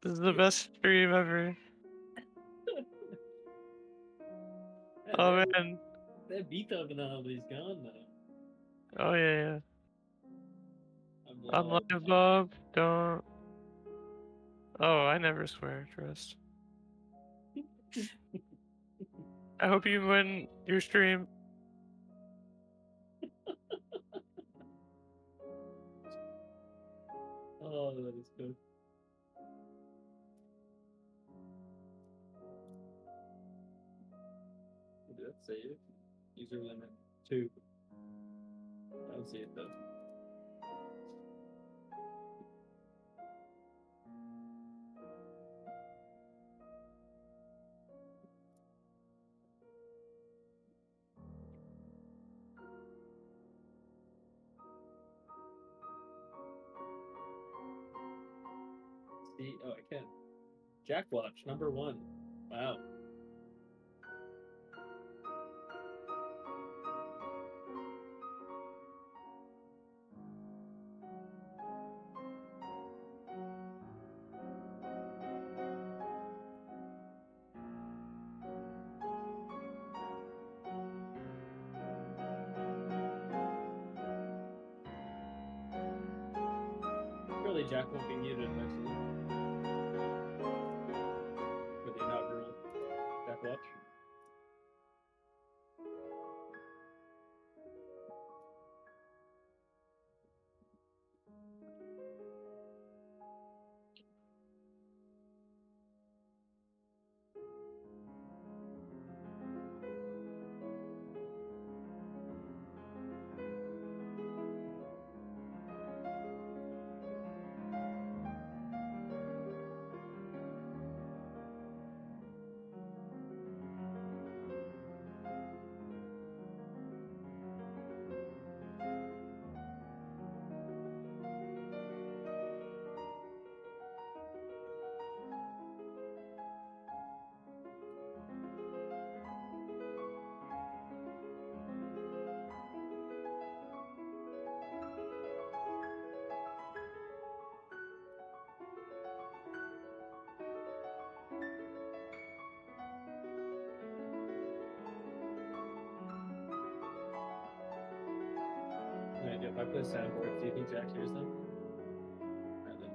This is the best stream ever. Yeah, Oh man. that beat up now, but he's gone now. Oh yeah, I'm yeah. I'm live. live, Bob. Don't. Oh, I never swear. Trust. I hope you win your stream. Oh, that is good. Did that save? User limit 2. I don't see it though. See? Oh, I can. Jackwatch, number 1. Wow. Surely Jack won't be muted eventually. For the inaugural Jackwatch. If I play soundboards, do you think Jack hears them? Really?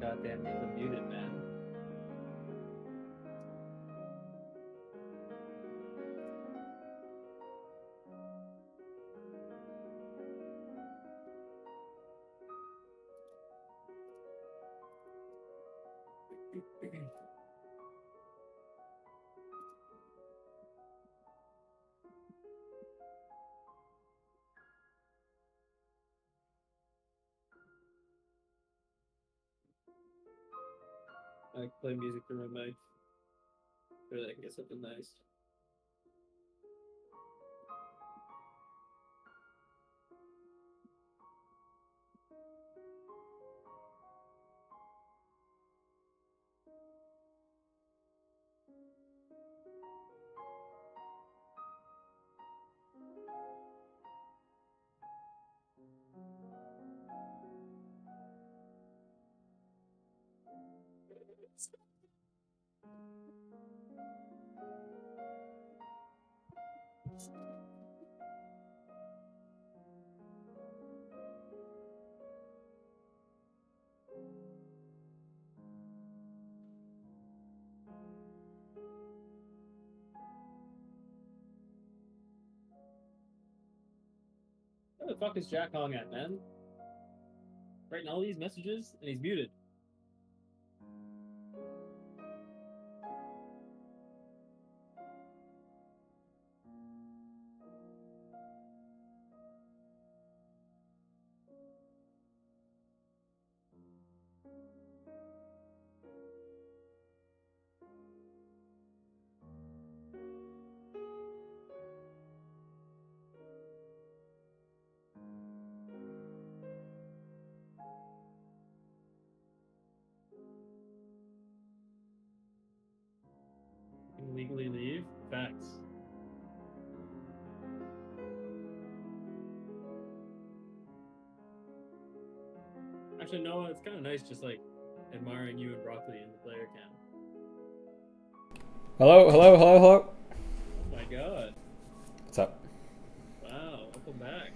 Goddamn, he's muted, man. I play music through my mic. So that I can get something nice. Where the fuck is Jack Hong at, man? Writing all these messages and he's muted. legally leave. Facts. Actually, no, it's kind of nice just like admiring you and Broccoli in the player cam. Hello, hello, hello, hello. Oh my god. What's up? Wow, welcome back.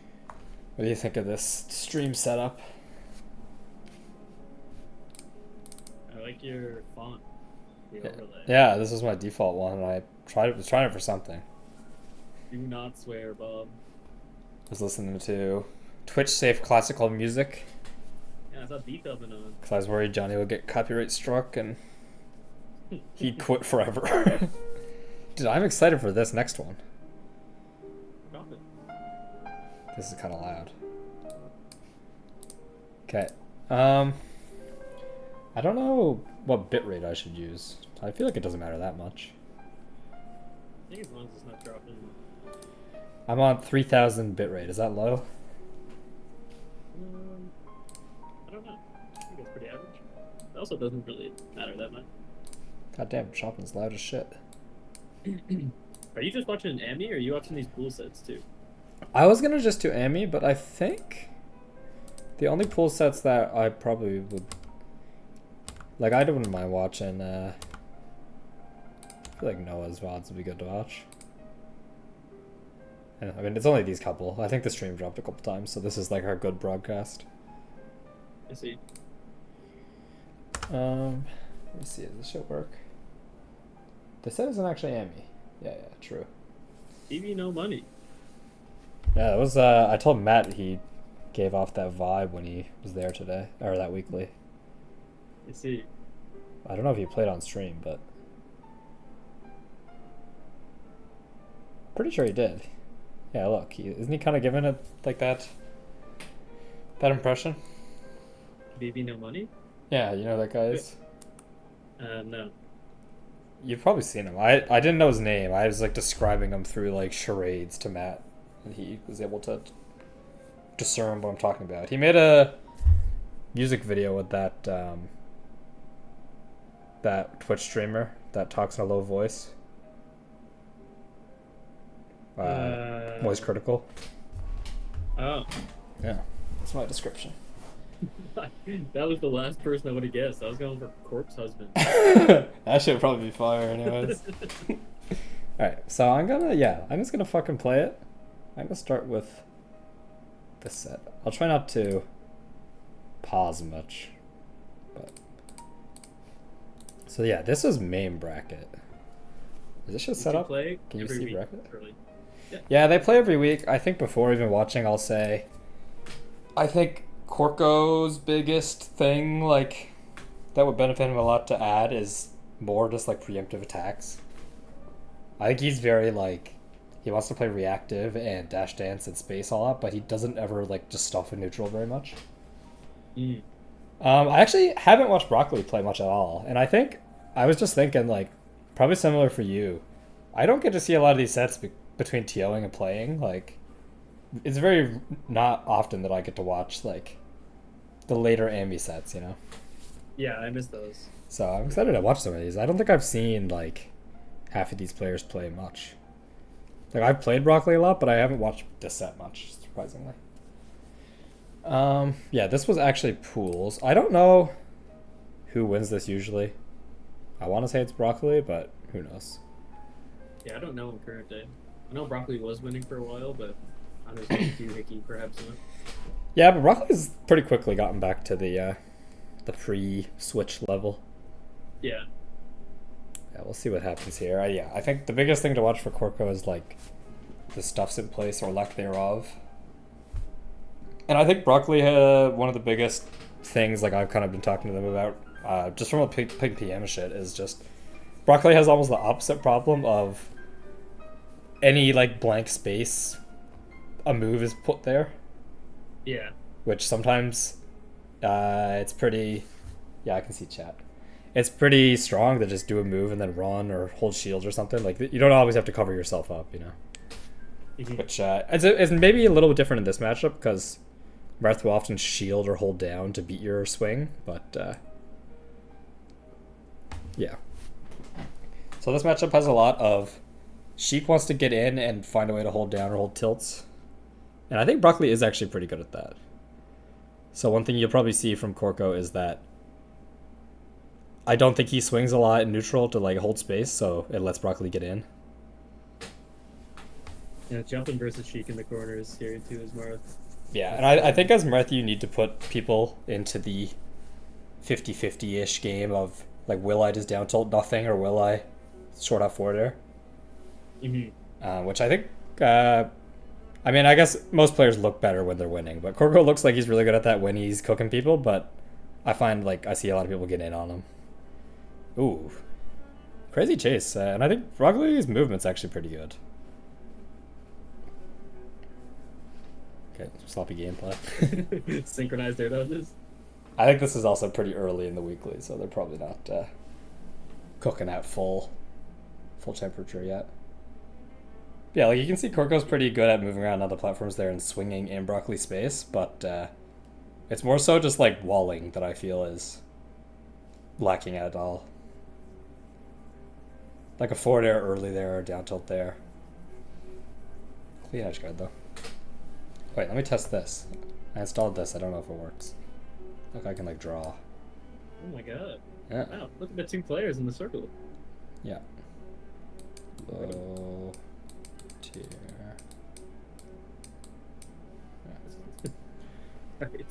What do you think of this stream setup? I like your font. The overlay. Yeah, this is my default one. I was trying it for something. Do not swear, Bob. I was listening to Twitch safe classical music Yeah, I saw beat up and on. because I was worried Johnny would get copyright struck and he'd quit forever. Dude, I'm excited for this next one. Drop it. This is kind of loud. Okay. I don't know what bitrate I should use. I feel like it doesn't matter that much. I think as long as it's not dropping. I'm on 3000 bitrate. Is that low? I don't know. I think it's pretty average. It also doesn't really matter that much. Goddamn, Chopin's loud as shit. Are you just watching Amy, or are you watching these pool sets too? I was gonna just do Amy, but I think the only pool sets that I probably would like, I wouldn't mind watching. I feel like Noah's VODs would be good to watch. And, I mean, it's only these couple. I think the stream dropped a couple times, so this is like our good broadcast. I see. Let me see. Does this shit work? The set isn't actually Amy. Yeah, true. TV no money. Yeah, it was. I told Matt he gave off that vibe when he was there today, or that weekly. I see. I don't know if he played on stream, but pretty sure he did. Yeah, look, isn't he kind of giving it like that impression? TV no money? Yeah, you know that guy is. No. You've probably seen him. I didn't know his name. I was like describing him through like charades to Matt, and he was able to discern what I'm talking about. He made a music video with that that Twitch streamer that talks in a low voice. Voice critical. Oh. Yeah, that's my description. That was the last person I would have guessed. I was going for corpse husband. That should probably be fire anyways. Alright, so I'm just gonna fucking play it. I'm gonna start with this set. I'll try not to pause much. But so yeah, this is main bracket. Is this shit set up? Play Can you every see week, bracket? Early. Yeah, they play every week. I think before even watching, I'll say I think Corco's biggest thing, like, that would benefit him a lot to add is more just, like, preemptive attacks. I think he's very, like, he wants to play reactive and dash dance and space a lot, but he doesn't ever, like, just stuff in neutral very much. I actually haven't watched Broccoli play much at all, and I think, I was just thinking, like, probably similar for you. I don't get to see a lot of these sets between TOing and playing, like, it's very not often that I get to watch, like, the later Amy sets, you know? Yeah, I miss those. So I'm excited to watch some of these. I don't think I've seen, like, half of these players play much. Like, I've played Broccoli a lot, but I haven't watched this set much, surprisingly. Yeah, this was actually pools. I don't know who wins this usually. I want to say it's Broccoli, but who knows? Yeah, I don't know in current day. I know Broccoli was winning for a while, but I'm just getting too hicky perhaps. Yeah, but Broccoli's pretty quickly gotten back to the pre-switch level. Yeah. Yeah, we'll see what happens here. Yeah, I think the biggest thing to watch for Corco is, like, the stuff's in place or lack thereof. And I think Broccoli had one of the biggest things, like, I've kind of been talking to them about, just from a pig PM shit, is just Broccoli has almost the opposite problem of any, like, blank space a move is put there. Yeah. Which sometimes it's pretty... Yeah, I can see chat. It's pretty strong to just do a move and then run or hold shields or something. Like, you don't always have to cover yourself up, you know? Mm-hmm. Which it's maybe a little bit different in this matchup because Marth will often shield or hold down to beat your swing, but yeah. So this matchup has a lot of Sheik wants to get in and find a way to hold down or hold tilts. And I think Broccoli is actually pretty good at that. So one thing you'll probably see from Korko is that I don't think he swings a lot in neutral to like hold space, so it lets Broccoli get in. Yeah, jumping versus Sheik in the corner is scary too as Marth. Yeah, and I think as Marth you need to put people into the 50-50-ish game of like, will I just down tilt nothing or will I short out forward air? Which I think, I mean, I guess most players look better when they're winning, but Korko looks like he's really good at that when he's cooking people, but I find like I see a lot of people get in on him. Ooh. Crazy chase, and I think Broccoli's movement's actually pretty good. Okay, sloppy gameplay. Synchronized air dodges. I think this is also pretty early in the weekly, so they're probably not cooking at full temperature yet. Yeah, like you can see Korko's pretty good at moving around on the platforms there and swinging in Broccoli space, but it's more so just like walling that I feel is lacking at all. Like a forward air early there or down tilt there. Clean edge guard though. Wait, let me test this. I installed this, I don't know if it works. Look, I can like draw. Oh my god. Yeah. Wow, look at the two players in the circle. Yeah. Low tier. Yeah. Right.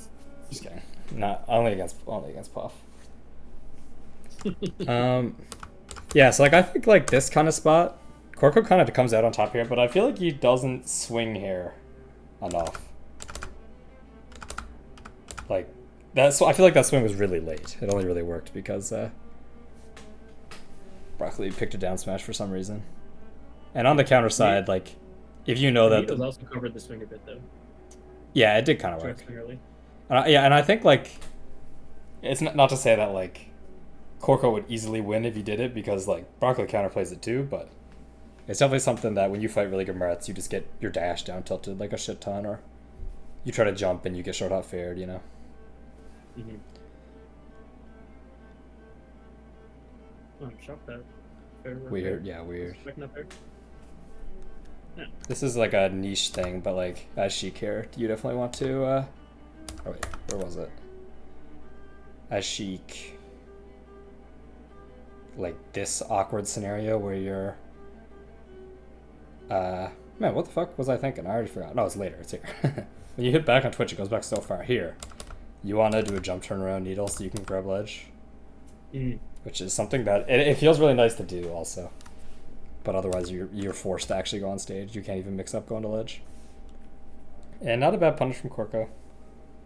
Just kidding. Not only against Puff. Yeah, so like I think like this kind of spot, Korko kind of comes out on top here, but I feel like he doesn't swing here enough. Like that's, I feel like that swing was really late. It only really worked because Broccoli picked a down smash for some reason. And on the counter side, like if you know that Needles also covered the swing a bit though. Yeah, it did kind of work. Early. Yeah, and I think like it's not to say that like Korko would easily win if he did it, because like Broccoli counterplays it too, but it's definitely something that when you fight really good Maraths, you just get your dash down tilted like a shit ton, or you try to jump and you get short out fared, you know. Oh, I'm shocked that. Weird, yeah, weird. Yeah. This is like a niche thing, but like as Sheik here, you definitely want to oh wait, where was it? As Sheik, like this awkward scenario where you're man, what the fuck was I thinking? I already forgot. No, it's later, it's here. When you hit back on Twitch, it goes back so far. Here, you want to do a jump turnaround needle so you can grab ledge, which is something that it feels really nice to do also, but otherwise you're forced to actually go on stage. You can't even mix up going to ledge. And not a bad punish from Korko,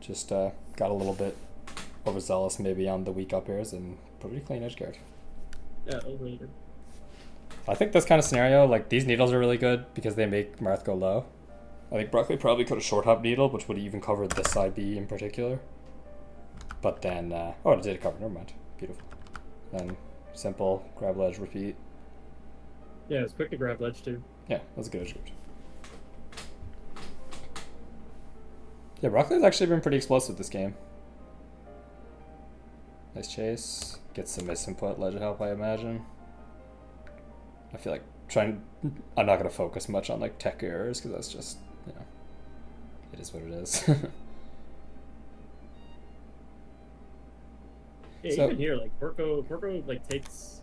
just got a little bit overzealous maybe on the weak up airs and pretty clean edge guard. Yeah, overrated. I think this kind of scenario, like these needles are really good because they make Marth go low. I think Broccoli probably could have short hop needle, which would have even covered this side B in particular. But then, oh, it did cover, never mind. Beautiful. Then simple, grab ledge, repeat. Yeah, it's quick to grab ledge too. Yeah, that's a good edge guard. Yeah, Broccoli's actually been pretty explosive this game. Nice chase. Gets some misinput ledge help, I imagine. I feel like I'm not going to focus much on like tech errors because that's just, you know, it is what it is. Yeah, So- even here, like Korko like takes,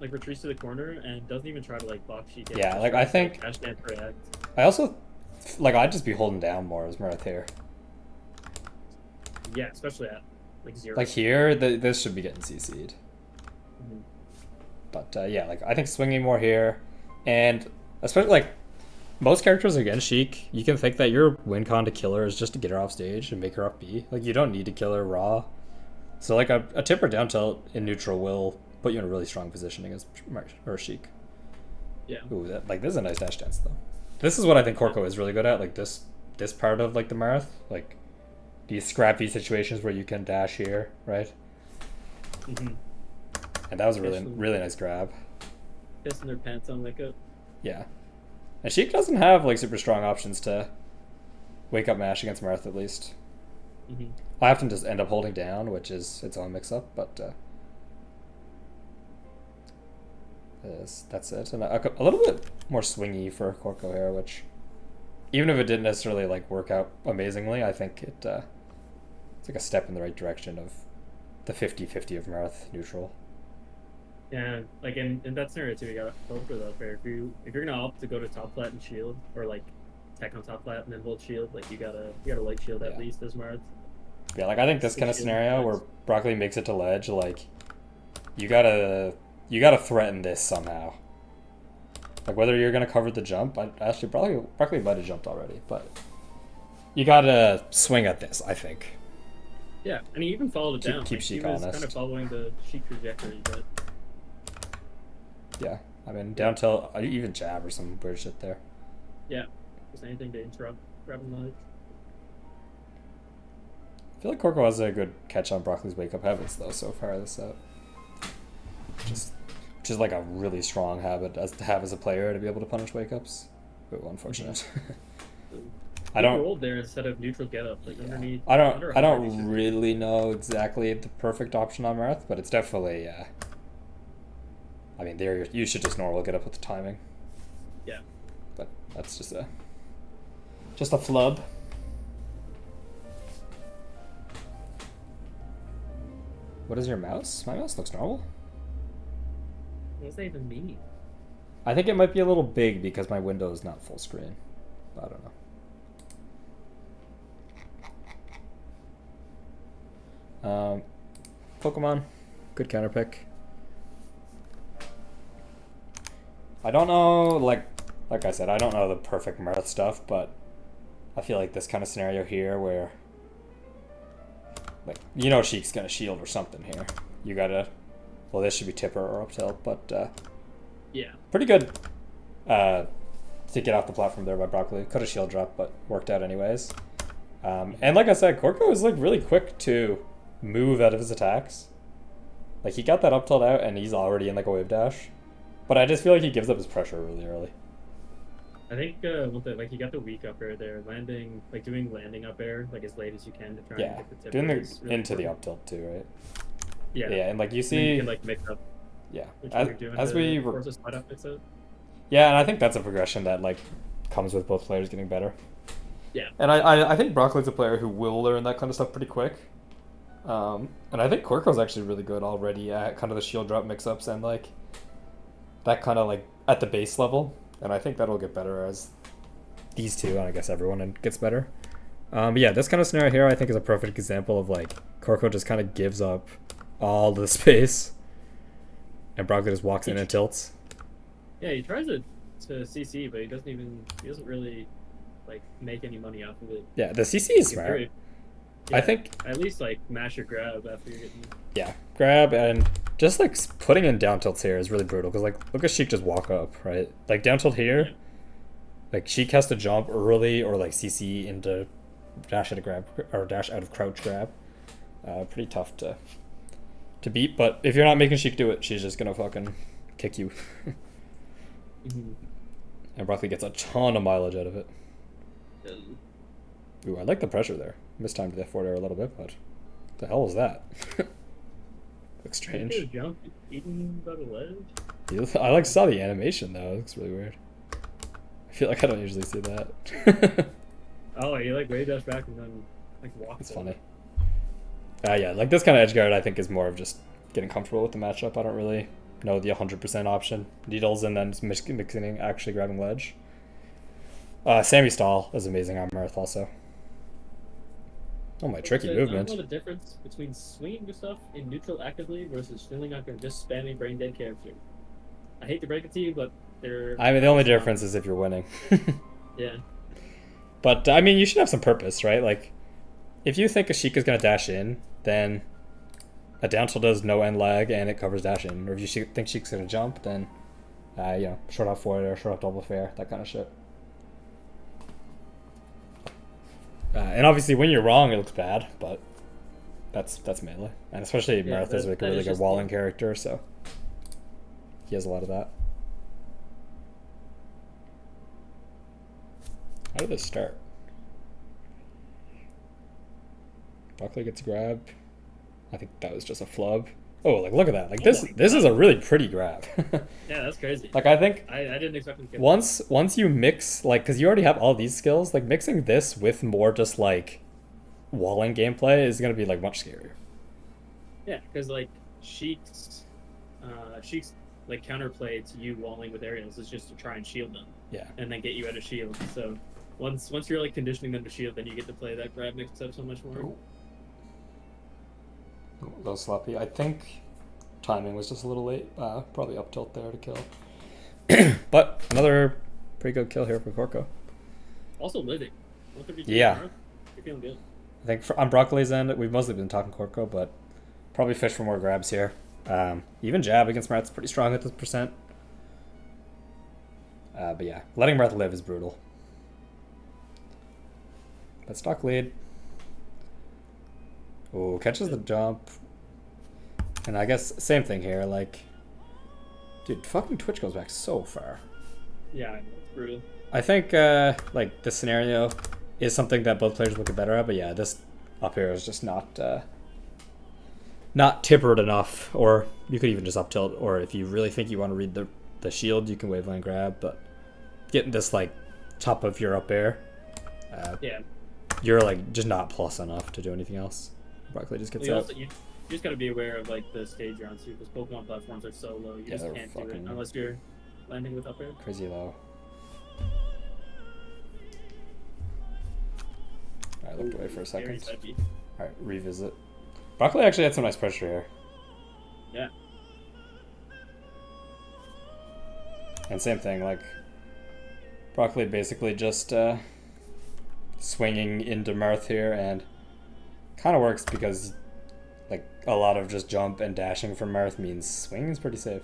like retreats to the corner and doesn't even try to like box sheet. Yeah, like I think Dash dance react. I also like I'd just be holding down more as Marath here. Yeah, especially at like 0. Like here, this should be getting CC'd. But yeah, like I think swinging more here, and especially like most characters against Sheik, you can think that your win con to kill her is just to get her off stage and make her up B. Like you don't need to kill her raw. So like a tip or down tilt in neutral will put you in a really strong position against Sheik. Yeah. Ooh, this is a nice dash dance though. This is what I think Korko is really good at. Like this part of like the Marath, like these scrappy situations where you can dash here, right? And that was a really nice grab. Pissing their pants on like a. Yeah. And Sheik doesn't have like super strong options to wake up mash against Marath at least. I often just end up holding down, which is its own mix up, but That's it. And a little bit more swingy for Corco here, which, even if it didn't necessarily like work out amazingly, I think it's like a step in the right direction of the 50-50 of Marth neutral. Yeah, like in that scenario too, you gotta filter though. If you're gonna opt to go to top flat and shield, or like tech on top flat and then hold shield, like you gotta light shield at least as Marth. Yeah, like I think this kind of scenario where Broccoli makes it to ledge, like you gotta threaten this somehow. Like whether you're gonna cover the jump, actually Broccoli might have jumped already, but you gotta swing at this, I think. Yeah, and he even followed it down. Keep like, Sheik he was honest. kind of following the Sheik trajectory, but yeah, I mean down till even jab or some weird shit there. Yeah, just anything to interrupt grabbing ledge. I feel like Corco has a good catch on Broccoli's wake up habits though so far this set. Which is like a really strong habit to have as a player to be able to punish wake ups. But unfortunate. I don't rolled there instead of neutral get up like underneath. I don't really know exactly the perfect option on Marth, but it's definitely I mean there you should just normal get up with the timing. Yeah. But that's just a flub. What is your mouse? My mouse looks normal. What does that even mean? I think it might be a little big because my window is not full screen. I don't know. Pokemon, good counter pick. I don't know, like I said, I don't know the perfect Marth stuff, but I feel like this kind of scenario here where, like, you know Sheik's gonna shield or something here. You gotta, well, this should be tipper or up tilt, but yeah, pretty good to get off the platform there by Broccoli. Could have shield drop, but worked out anyways. And like I said, Corco is like really quick to move out of his attacks. Like he got that up tilt out and he's already in like a wave dash. But I just feel like he gives up his pressure really early. I think like he got the weak up air there, doing landing up air like as late as you can to try and get the tip. Doing the really into the up tilt too, right? Yeah. Yeah, and like you see, you can like mix up. Yeah, as we force a slide up mix up. Yeah, and I think that's a progression that like comes with both players getting better. Yeah. And I think Broccoli's a player who will learn that kind of stuff pretty quick. And I think Corco's actually really good already at kind of the shield drop mix-ups and like that kind of like at the base level. And I think that'll get better as these two, and I guess everyone gets better. But yeah, this kind of scenario here I think is a perfect example of like Corco just kind of gives up all the space and Broccoli just walks in and tilts. Yeah, he tries to CC, but he doesn't really like make any money off of it. Yeah, the CC is smart. Yeah, I think at least like mash or grab after you're getting. Yeah, grab and just like putting in down tilts here is really brutal because like look at Sheik just walk up, right? Like down tilt here, like Sheik has to jump early or like CC into dash out of grab or dash out of crouch grab. Pretty tough to beat, but if you're not making Sheik do it, she's just gonna fucking kick you. And Broccoli gets a ton of mileage out of it. Ooh, I like the pressure there. Mistimed the forward air a little bit, but what the hell was that? Looks strange. Jump eating by the ledge? I like saw the animation though. It looks really weird. I feel like I don't usually see that. Oh, you like wave dash back and then like walk. It's funny. Yeah, like this kind of edge guard I think is more of just getting comfortable with the matchup. I don't really know the 100% option. Needles and then just mixing actually grabbing ledge. Sammy stall is amazing on Marth also. Oh, my tricky movement. I don't know the difference between swinging your stuff in neutral actively versus swinging up and just spamming brain dead character. I hate to break it to you, but they're. I mean, the only difference is if you're winning. Yeah. But I mean, you should have some purpose, right? Like, if you think a Sheik is gonna dash in, then a down tilt does no end lag and it covers dash in. Or if you think Sheik's gonna jump, then you know, short off forward or short off double fair, that kind of shit. And obviously, when you're wrong, it looks bad, but that's melee. And especially Marth is like a really good walling character, so he has a lot of that. How did this start? Broccoli gets grabbed. I think that was just a flub. Oh, like look at that! Like Oh this my this is God. a really pretty grab. Yeah, that's crazy. Like I think I didn't expect him to get once you mix like because you already have all these skills, like mixing this with more just like walling gameplay is gonna be like much scarier. Yeah, because like Sheik's like counterplay to you walling with aerials is just to try and shield them Yeah. and then get you out of shield. So once you're like conditioning them to shield, then you get to play that grab mix up so much more. Ooh. A little sloppy. I think timing was just a little late. Probably up tilt there to kill. But another pretty good kill here for Corco. Also living. 132 Yeah. tomorrow. You're feeling good. I think on Broccoli's end, we've mostly been talking Corco, but probably fish for more grabs here. Even jab against Marth's pretty strong at this percent. But yeah, letting Marth live is brutal. But stock lead. Oh, catches the jump. And I guess same thing here, like... Dude, fucking Twitch goes back so far. Yeah, I know, it's brutal. I think, like, this scenario is something that both players will get better at, but yeah, this up here is just not tippered enough, or you could even just up tilt, or if you really think you want to read the shield, you can waveline grab, but getting this, like, top of your up air, Yeah. you're, like, just not plus enough to do anything else. Broccoli just gets Well, out. you just got to be aware of like the stage you're on too, because Pokemon platforms are so low. You Yeah, just they're can't do it fucking- unless you're landing with up air. Crazy low. Alright, looked away for a Very second. touchy. Alright, revisit. Broccoli actually had some nice pressure here. Yeah. And same thing, like, Broccoli basically just swinging into Marth here, and kind of works because, like, a lot of just jump and dashing from Marth means swinging is pretty safe.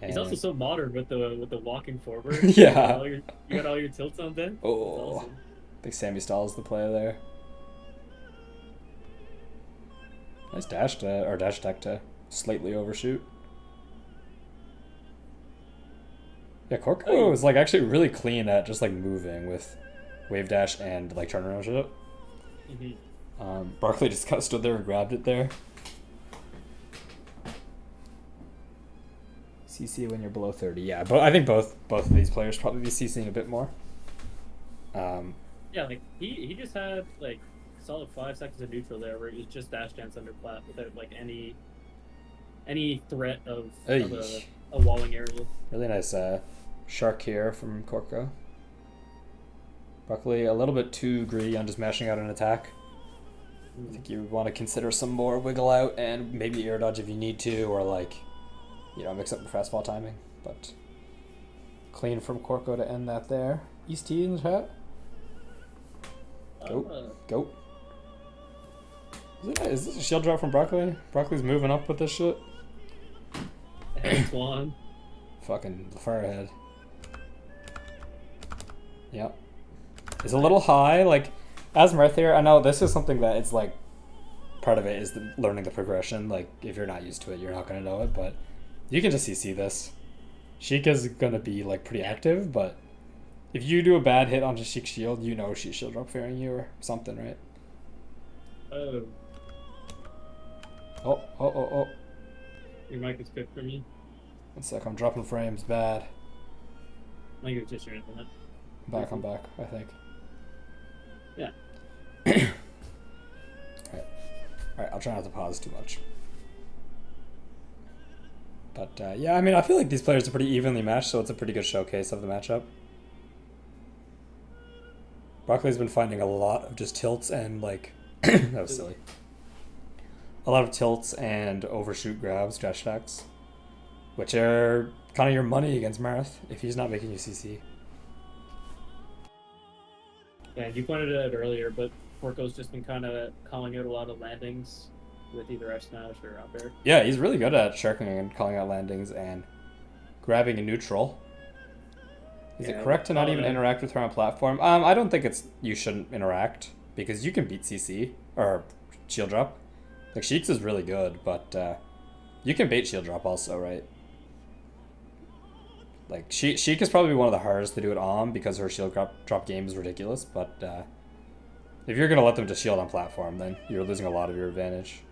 He's also so modern with the walking forward. Yeah. You got all your tilts on then. Oh, Awesome. I think Sammy Stahl's the play there. Nice dash deck to slightly overshoot. Yeah, Corco is like actually really clean at just like moving with wave dash and like turnaround shit. Barkley just kind of stood there and grabbed it there. CC when you're below 30, yeah. But I think both of these players probably be CCing a bit more. Yeah, like he just had like solid 5 seconds of neutral there, where he was just dash dance under plat without like any threat of a walling aerial. Really nice shark here from Corco. Broccoli a little bit too greedy on just mashing out an attack. I think you want to consider some more wiggle out and maybe air dodge if you need to, or like, you know, mix up your fastball timing. But clean from Corco to end that there. East T in the chat. Go. Is this a shield drop from Broccoli? Broccoli's moving up with this shit. Swan. Fucking far ahead. Yep. It's a little high, like, as Marth here, I know this is something that it's like, part of it is learning the progression. Like, if you're not used to it, you're not going to know it, but you can just see this. Sheik is going to be, like, pretty active, but if you do a bad hit onto Sheik's shield, you know she's shield drop fairing you or something, right? Oh. Oh. Your mic is good for me. 1 sec, I'm dropping frames bad. I think it was just your internet. I'm back, I think. Yeah. Alright, I'll try not to pause too much. But, yeah, I mean, I feel like these players are pretty evenly matched, so it's a pretty good showcase of the matchup. Broccoli's been finding a lot of just tilts and, like... that was silly. A lot of tilts and overshoot grabs, dash attacks, which are kind of your money against Marth if he's not making you CC. Yeah, you pointed it out earlier, but Porco's just been kind of calling out a lot of landings with either F smash or up air. Yeah, he's really good at sharking and calling out landings and grabbing a neutral. Is it correct to not even interact with her on platform? I don't think you shouldn't interact, because you can beat CC, or shield drop. Like, Sheik's is really good, but you can bait shield drop also, right? Like, Sheik is probably one of the hardest to do it on, because her shield drop game is ridiculous, but if you're going to let them just shield on platform, then you're losing a lot of your advantage.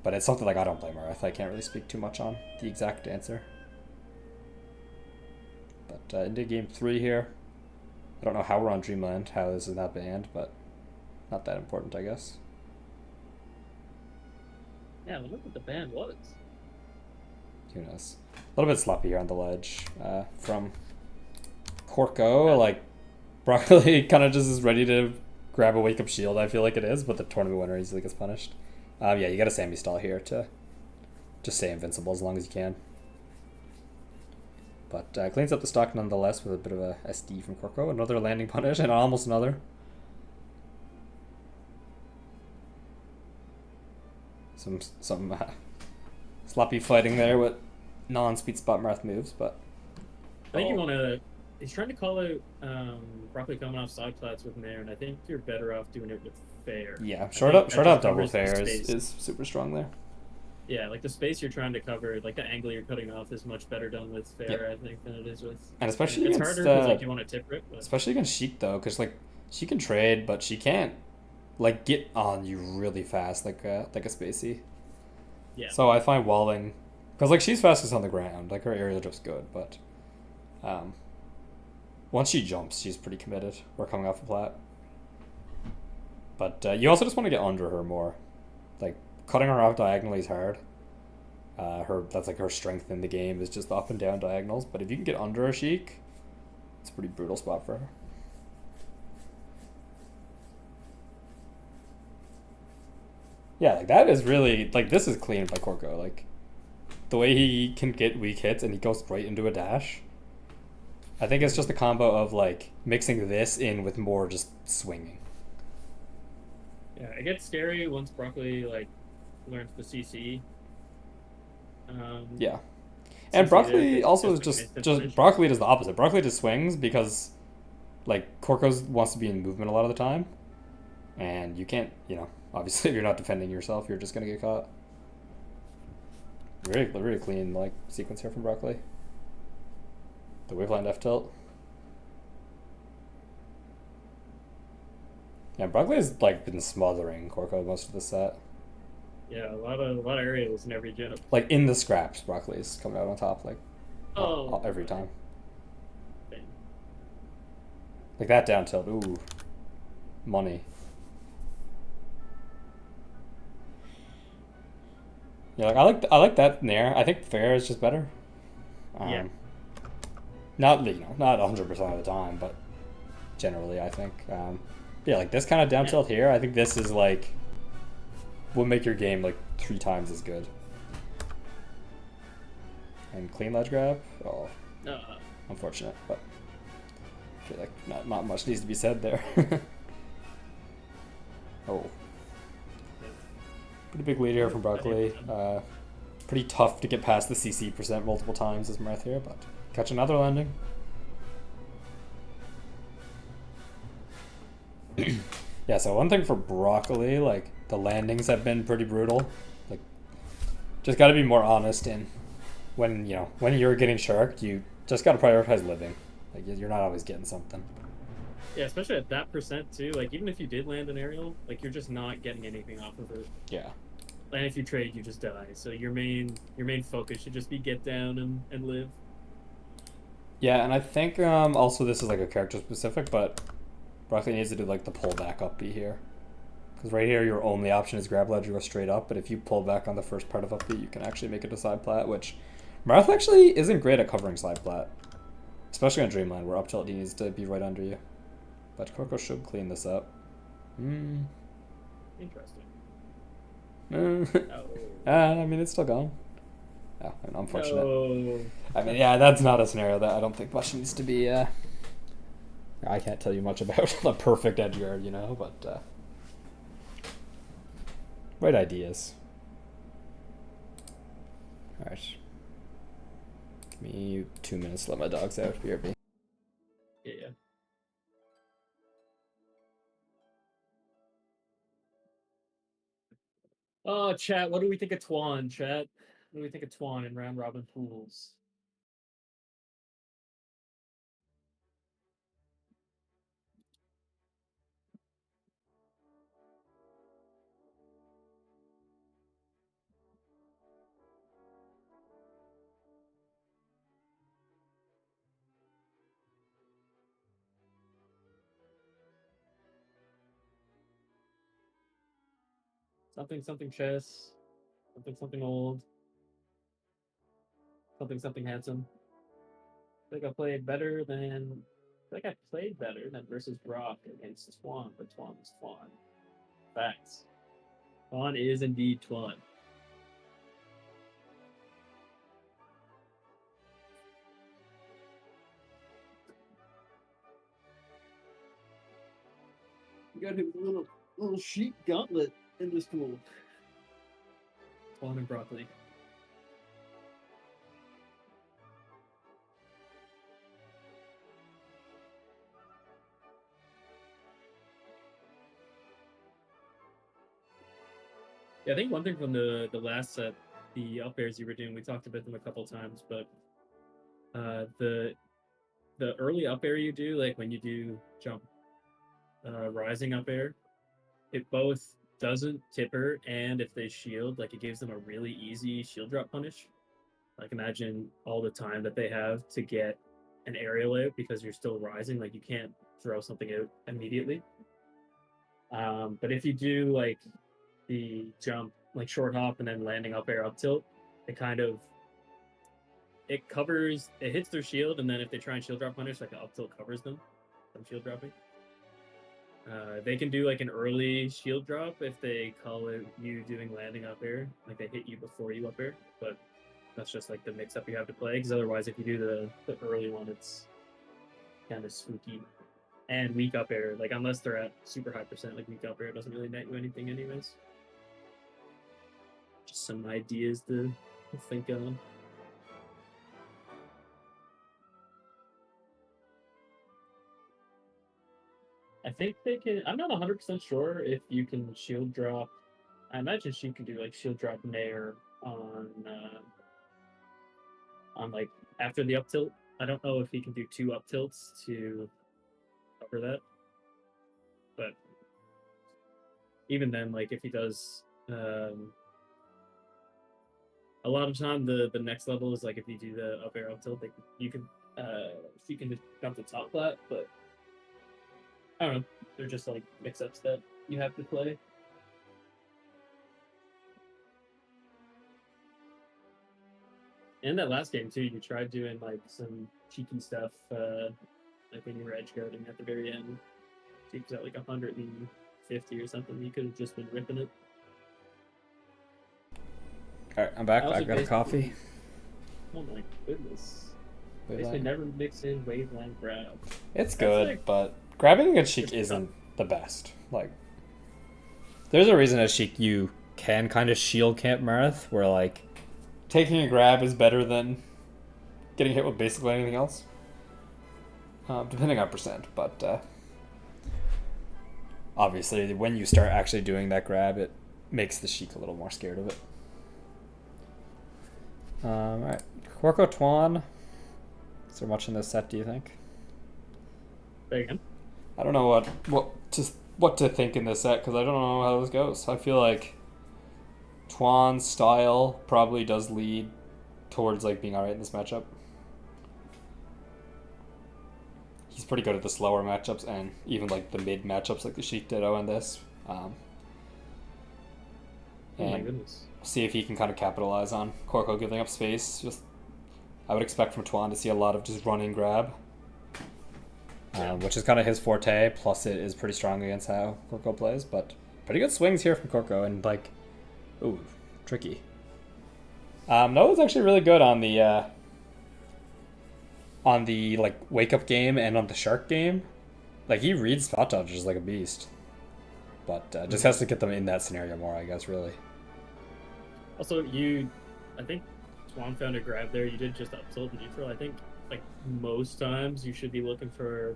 But it's something like I don't blame Earth. I can't really speak too much on the exact answer. But into game 3 here. I don't know how we're on Dreamland, how this is not banned, but not that important, I guess. Yeah, I wonder what the ban was. Who knows? A little bit sloppy here on the ledge from Corco. Like, Broccoli kind of just is ready to grab a wake up shield, I feel like it is, but the tournament winner easily gets punished. Yeah, you got a Sammy stall here to just stay invincible as long as you can. But cleans up the stock nonetheless with a bit of a SD from Corco. Another landing punish and almost another. Some sloppy fighting there with non-speed spot Marth moves, but I think you want to. He's trying to call out Broccoli coming off side plats with Nair, and I think you're better off doing it with Fair. Yeah, short up double Fair is super strong there. Yeah, like the space you're trying to cover, like the angle you're cutting off is much better done with Fair, I think, than it is with. And especially it's against, harder because like you want to tip it. But... Especially against Sheik though, because like she can trade, but she can't like get on you really fast like a spacey. Yeah. So I find walling, because like she's fastest on the ground, like her aerial drift's good, but once she jumps, she's pretty committed. We're coming off a plat. But you also just want to get under her more. Like, cutting her off diagonally is hard. That's like her strength in the game is just up and down diagonals. But if you can get under a Sheik, it's a pretty brutal spot for her. Yeah, like that is really, like this is clean by Corco. Like, the way he can get weak hits and he goes right into a dash. I think it's just a combo of like mixing this in with more just swinging. Yeah, it gets scary once Broccoli like learns the CC. Yeah, and Broccoli also is just Broccoli does the opposite. Broccoli just swings because like Corco wants to be in movement a lot of the time, and you can't, obviously if you're not defending yourself, you're just gonna get caught. Really clean like sequence here from Broccoli. The waveline F tilt. Yeah, Broccoli has like been smothering Corco most of the set. Yeah, a lot of aerials in every gen. Like in the scraps, Broccoli's coming out on top like every time. Thing. Like that down tilt, ooh, money. Yeah, like I like that Nair. I think Fair is just better. Yeah. Not 100% of the time, but generally I think. Yeah, like this kind of down tilt here, I think this is like will make your game like 3 times as good. And clean ledge grab. Oh, unfortunate, but I feel like not much needs to be said there. Oh, pretty big lead here from Broccoli. Pretty tough to get past the CC % multiple times as Marth here, but catch another landing. Yeah, so one thing for Broccoli, like the landings have been pretty brutal. Like, just got to be more honest in when you're getting sharked, you just got to prioritize living. Like you're not always getting something. Yeah, especially at that % too. Like even if you did land an aerial, like you're just not getting anything off of it. Yeah. And if you trade, you just die. So your main focus should just be get down and live. Yeah, and I think also this is like a character specific, but Broccoli needs to do like the pull back up B here. Because right here your only option is grab ledge or go straight up, but if you pull back on the first part of up B, you can actually make it a side plat, which Marth actually isn't great at covering side plat. Especially on Dreamland, where up tilt needs to be right under you. But Corco should clean this up. Interesting. I mean, it's still gone. Oh, unfortunate. No. I mean, yeah, that's not a scenario that I don't think much needs to be. I can't tell you much about the perfect edge guard, but right ideas. All right. Give me 2 minutes to let my dogs out. BRB. Yeah. Oh, chat, what do we think of Twan, chat? What do we think of Twan in round robin pools? Something something chess. Something something old. Something something handsome. I think I played better than. I think I played better than versus Brock against Twan, but Twan is Twan. Facts. Twan is indeed Twan. You got his little sheep gauntlet in this tool. Twan and broccoli. Yeah, I think one thing from the last set, the up airs you were doing, we talked about them a couple times, but the early up air you do, like when you do jump rising up air, it both doesn't tipper, and if they shield, like it gives them a really easy shield drop punish. Like imagine all the time that they have to get an aerial out because you're still rising, like you can't throw something out immediately. But if you do like the jump, like short hop and then landing up air up tilt, it kind of it covers, it hits their shield, and then if they try and shield drop punish, like an up tilt covers them from shield dropping. They can do like an early shield drop if they call it you doing landing up air, like they hit you before you up air, but that's just like the mix up you have to play, because otherwise if you do the early one, it's kind of spooky. And weak up air, like unless they're at super high percent, like weak up air doesn't really net you anything anyways. Just some ideas to think on. I think they can. I'm not 100% sure if you can shield drop. I imagine she can do like shield drop nair on like after the up tilt. I don't know if he can do 2 up tilts to cover that, but even then, like if he does, a lot of time the next level is like if you do the up air up tilt, like you can she can just jump to top flat, but I don't know. They're just like mix-ups that you have to play. And that last game too, you tried doing like some cheeky stuff, like when you were edge guarding at the very end. She was at like 150 or something. You could have just been ripping it. Alright, I'm back. Also I've got a coffee. Oh my goodness. Wait, Basically never mix in waveland grab. it's That's good, like- but grabbing against Sheik isn't the best. Like, there's a reason as Sheik you can kind of shield camp Marith, where like taking a grab is better than getting hit with basically anything else, depending on percent. But obviously, when you start actually doing that grab, it makes the Sheik a little more scared of it. Alright, Korko Twan. Is there much in this set, do you think? There you go. I don't know what to think in this set, because I don't know how this goes. I feel like Twan's style probably does lead towards like being alright in this matchup. He's pretty good at the slower matchups and even like the mid matchups like the Sheik Ditto and this. Oh my And goodness. see if he can kind of capitalize on Korko giving up space. Just I would expect from Twan to see a lot of just running grab, which is kind of his forte. Plus, it is pretty strong against how Korko plays. But pretty good swings here from Korko, and like, ooh, tricky. Noah's actually really good on the like wake up game and on the shark game. Like he reads spot dodgers like a beast, but just has to get them in that scenario more, I guess. Really. Also, I think Twan found a grab there. You did just up tilt and neutral. I think like most times you should be looking for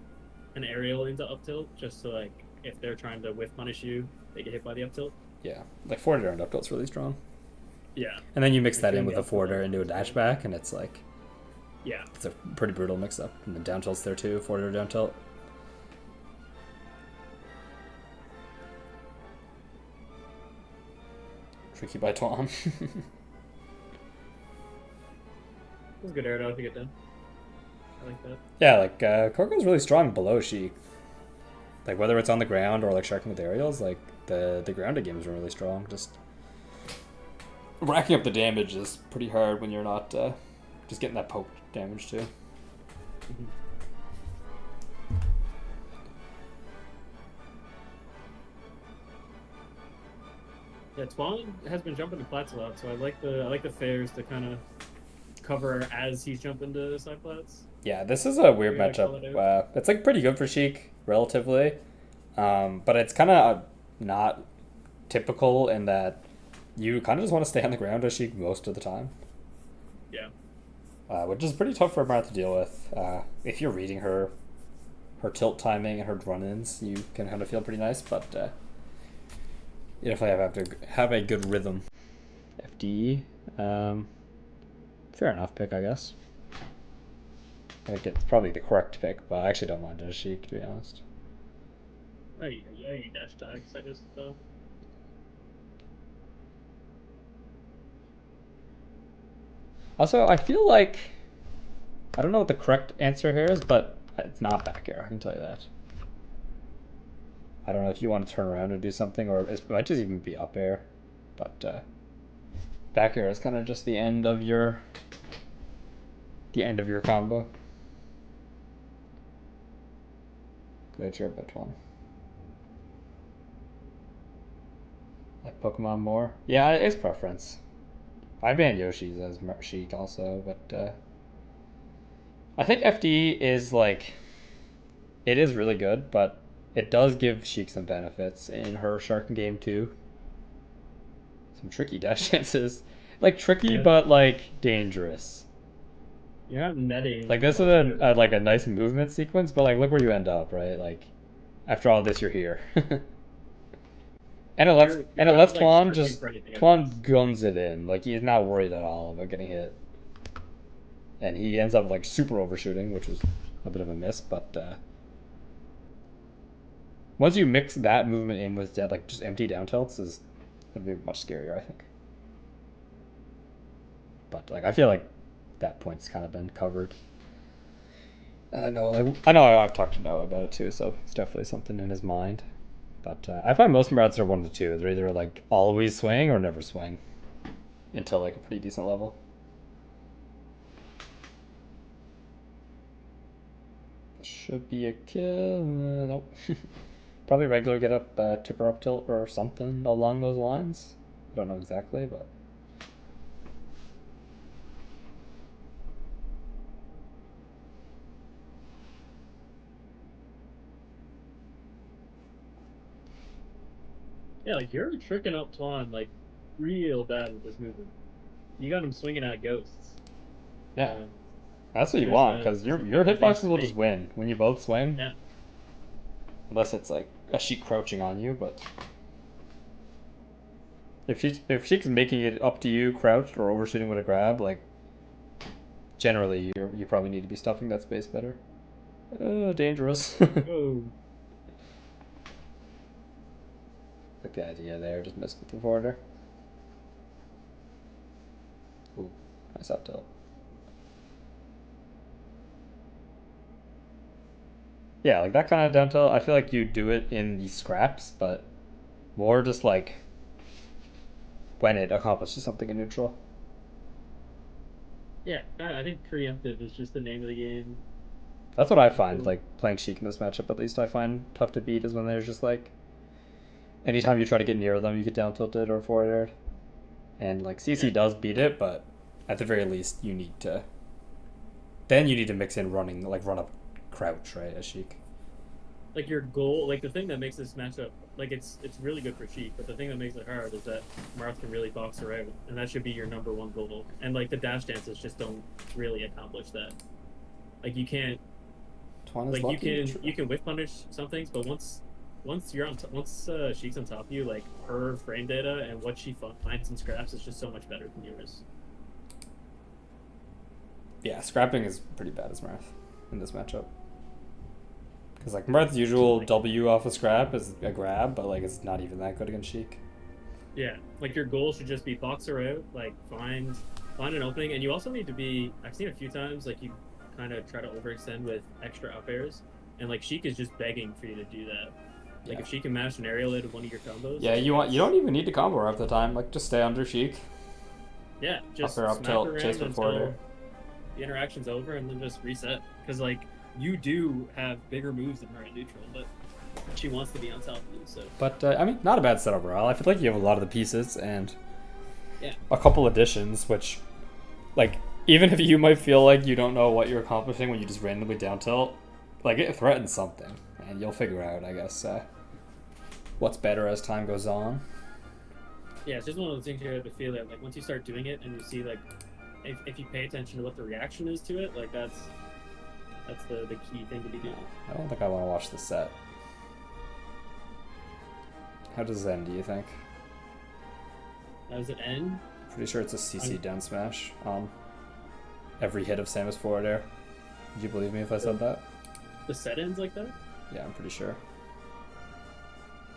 an aerial into up tilt, just so like if they're trying to whiff punish you, they get hit by the up tilt. Yeah, like forward air and up tilt's really strong. Yeah. And then you mix Like that in doing with the a forward up air tilt into a is really- dashback, and it's like Yeah. it's a pretty brutal mix up. And then down tilt's there too, forward air down tilt. Tricky by Twan. It was a good air dodge to get done. I like that. Yeah, like Korko's really strong below Sheik. Like whether it's on the ground or like sharking with aerials, like the grounded game is really strong. Just racking up the damage is pretty hard when you're not just getting that poke damage too. Yeah, Twan has been jumping to plats a lot, so I like the fares to kind of cover as he's jumping to side plats. Yeah, this is a weird Maybe I call matchup. It's like pretty good for Sheik relatively, but it's kind of not typical in that you kind of just want to stay on the ground as Sheik most of the time. Yeah. Which is pretty tough for Marth to deal with. If you're reading her tilt timing and her run-ins, you can kind of feel pretty nice, but you definitely have to have a good rhythm. FD, fair enough pick, I guess. I think it's probably the correct pick, but I actually don't mind it as Sheik, to be honest. I hate dash tags. I just Also, I feel like I don't know what the correct answer here is, but it's not back air. I can tell you that. I don't know if you want to turn around and do something, or it might just even be up air, but back air is kind of just the end of your combo. Good job, one. Like Pokemon more? Yeah, it's preference. I ban Yoshi's as Sheik also, but I think FD is like, it is really good, but it does give Sheik some benefits in her Sharken game too. Some tricky dash chances. Like tricky, Yeah. but like dangerous. You're not netting. Like this is a like a nice movement sequence, but like look where you end up, right? Like after all this, you're here. And it lets Twan guns it in. Like he's not worried at all about getting hit. And he ends up like super overshooting, which was a bit of a miss, but once you mix that movement in with like just empty down tilts is it'd be much scarier, I think. But like I feel like that point's kind of been covered. I know I've talked to Noah about it too, so it's definitely something in his mind. But I find most routes are one of the two. They're either like always swing or never swing until like a pretty decent level. Should be a kill. Nope. Probably regular get up, tipper up tilt or something along those lines. I don't know exactly, but. Yeah, like you're tricking up Twan like real bad with this movement. You got him swinging at ghosts. Yeah, that's what you want because your hitboxes will fake. just win when you both swing. Yeah. Unless it's like a Sheik crouching on you, but if Sheik's making it up to you crouched or overshooting with a grab, like generally you probably need to be stuffing that space better. Dangerous. Oh. Like the idea there, just missed with the forwarder. Ooh, nice up tilt. Yeah, like that kind of down tilt, I feel like you do it in these scraps, but more just like when it accomplishes something in neutral. Yeah, I think preemptive is just the name of the game. That's what I find, like playing Sheik in this matchup at least I find tough to beat is when there's just like anytime you try to get near them you get down tilted or forwarded. And like CC does beat it, but at the very least you need to mix in running, like run up crouch, right, as Sheik. Like your goal, like the thing that makes this matchup, like it's really good for Sheik, but the thing that makes it hard is that Marth can really box her out, and that should be your number one goal. And like the dash dances just don't really accomplish that. Like you can't, like you can whiff punish some things, but once you're on once Sheik's on top of you, like her frame data and what she finds in scraps is just so much better than yours. Yeah, scrapping is pretty bad as Marth in this matchup. Because like Marth's usual W off a scrap is a grab, but like it's not even that good against Sheik. Yeah, like your goal should just be box her out, like find an opening, and you also need to be. I've seen a few times like you kind of try to overextend with extra up airs, and like Sheik is just begging for you to do that. Like Yeah. if she can mash an aerial into one of your combos. Yeah, you don't even need to combo her half the time. Like just stay under Sheik. Yeah, just Up air, up smack tilt, her around chase for forward until air. the interaction's over, and then just reset. Because like you do have bigger moves than her in neutral, but she wants to be on top of you. So But I mean, not a bad set overall. I feel like you have a lot of the pieces and yeah, a couple additions, which, like, even if you might feel like you don't know what you're accomplishing when you just randomly down tilt, like it threatens something, and you'll figure out, I guess, what's better as time goes on. yeah, it's just one of those things you have to feel that like once you start doing it and you see like if you pay attention to what the reaction is to it, like that's the key thing to be doing. I don't think I want to watch the set. How does it end, do you think? How does it end? Pretty sure it's a CC down smash on every hit of Samus forward air. Would you believe me if I said that? The set ends like that? Yeah, I'm pretty sure.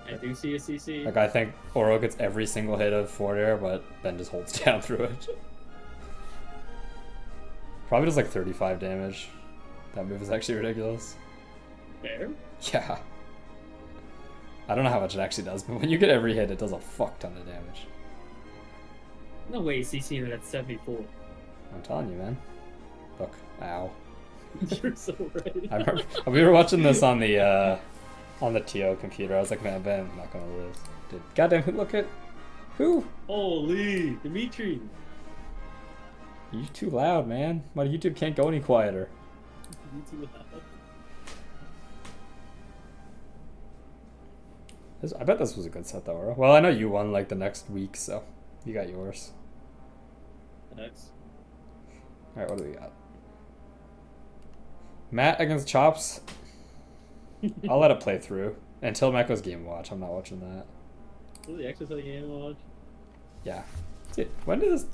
I do see a CC. Like, I think Oro gets every single hit of forward air, but then just holds down through it. Probably does like 35 damage. That move is actually ridiculous. Fair? Yeah. I don't know how much it actually does, but when you get every hit, it does a fuck ton of damage. No way CCing it at 74. I'm telling you, man. Look. Ow. You're so right. I remember we were watching this on the TO computer. I was like, man, Ben, I'm not gonna lose. Dude, goddamn, look at who? Holy, Dimitri. You too loud, man. My YouTube can't go any quieter. You too loud. I bet this was a good set though, Oro. Well, I know you won like the next week, so you got yours. Next. Alright, what do we got? Matt against Chops. I'll let it play through. Until Matt goes Game Watch, I'm not watching that. Really exercise game watch? Yeah. Dude, when did this...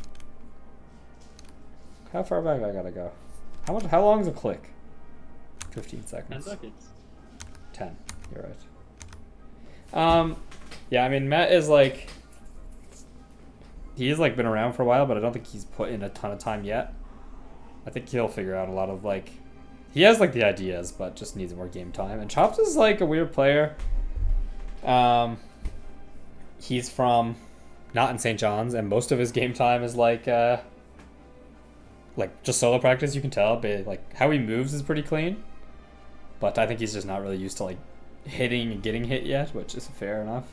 How far back I gotta go? How long is a click? 15 seconds. 10 seconds. 10. You're right. Yeah, I mean, Matt is like... He's like been around for a while, but I don't think he's put in a ton of time yet. I think he'll figure out a lot of like... He has like the ideas, but just needs more game time. And Chops is like a weird player. He's from not in St. John's, and most of his game time is like just solo practice. You can tell, but like how he moves is pretty clean. But I think he's just not really used to like hitting and getting hit yet, which is fair enough.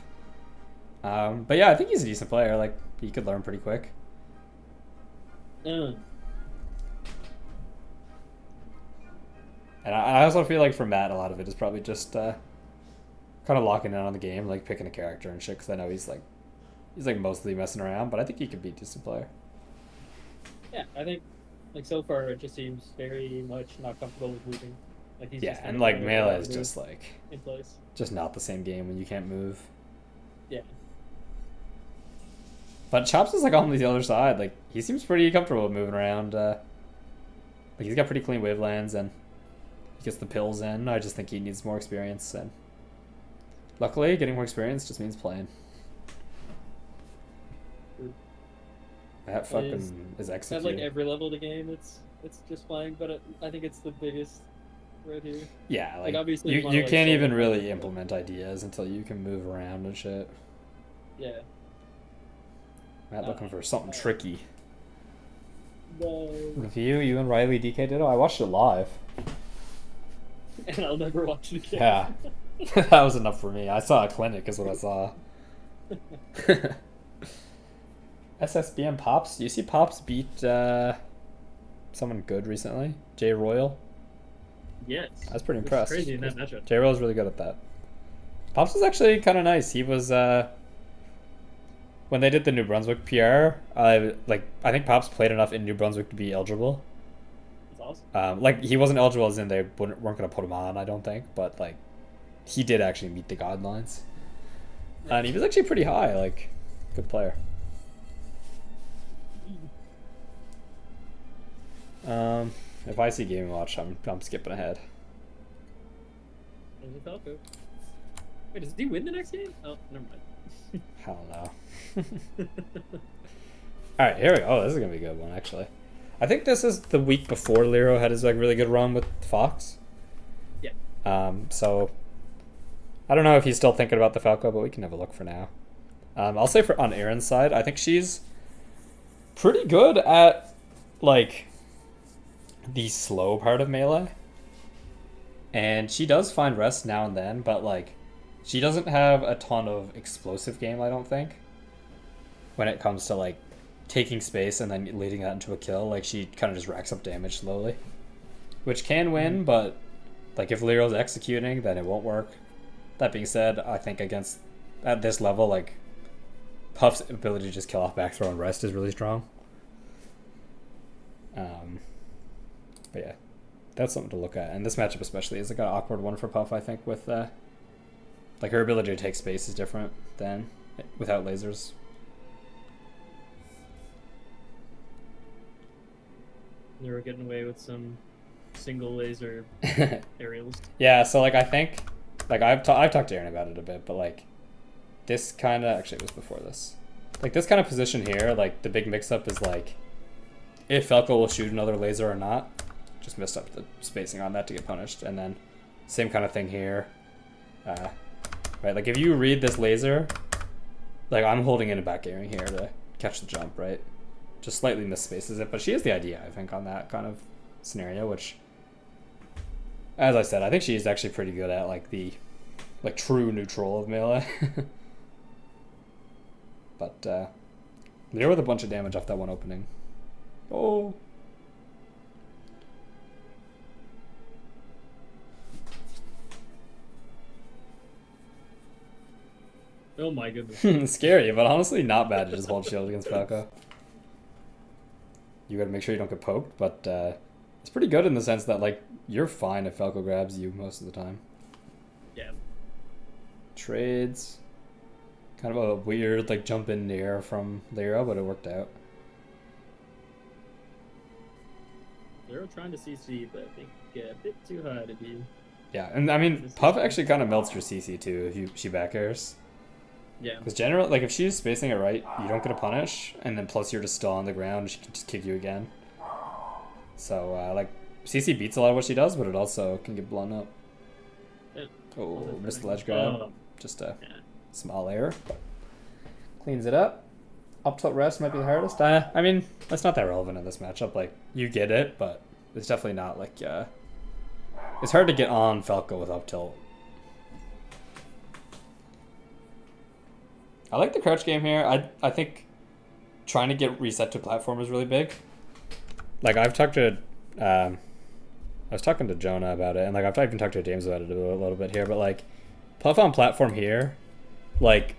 But yeah, I think he's a decent player. Like he could learn pretty quick. And I also feel like for Matt, a lot of it is probably just kind of locking in on the game, like picking a character and shit. Because I know he's like mostly messing around, but I think he could be a decent player. Yeah, I think like so far it just seems very much not comfortable with moving. Like he's just and like melee is just like in place. just not the same game when you can't move. Yeah. But Chops is like on the other side. Like he seems pretty comfortable moving around. Like he's got pretty clean wavelands and he gets the pills in. I just think he needs more experience, and luckily getting more experience just means playing. That fucking is executing. At like every level of the game, it's just playing, but I think it's the biggest right here. Yeah, like obviously you like, can't even solo really play. implement ideas until you can move around and shit. Yeah. Matt looking for something tricky. No. Review, you and Riley DK did? Oh, I watched it live. And I'll never watch it again. Yeah. That was enough for me. I saw a clinic is what I saw. SSBM Pops? Do you see Pops beat someone good recently? Jay Royal? Yes. I was pretty Which is impressed. crazy in that matchup. Jay Royal's really good at that. Pops was actually kind of nice. He was when they did the New Brunswick PR, I think Pops played enough in New Brunswick to be eligible. That's awesome. Like he wasn't eligible as in they weren't going to put him on, I don't think, but like he did actually meet the guidelines. And he was actually pretty high, like good player. If I see Game Watch, I'm skipping ahead. There's a Falco. Wait, does he win the next game? Oh, never mind. Hell no. Alright, here we go. Oh, this is gonna be a good one, actually. I think this is the week before Lero had his like really good run with Fox. Yeah. So I don't know if he's still thinking about the Falco, but we can have a look for now. I'll say on Aaron's side, I think she's pretty good at like the slow part of melee. And she does find rest now and then, but like she doesn't have a ton of explosive game, I don't think. When it comes to like taking space and then leading that into a kill, like she kind of just racks up damage slowly. Which can win, but like if Lero's executing, then it won't work. That being said, I think at this level, like Puff's ability to just kill off back throw and rest is really strong. But yeah, that's something to look at. And this matchup especially is like an awkward one for Puff, I think, with like her ability to take space is different than without lasers. They were getting away with some single laser aerials. Yeah, so like I think like I've talked to Aaron about it a bit, but like this kind of actually it was before this. Like this kind of position here, like the big mix-up is like if Falco will shoot another laser or not. Just messed up the spacing on that to get punished, and then same kind of thing here. Right, like if you read this laser, like I'm holding in a back airing here to catch the jump, right? Just slightly misspaces it, but she has the idea, I think, on that kind of scenario, which, as I said, I think she's actually pretty good at like the like true neutral of melee. But there with a bunch of damage off that one opening. Oh. Oh my goodness. Scary, but honestly not bad to just hold shield against Falco. You gotta make sure you don't get poked, but it's pretty good in the sense that like you're fine if Falco grabs you most of the time. Yeah. Trades. Kind of a weird like jump in the air from Lyra, but it worked out. They were trying to CC, but I think a bit too high to be. Yeah, and I mean Puff actually kind of melts your CC too if she back airs. Yeah. Because generally, like if she's spacing it right, you don't get a punish, and then plus you're just still on the ground, she can just kick you again. So like CC beats a lot of what she does, but it also can get blown up. Yeah. Oh, missed the ledge grab. Oh. Just a small error, but cleans it up. Up tilt rest might be the hardest. I mean, that's not that relevant in this matchup. Like you get it, but it's definitely not like it's hard to get on Falco with up tilt. I like the crouch game here. I think trying to get reset to platform is really big. Like I've talked to, I was talking to Jonah about it, and like I've even talked to James about it a little bit here. But like, Puff on platform here, like,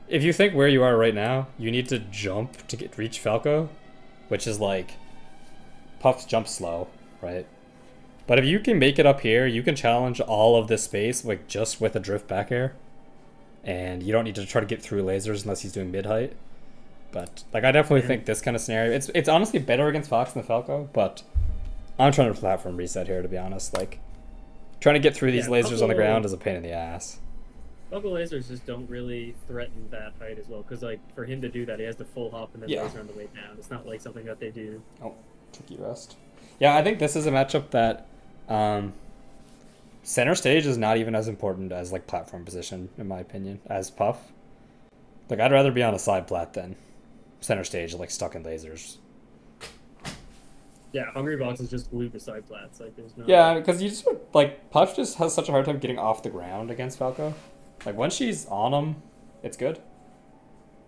if you think where you are right now, you need to jump to reach Falco, which is like, Puff's jump slow, right? But if you can make it up here, you can challenge all of this space like just with a drift back air. And you don't need to try to get through lasers unless he's doing mid-height. But like I definitely think this kind of scenario, it's honestly better against Fox than the Falco, but I'm trying to platform reset here, to be honest. Like trying to get through these lasers on the ground is a pain in the ass. Falco lasers just don't really threaten that height as well, because like for him to do that, he has to full hop and then laser on the way down. It's not like something that they do. Oh, tricky rest. Yeah, I think this is a matchup that center stage is not even as important as like platform position, in my opinion, as Puff. Like I'd rather be on a side plat than center stage, like stuck in lasers. Yeah, Hungry Box is just glued to side plats. Like there's no. Yeah, because you just like Puff just has such a hard time getting off the ground against Falco. Like when she's on him, it's good.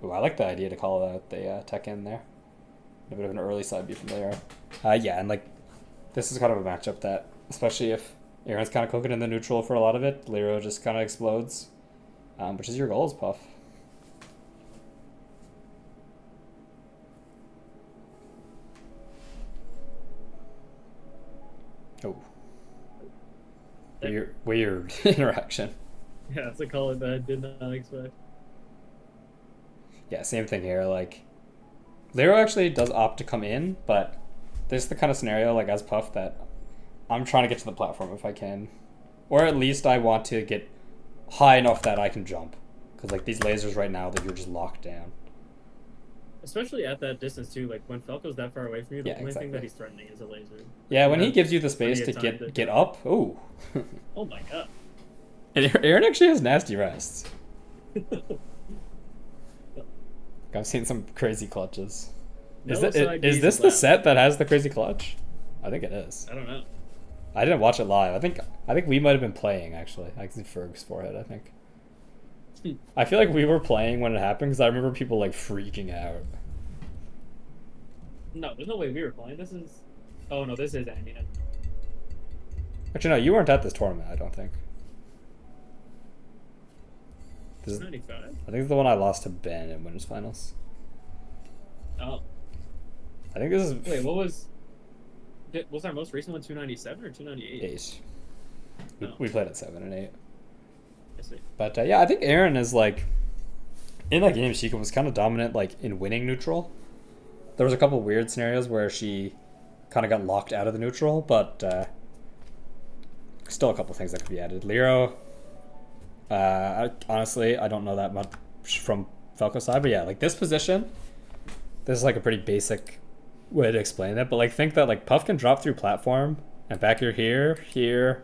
Ooh, I like the idea to call out the tech in there. A bit of an early side B from there. Yeah, and like this is kind of a matchup that, especially if Aaron's kind of cooking in the neutral for a lot of it, Lero just kind of explodes, which is your goals, Puff. Oh. Weird interaction. Yeah, it's a call that I did not expect. Yeah, same thing here. Like, Lero actually does opt to come in, but this is the kind of scenario, like, as Puff, that I'm trying to get to the platform if I can. Or at least I want to get high enough that I can jump. Because, like, these lasers right now, that you're just locked down. Especially at that distance too. Like when Falco's that far away from you, the Yeah, only thing that exactly. he's threatening is a laser. Like, Yeah, you when he have gives you the space plenty to of time to get go. up, ooh. Oh my god. And Aaron actually has nasty rests. I've seen some crazy clutches. Is, No side is Bs this the allowed. set that has the crazy clutch? I think it is. I don't know. I didn't watch it live. I think we might have been playing actually. I can see Ferg's forehead. I think. I feel like we were playing when it happened because I remember people like freaking out. No, there's no way we were playing. This is. Oh no, this is Amina. Actually, no, you weren't at this tournament. I don't think. This is, 95. I think it's the one I lost to Ben in winners finals. Oh I think this is wait, what was our most recent one? 297 or 298? 8. Oh. We played at 7 and 8. I see. But yeah, I think Aaron is like in that game. She was kind of dominant, like in winning neutral. There was a couple weird scenarios where she kind of got locked out of the neutral, but still a couple things that could be added. Lero, honestly, I don't know that much from Falco's side, but yeah, like this position, this is like a pretty basic way to explain it. But like think that like Puff can drop through platform and back here,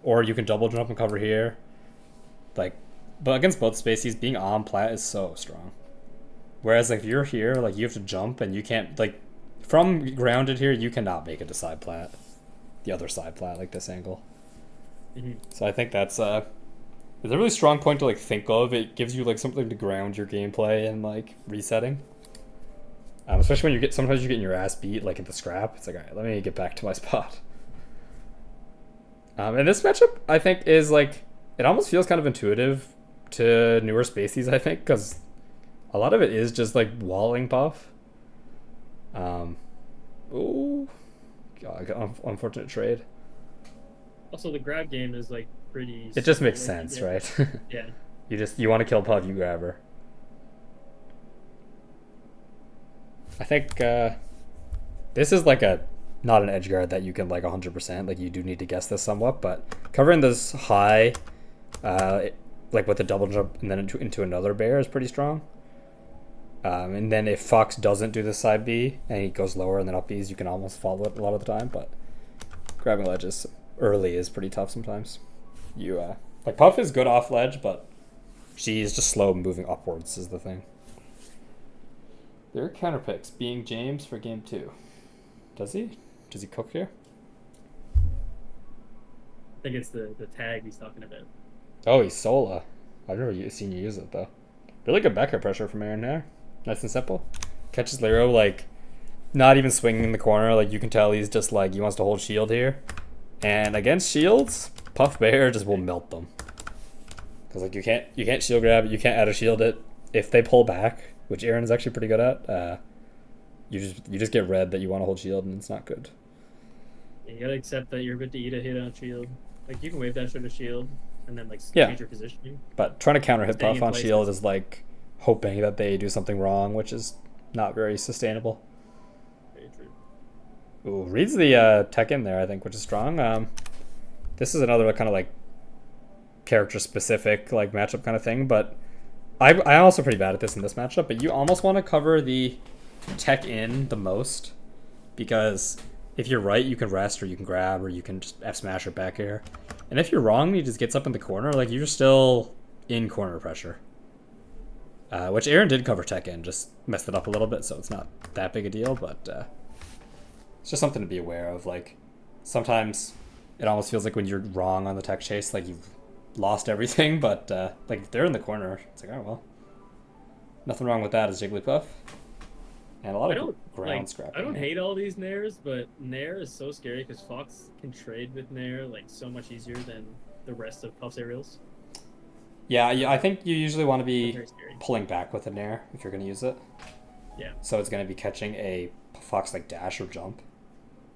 or you can double jump and cover here. Like, but against both spaces, being on plat is so strong. Whereas like if you're here, like you have to jump and you can't like from grounded here, you cannot make it to side plat, the other side plat like this angle. Mm-hmm. So I think that's it's a really strong point to like think of. It gives you like something to ground your gameplay and like resetting. Especially when sometimes you're getting your ass beat like in the scrap. It's like, all right, let me get back to my spot. And this matchup I think is like it almost feels kind of intuitive to newer spacies. I think because a lot of it is just like walling Puff. Oh, God, unfortunate trade. Also, the grab game is like pretty. It just makes like, sense, yeah. right? Yeah. You want to kill Puff, you grab her. I think this is like not an edge guard that you can like 100%. Like you do need to guess this somewhat, but covering this high, like with the double jump and then into another bear is pretty strong. And then if Fox doesn't do the side B and he goes lower and then up Bs, you can almost follow it a lot of the time. But grabbing ledges early is pretty tough sometimes. You like Puff is good off ledge, but she's just slow moving upwards is the thing. There are counter picks, being James for game 2. Does he? Does he cook here? I think it's the tag he's talking about. Oh, he's Sola. I've never seen you use it though. Really good back air pressure from Aaron there. Nice and simple. Catches Lero like not even swinging in the corner. Like you can tell he's just like he wants to hold shield here. And against shields, Puff Bear just will melt them. Because like you can't shield grab it, you can't add a shield it. If they pull back, which Aaron is actually pretty good at, you just get red that you want to hold shield and it's not good. You gotta accept that you're good to eat a hit on shield. Like you can wave dash on a shield and then like Yeah. change your positioning. But trying to counter hit Staying Puff in on place shield is- is like hoping that they do something wrong, which is not very sustainable. Very true. Ooh, reads the tech in there, I think, which is strong. This is another kind of like character specific like matchup kind of thing, but I'm also pretty bad at this in this matchup, but you almost want to cover the tech in the most because if you're right, you can rest or you can grab or you can just F smash or back air. And if you're wrong, he just gets up in the corner, like you're still in corner pressure. Which Aaron did cover tech in, just messed it up a little bit, so it's not that big a deal, but it's just something to be aware of. Like sometimes it almost feels like when you're wrong on the tech chase, like you've lost everything, but like if they're in the corner, it's like, oh well. Nothing wrong with that as Jigglypuff. And a lot of ground scrapping. I don't hate all these Nairs, but Nair is so scary because Fox can trade with Nair like so much easier than the rest of Puff's aerials. Yeah, I think you usually want to be Very scary. pulling back with a Nair if you're going to use it. Yeah. So it's going to be catching a Fox like dash or jump.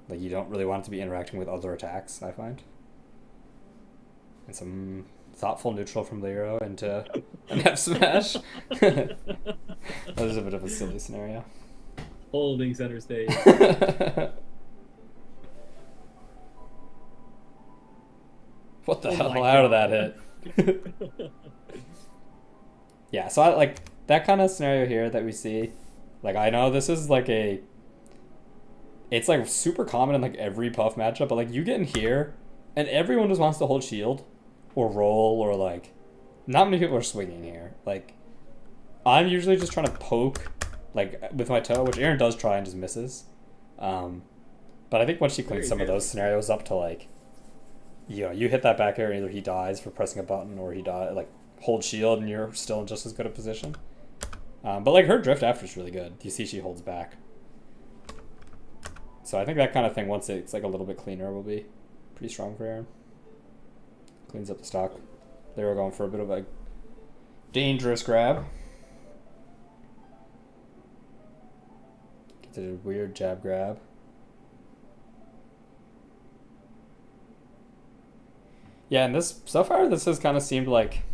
Like you don't really want it to be interacting with other attacks, I find. And some thoughtful neutral from Lero into an F smash. That was a bit of a silly scenario. Holding center stage. What the Oh hell my out of God. that hit? Yeah, so I like that kind of scenario here that we see. Like, I know this is like it's like super common in like every puff matchup, but like you get in here and everyone just wants to hold shield or roll, or like not many people are swinging here. Like, I'm usually just trying to poke like with my toe, which Aaron does try and just misses. But I think once she cleans some of those scenarios up to like, you hit that back air and either he dies for pressing a button or he like hold shield and you're still in just as good a position. But like her drift after is really good. You see she holds back. So I think that kind of thing, once it's like a little bit cleaner, will be pretty strong for Aaron. Cleans up the stock. They were going for a bit of a dangerous grab. Gets a weird jab grab. Yeah, and so far this has kind of seemed like,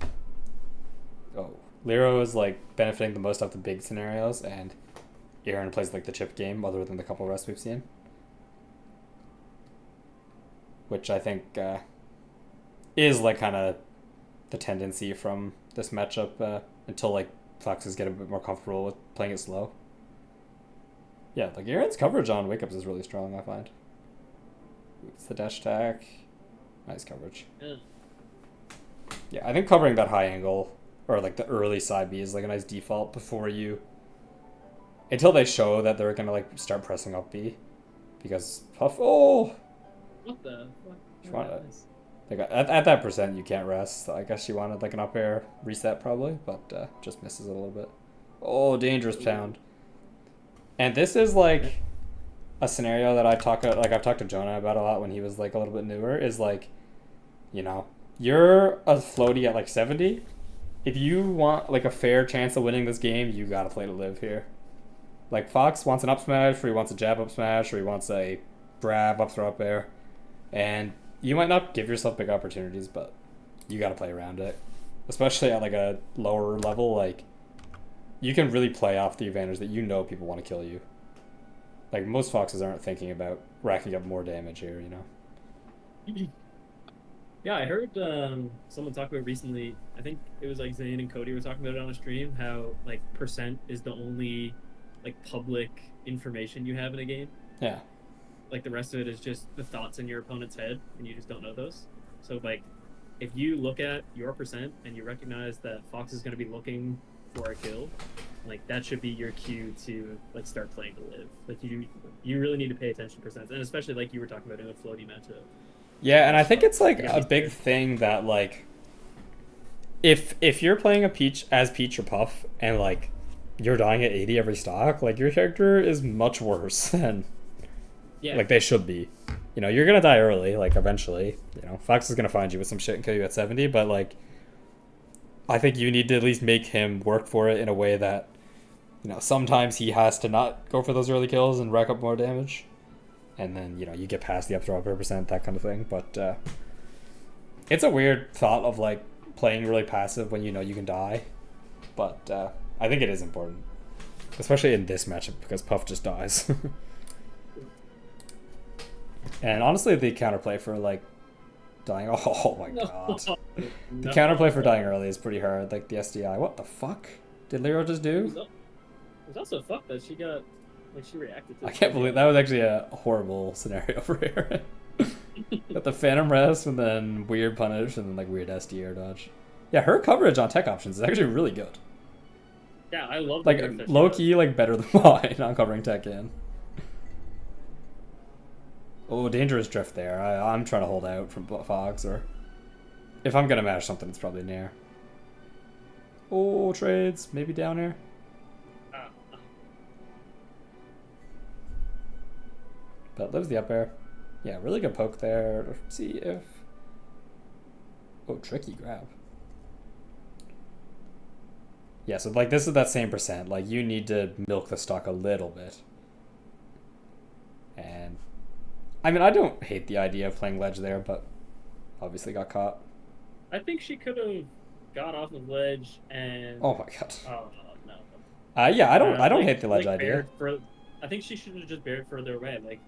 Lero is like benefiting the most off the big scenarios, and Aaron plays like the chip game, other than the couple rests we've seen, which I think is like kind of the tendency from this matchup until like Foxes get a bit more comfortable with playing it slow. Yeah, like Aaron's coverage on wake ups is really strong, I find. It's the dash attack. Nice coverage. Yeah, I think covering that high angle or like the early side B is like a nice default before you, until they show that they're gonna like start pressing up B, because Puff. Oh, what the fuck? She wanted, like at that percent you can't rest. I guess she wanted like an up air reset probably, but just misses it a little bit. Oh, dangerous pound. And this is like a scenario that I've talked to Jonah about a lot when he was like a little bit newer, is like, you're a floaty at like 70. If you want like a fair chance of winning this game, you gotta play to live here. Like Fox wants an up smash, or he wants a jab up smash, or he wants a grab up throw up air, and you might not give yourself big opportunities, but you gotta play around it. Especially at like a lower level, like you can really play off the advantage that people want to kill you. Like, most Foxes aren't thinking about racking up more damage here, Yeah, I heard someone talk about recently, I think it was like Zane and Cody were talking about it on a stream, how like percent is the only like public information you have in a game. Yeah. Like the rest of it is just the thoughts in your opponent's head, and you just don't know those. So like, if you look at your percent and you recognize that Fox is going to be looking for a kill, like that should be your cue to like start playing to live. Like you really need to pay attention to percents, and especially like you were talking about in a floaty matchup. Yeah, and I think it's like a big thing that like if you're playing a Peach or Puff and like you're dying at 80 every stock, like your character is much worse than like they should be. You're gonna die early, like eventually. Fox is gonna find you with some shit and kill you at 70, but like I think you need to at least make him work for it in a way that, sometimes he has to not go for those early kills and rack up more damage. And then, you get past the up throw up percent, that kind of thing. But it's a weird thought of like playing really passive when you can die. But I think it is important. Especially in this matchup, because Puff just dies. And honestly, the counterplay for like dying. Oh my god. The counterplay for dying early is pretty hard. Like the SDI. What the fuck did Lero just do? It was also fucked that she got, like, she reacted to it. I can't believe that was actually a horrible scenario for Aaron. Got the Phantom Rest and then weird punish and then like weird SD air dodge. Yeah, her coverage on tech options is actually really good. Yeah, I love like low key, like better than mine on covering tech in. Oh, dangerous drift there. I'm trying to hold out from Fox, or if I'm gonna mash something, it's probably Nair. Oh, trades, maybe down air. But lives the up air. Yeah, really good poke there. Let's see if. Oh, tricky grab. Yeah, so like this is that same percent. Like you need to milk the stock a little bit. And I mean, I don't hate the idea of playing ledge there, but obviously got caught. I think she could have got off of ledge and. Oh my god. Oh no. Yeah, I don't hate the ledge idea. I think she should have just bared further away. Like,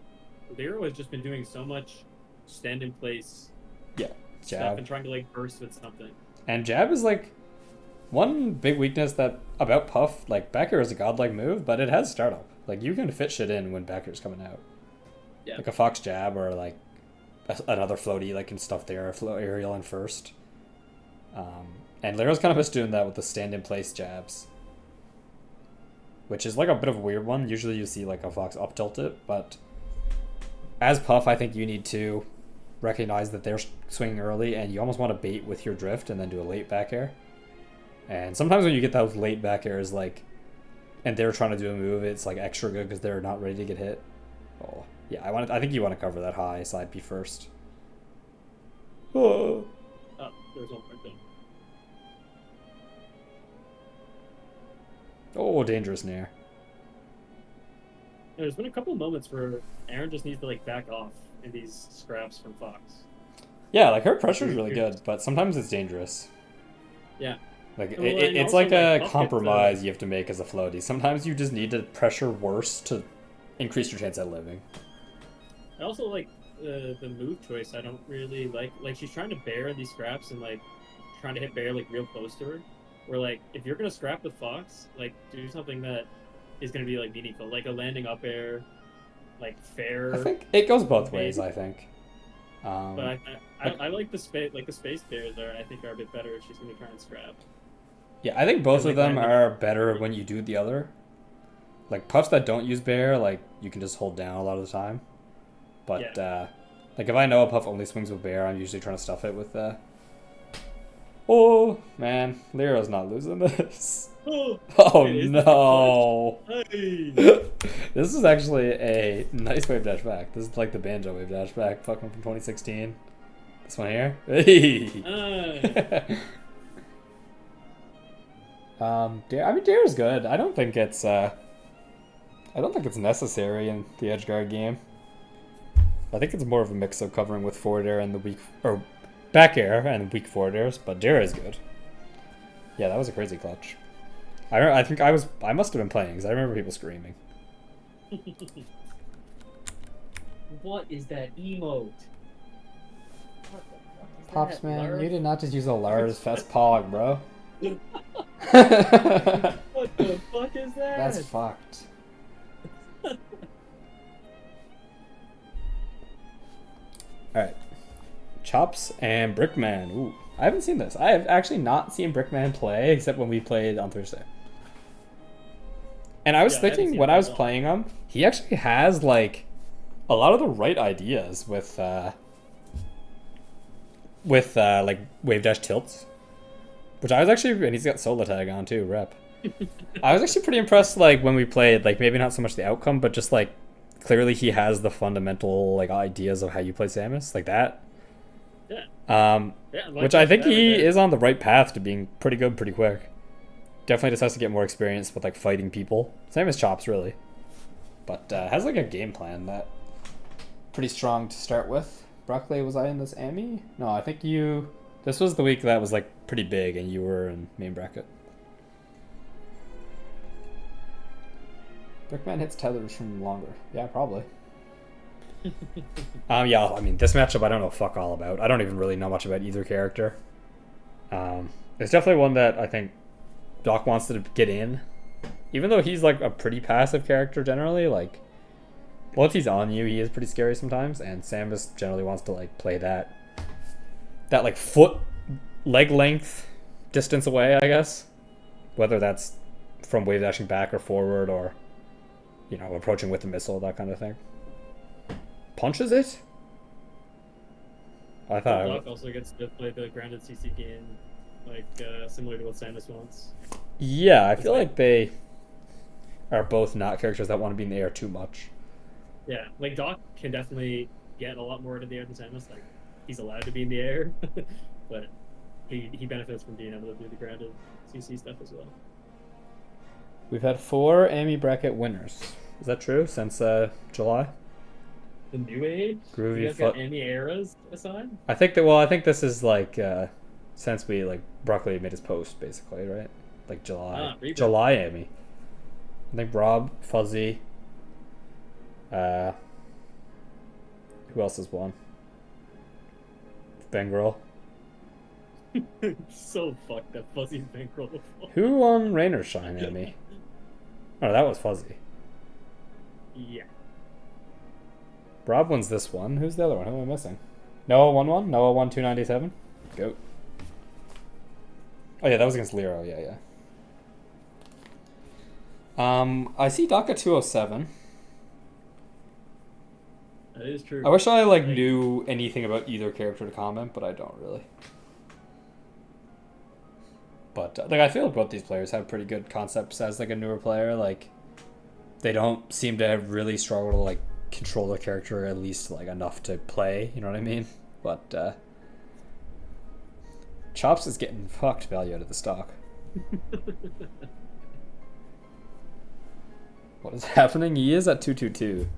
Lero has just been doing so much stand in place. Yeah, stuff jab and trying to like burst with something. And jab is like One big weakness that about Puff, like back air is a godlike move, but it has startup. Like you can fit shit in when back air's coming out. Yeah. Like a fox jab or like another floaty, like can stuff there, float aerial in first. And Lyra's kind of just doing that with the stand in place jabs, which is like a bit of a weird one. Usually you see like a fox up tilt it, but as Puff, I think you need to recognize that they're swinging early, and you almost want to bait with your drift and then do a late back air. And sometimes when you get those late back airs, like, and they're trying to do a move, it's like extra good because they're not ready to get hit. Oh, yeah, I think you want to cover that high side B first. Oh, There's one right there. oh, dangerous nair. There's been a couple of moments where Aaron just needs to like back off in these scraps from Fox. Yeah, like her pressure is really good, but sometimes it's dangerous. Yeah. Like Well, and it's also, like a Puff gets, compromise you have to make as a floaty. Sometimes you just need to pressure worse to increase your chance at living. I also like the move choice. I don't really like. Like she's trying to bear these scraps and like trying to hit bear like real close to her. Where like if you're gonna scrap with Fox, like do something that is gonna be like meaningful, like a landing up air, like fair. I think it goes both ways. I think. But I like the space, like the space bears are. I think are a bit better if she's gonna try and scrap. Yeah, I think both Like of them landing are better when you do the other. Like puffs that don't use bear, like you can just hold down a lot of the time. But like if I know a puff only swings with bear, I'm usually trying to stuff it with Oh man, Lyra's not losing this. Oh no! Hey. This is actually a nice wave dash back. This is like the banjo wave dash back, fucking from 2016. This one here. Hey. I mean, Dare's good. I don't think it's necessary in the edgeguard game. I think it's more of a mix of covering with forward air and the weak or back air and weak forward airs, but Dare is good. Yeah, that was a crazy clutch. I think I must have been playing because I remember people screaming. What is that emote? Pops, man, you did not just use a Lars Fest Pog, bro. What the fuck is that? That's fucked. Alright. Chops and Brickman. Ooh, I haven't seen this. I have actually not seen Brickman play except when we played on Thursday. And I was thinking when I was playing him, he actually has like a lot of the right ideas with like wave dash tilts, which I was actually, and he's got solo tag on too. Rep. I was actually pretty impressed. Like when we played, like maybe not so much the outcome, but just like clearly he has the fundamental like ideas of how you play Samus like that. Yeah. Which I think he is on the right path to being pretty good pretty quick. Definitely just has to get more experience with like fighting people. Same as Chops really. But has like a game plan that pretty strong to start with. Broccoli, was I in this Amy? No, I think you... This was the week that was like pretty big and you were in main bracket. Brickman hits tethers from longer. Yeah, probably. Yeah, I mean, this matchup I don't know fuck all about. I don't even really know much about either character. It's definitely one that I think Doc wants to get in. Even though he's like a pretty passive character generally, like once he's on you, he is pretty scary sometimes, and Samus generally wants to like play that like foot leg length distance away, I guess. Whether that's from wave dashing back or forward or you know, approaching with the missile, that kind of thing. Punches it? I thought Doc also gets to play the grounded CC game, like similar to what Samus wants. Yeah, I feel like they are both not characters that want to be in the air too much. Yeah, like Doc can definitely get a lot more into the air than Samus. Like he's allowed to be in the air, but he benefits from being able to do the grounded CC stuff as well. We've had 4 Amy bracket winners. Is that true? Since July? The new age? Groovy you guys got any eras aside? I think that. Well, I think this is like since we like Broccoli made his post basically, right? Like July. July Amy. I think Rob, Fuzzy. Who else has won? Ben Girl. So fucked that Fuzzy bankroll before. Who on Rain or Shine at me? Oh, that was Fuzzy. Yeah. Rob wins this one. Who's the other one? Who am I missing? Noah won one? Noah won 297? Goat. Oh yeah, that was against Lero. Yeah. I see Daka 207. That is true. I wish I like knew anything about either character to comment, but I don't really. But like I feel like both these players have pretty good concepts as like a newer player. Like they don't seem to have really struggle to like control the character at least like enough to play. You know what I mean? But Chops is getting fucked value out of the stock. What is happening? He is at 222.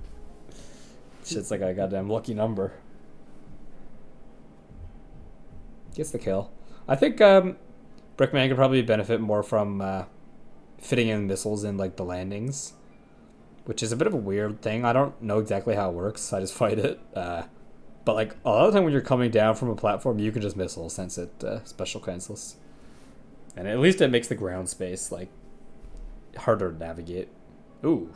Shit's like a goddamn lucky number. Gets the kill. I think Brickman could probably benefit more from fitting in missiles in like the landings, which is a bit of a weird thing. I don't know exactly how it works. I just fight it. But like a lot of the time when you're coming down from a platform, you can just missile since it special cancels, and at least it makes the ground space like harder to navigate. Ooh.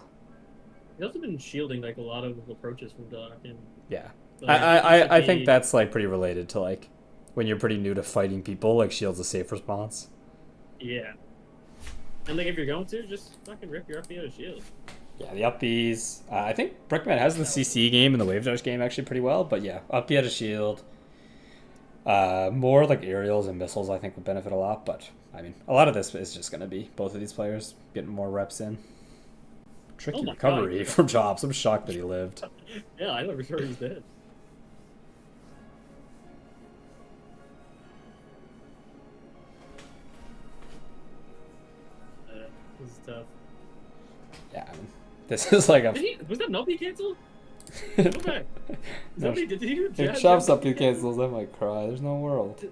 He's also been shielding like a lot of approaches from Doc, and Yeah. like, I think that's like pretty related to like when you're pretty new to fighting people, like shield's a safe response. Yeah. And like if you're going to, just fucking rip your FB out of shield. Yeah, the up Bs. I think Brickman has the CC game and the Wave Dash game actually pretty well, but yeah, up B out of shield. More like aerials and missiles I think would benefit a lot, but I mean a lot of this is just gonna be both of these players getting more reps in. Tricky recovery God. from Chops. I'm shocked that he lived. Yeah, I never sure he's dead. This is tough. Yeah, I mean, this is like a. Was that not be canceled? Go back. No, Did you if Chops up he cancels, I might cry. There's no world.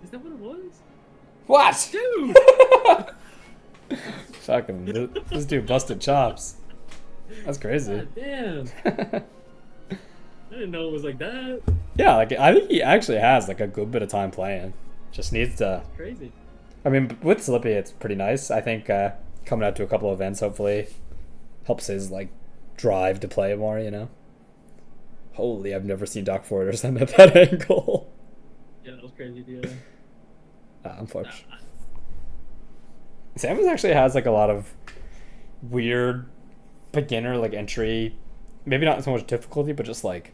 Is that what it was? What? Dude! Fucking this dude busted Chops. That's crazy. God damn. I didn't know it was like that. Yeah, like I think he actually has like a good bit of time playing. Just needs to. That's crazy. I mean, with Slippy, it's pretty nice. I think coming out to a couple of events hopefully helps his like drive to play more. You know. Holy, I've never seen Doc Forder send at that angle. Yeah, that was crazy, dude. Unfortunately. Samus actually has like a lot of weird beginner like entry, maybe not so much difficulty, but just like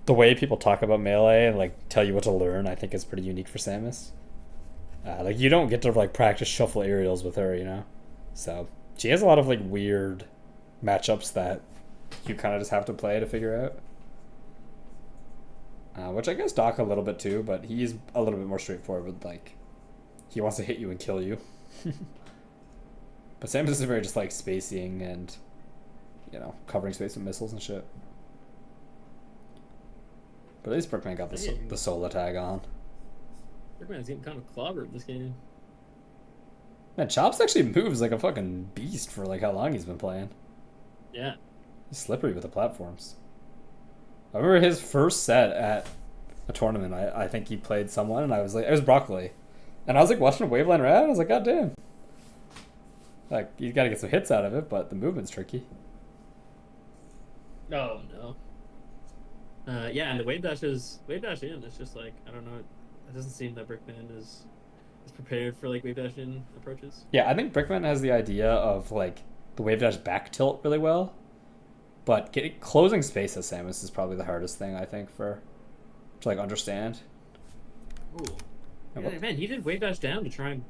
the way people talk about melee and like tell you what to learn. I think is pretty unique for Samus. Like you don't get to like practice shuffle aerials with her, you know. So she has a lot of like weird matchups that you kind of just have to play to figure out. Which I guess Doc a little bit too, but he's a little bit more straightforward. Like he wants to hit you and kill you. But Samus is very just like spacing and, you know, covering space with missiles and shit. But at least Brickman got the Sola tag on. Brickman's getting kind of clobbered this game. Man, Chops actually moves like a fucking beast for like how long he's been playing. Yeah. He's slippery with the platforms. I remember his first set at a tournament. I think he played someone, and I was like, it was Broccoli, and I was like watching a Waveline Rad, and I was like, God damn. Like you got to get some hits out of it, but the movement's tricky. Oh no. Yeah, and the wave dash in. It's just like I don't know. It doesn't seem that Brickman is prepared for like wave dash in approaches. Yeah, I think Brickman has the idea of like the wave dash back tilt really well, but closing space as Samus is probably the hardest thing I think to like understand. Ooh. Yeah, man, he did wave dash down to try and.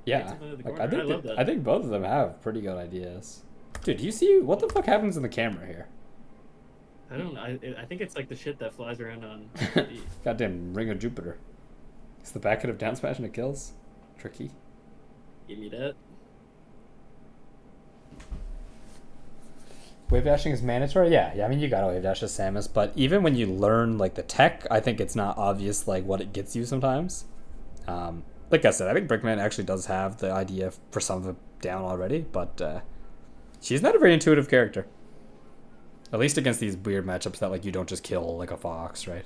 Yeah, like I love that. I think both of them have pretty good ideas. Dude, do you see what the fuck happens in the camera here? I don't know. I think it's like the shit that flies around on. Goddamn Ring of Jupiter. It's the back hit of down smash and it kills. Tricky. Give me that. Wave dashing is mandatory? Yeah, I mean you gotta wave dash as Samus, but even when you learn like the tech, I think it's not obvious like what it gets you sometimes. Like I said, I think Brickman actually does have the idea for some of it down already, but she's not a very intuitive character. At least against these weird matchups that like you don't just kill like a fox, right?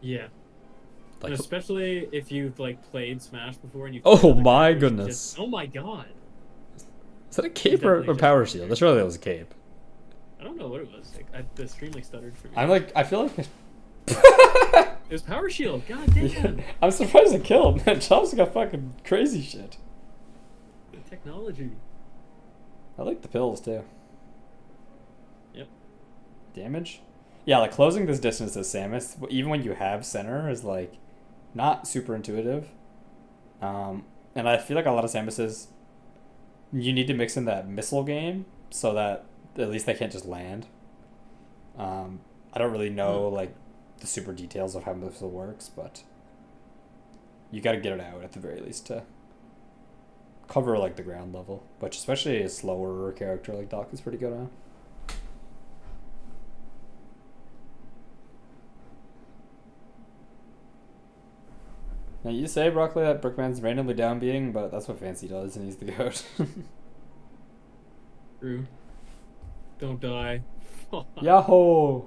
Yeah. And Like, especially if you've like played Smash before and you. oh my goodness. Oh my god. Is that a cape or definitely a just power right shield? there. That's really that was a cape. I don't know what it was. Like, the stream like stuttered for me. I feel like It was Power Shield. God damn. yeah, I'm surprised it killed, man. Chomps got fucking crazy shit. The technology. I like the pills too. Yep. Damage? Yeah, like closing this distance as Samus, even when you have center, is like not super intuitive. And I feel like a lot of Samuses, you need to mix in that missile game so that at least they can't just land. I don't really know like the super details of how missile works, but you got to get it out at the very least to cover like the ground level, which especially a slower character like Doc is pretty good on. Now you say, Broccoli, that Brickman's randomly downbeating, but that's what Fancy does, and he's the goat. True. Don't die. Yahoo!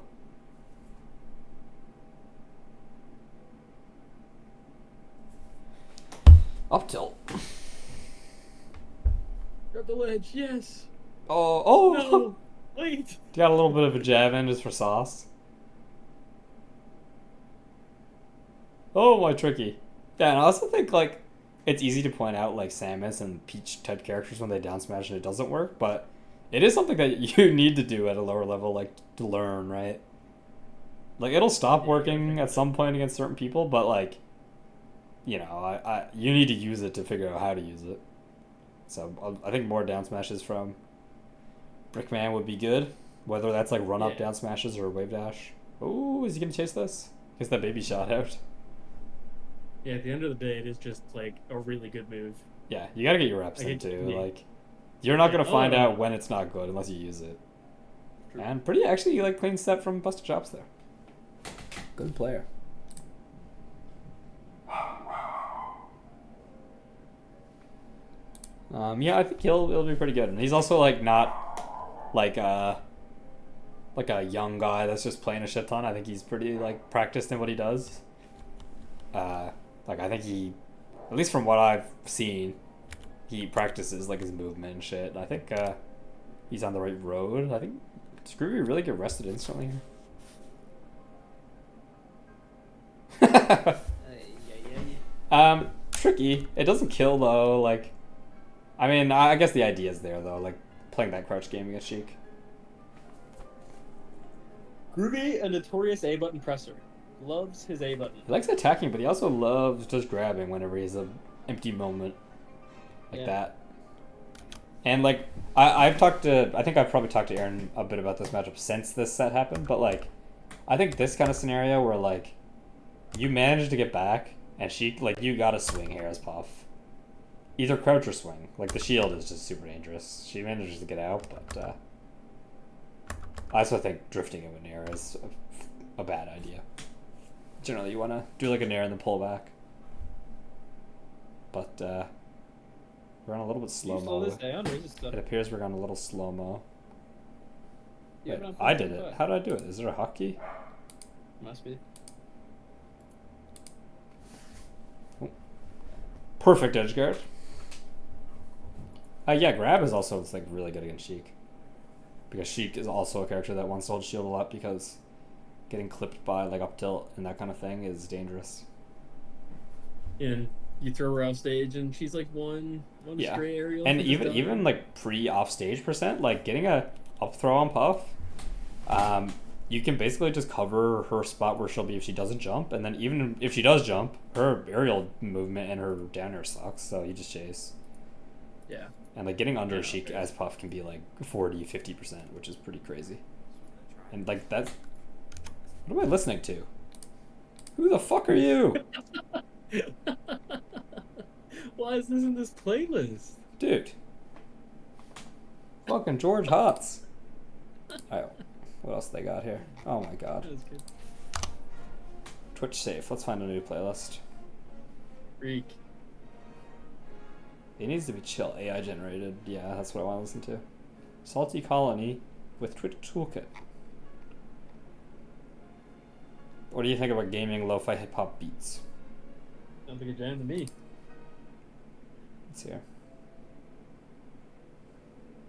Up tilt. Grab the ledge. Yes. Oh! No. Wait. Got a little bit of a jab in just for sauce. Oh, my tricky. Yeah, and I also think, like, it's easy to point out, like, Samus and Peach type characters when they down smash and it doesn't work, but it is something that you need to do at a lower level, like, to learn, right? Like, it'll stop working at some point against certain people, but, like, you know, you need to use it to figure out how to use it. So, I think more down smashes from Brickman would be good, whether that's, like, run-up down smashes or wave dash. Ooh, is he gonna chase this? Gets that baby shot out. Yeah, at the end of the day, it is just like a really good move. Yeah, you gotta get your reps Like, in too. yeah. Like, you're not gonna Yeah, find oh. out when it's not good unless you use it. True. And pretty actually, like clean step from Busted Chops there. Good player. Yeah, I think he'll be pretty good. And he's also like not like a young guy that's just playing a shit ton. I think he's pretty like practiced in what he does. Like I think he, at least from what I've seen, he practices like his movement and shit. I think he's on the right road. I think Scrooby really get rested instantly here. Tricky. It doesn't kill though. Like, I mean, I guess the idea is there though. Like playing that crouch game against Sheik. Groovy, a notorious A button presser. Loves his A button. He likes attacking, but he also loves just grabbing whenever he's an empty moment like that. And like I think I've probably talked to Aaron a bit about this matchup since this set happened, but like I think this kind of scenario where like you manage to get back and she like you gotta swing here as Puff. Either crouch or swing. Like the shield is just super dangerous. She manages to get out, but I also think drifting of a nair is a bad idea. Generally, you want to do like a nair and then pull back. But we're on a little bit slow-mo. It appears we're on a little slow-mo. Yeah, Wait, I did it. How did I do it? Is there a hotkey? Must be. Perfect edge guard. Yeah, grab is also like really good against Sheik. Because Sheik is also a character that wants to hold shield a lot because getting clipped by like up tilt and that kind of thing is dangerous. And you throw her off stage and she's like one stray aerial. And even like pre off stage percent, like getting a up throw on Puff, you can basically just cover her spot where she'll be if she doesn't jump, and then even if she does jump, her aerial movement and her down air sucks, so you just chase. Yeah. And like getting under Sheik as Puff can be like 40-50%, which is pretty crazy. And like that's, what am I listening to? Who the fuck are you? Why is this in this playlist? Dude. Fucking George Hotz. Alright, what else they got here? Oh my god. That was good. Twitch safe. Let's find a new playlist. Freak. It needs to be chill. AI generated. Yeah, that's what I want to listen to. Salty Colony with Twitch Toolkit. What do you think about gaming lo-fi hip-hop beats? Sounds like a jam to me. Let's see here.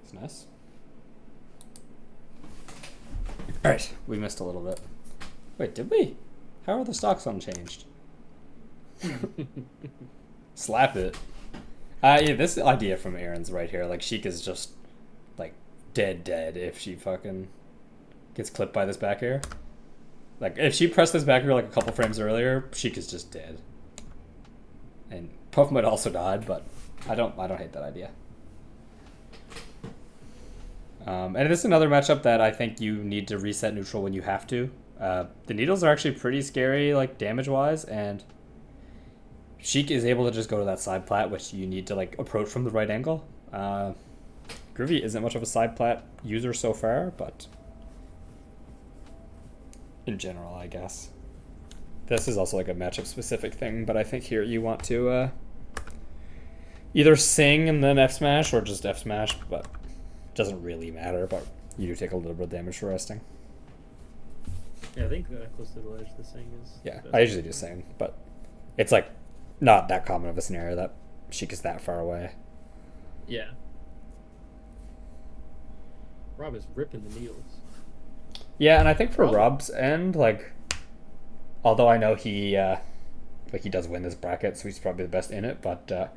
It's nice. Alright, we missed a little bit. Wait, did we? How are the stocks unchanged? Slap it. Yeah, this idea from Aaron's right here. Like, Sheik is just, like, dead if she fucking gets clipped by this back air. Like, if she pressed this back air, like, a couple frames earlier, Sheik is just dead. And Puff might also died, but I don't hate that idea. And this is another matchup that I think you need to reset neutral when you have to. The needles are actually pretty scary, like, damage-wise, and Sheik is able to just go to that side plat, which you need to, like, approach from the right angle. Groovy isn't much of a side plat user so far, but in general, I guess. This is also, like, a matchup-specific thing, but I think here you want to either sing and then F-smash, or just F-smash, but it doesn't really matter, but you do take a little bit of damage for resting. Yeah, I think close to the ledge, the sing is. Yeah, I usually do sing, but it's like not that common of a scenario that Sheik is that far away. Yeah. Rob is ripping the needles. Yeah, and I think for Rob's end, like, although I know he like he does win this bracket, so he's probably the best in it, but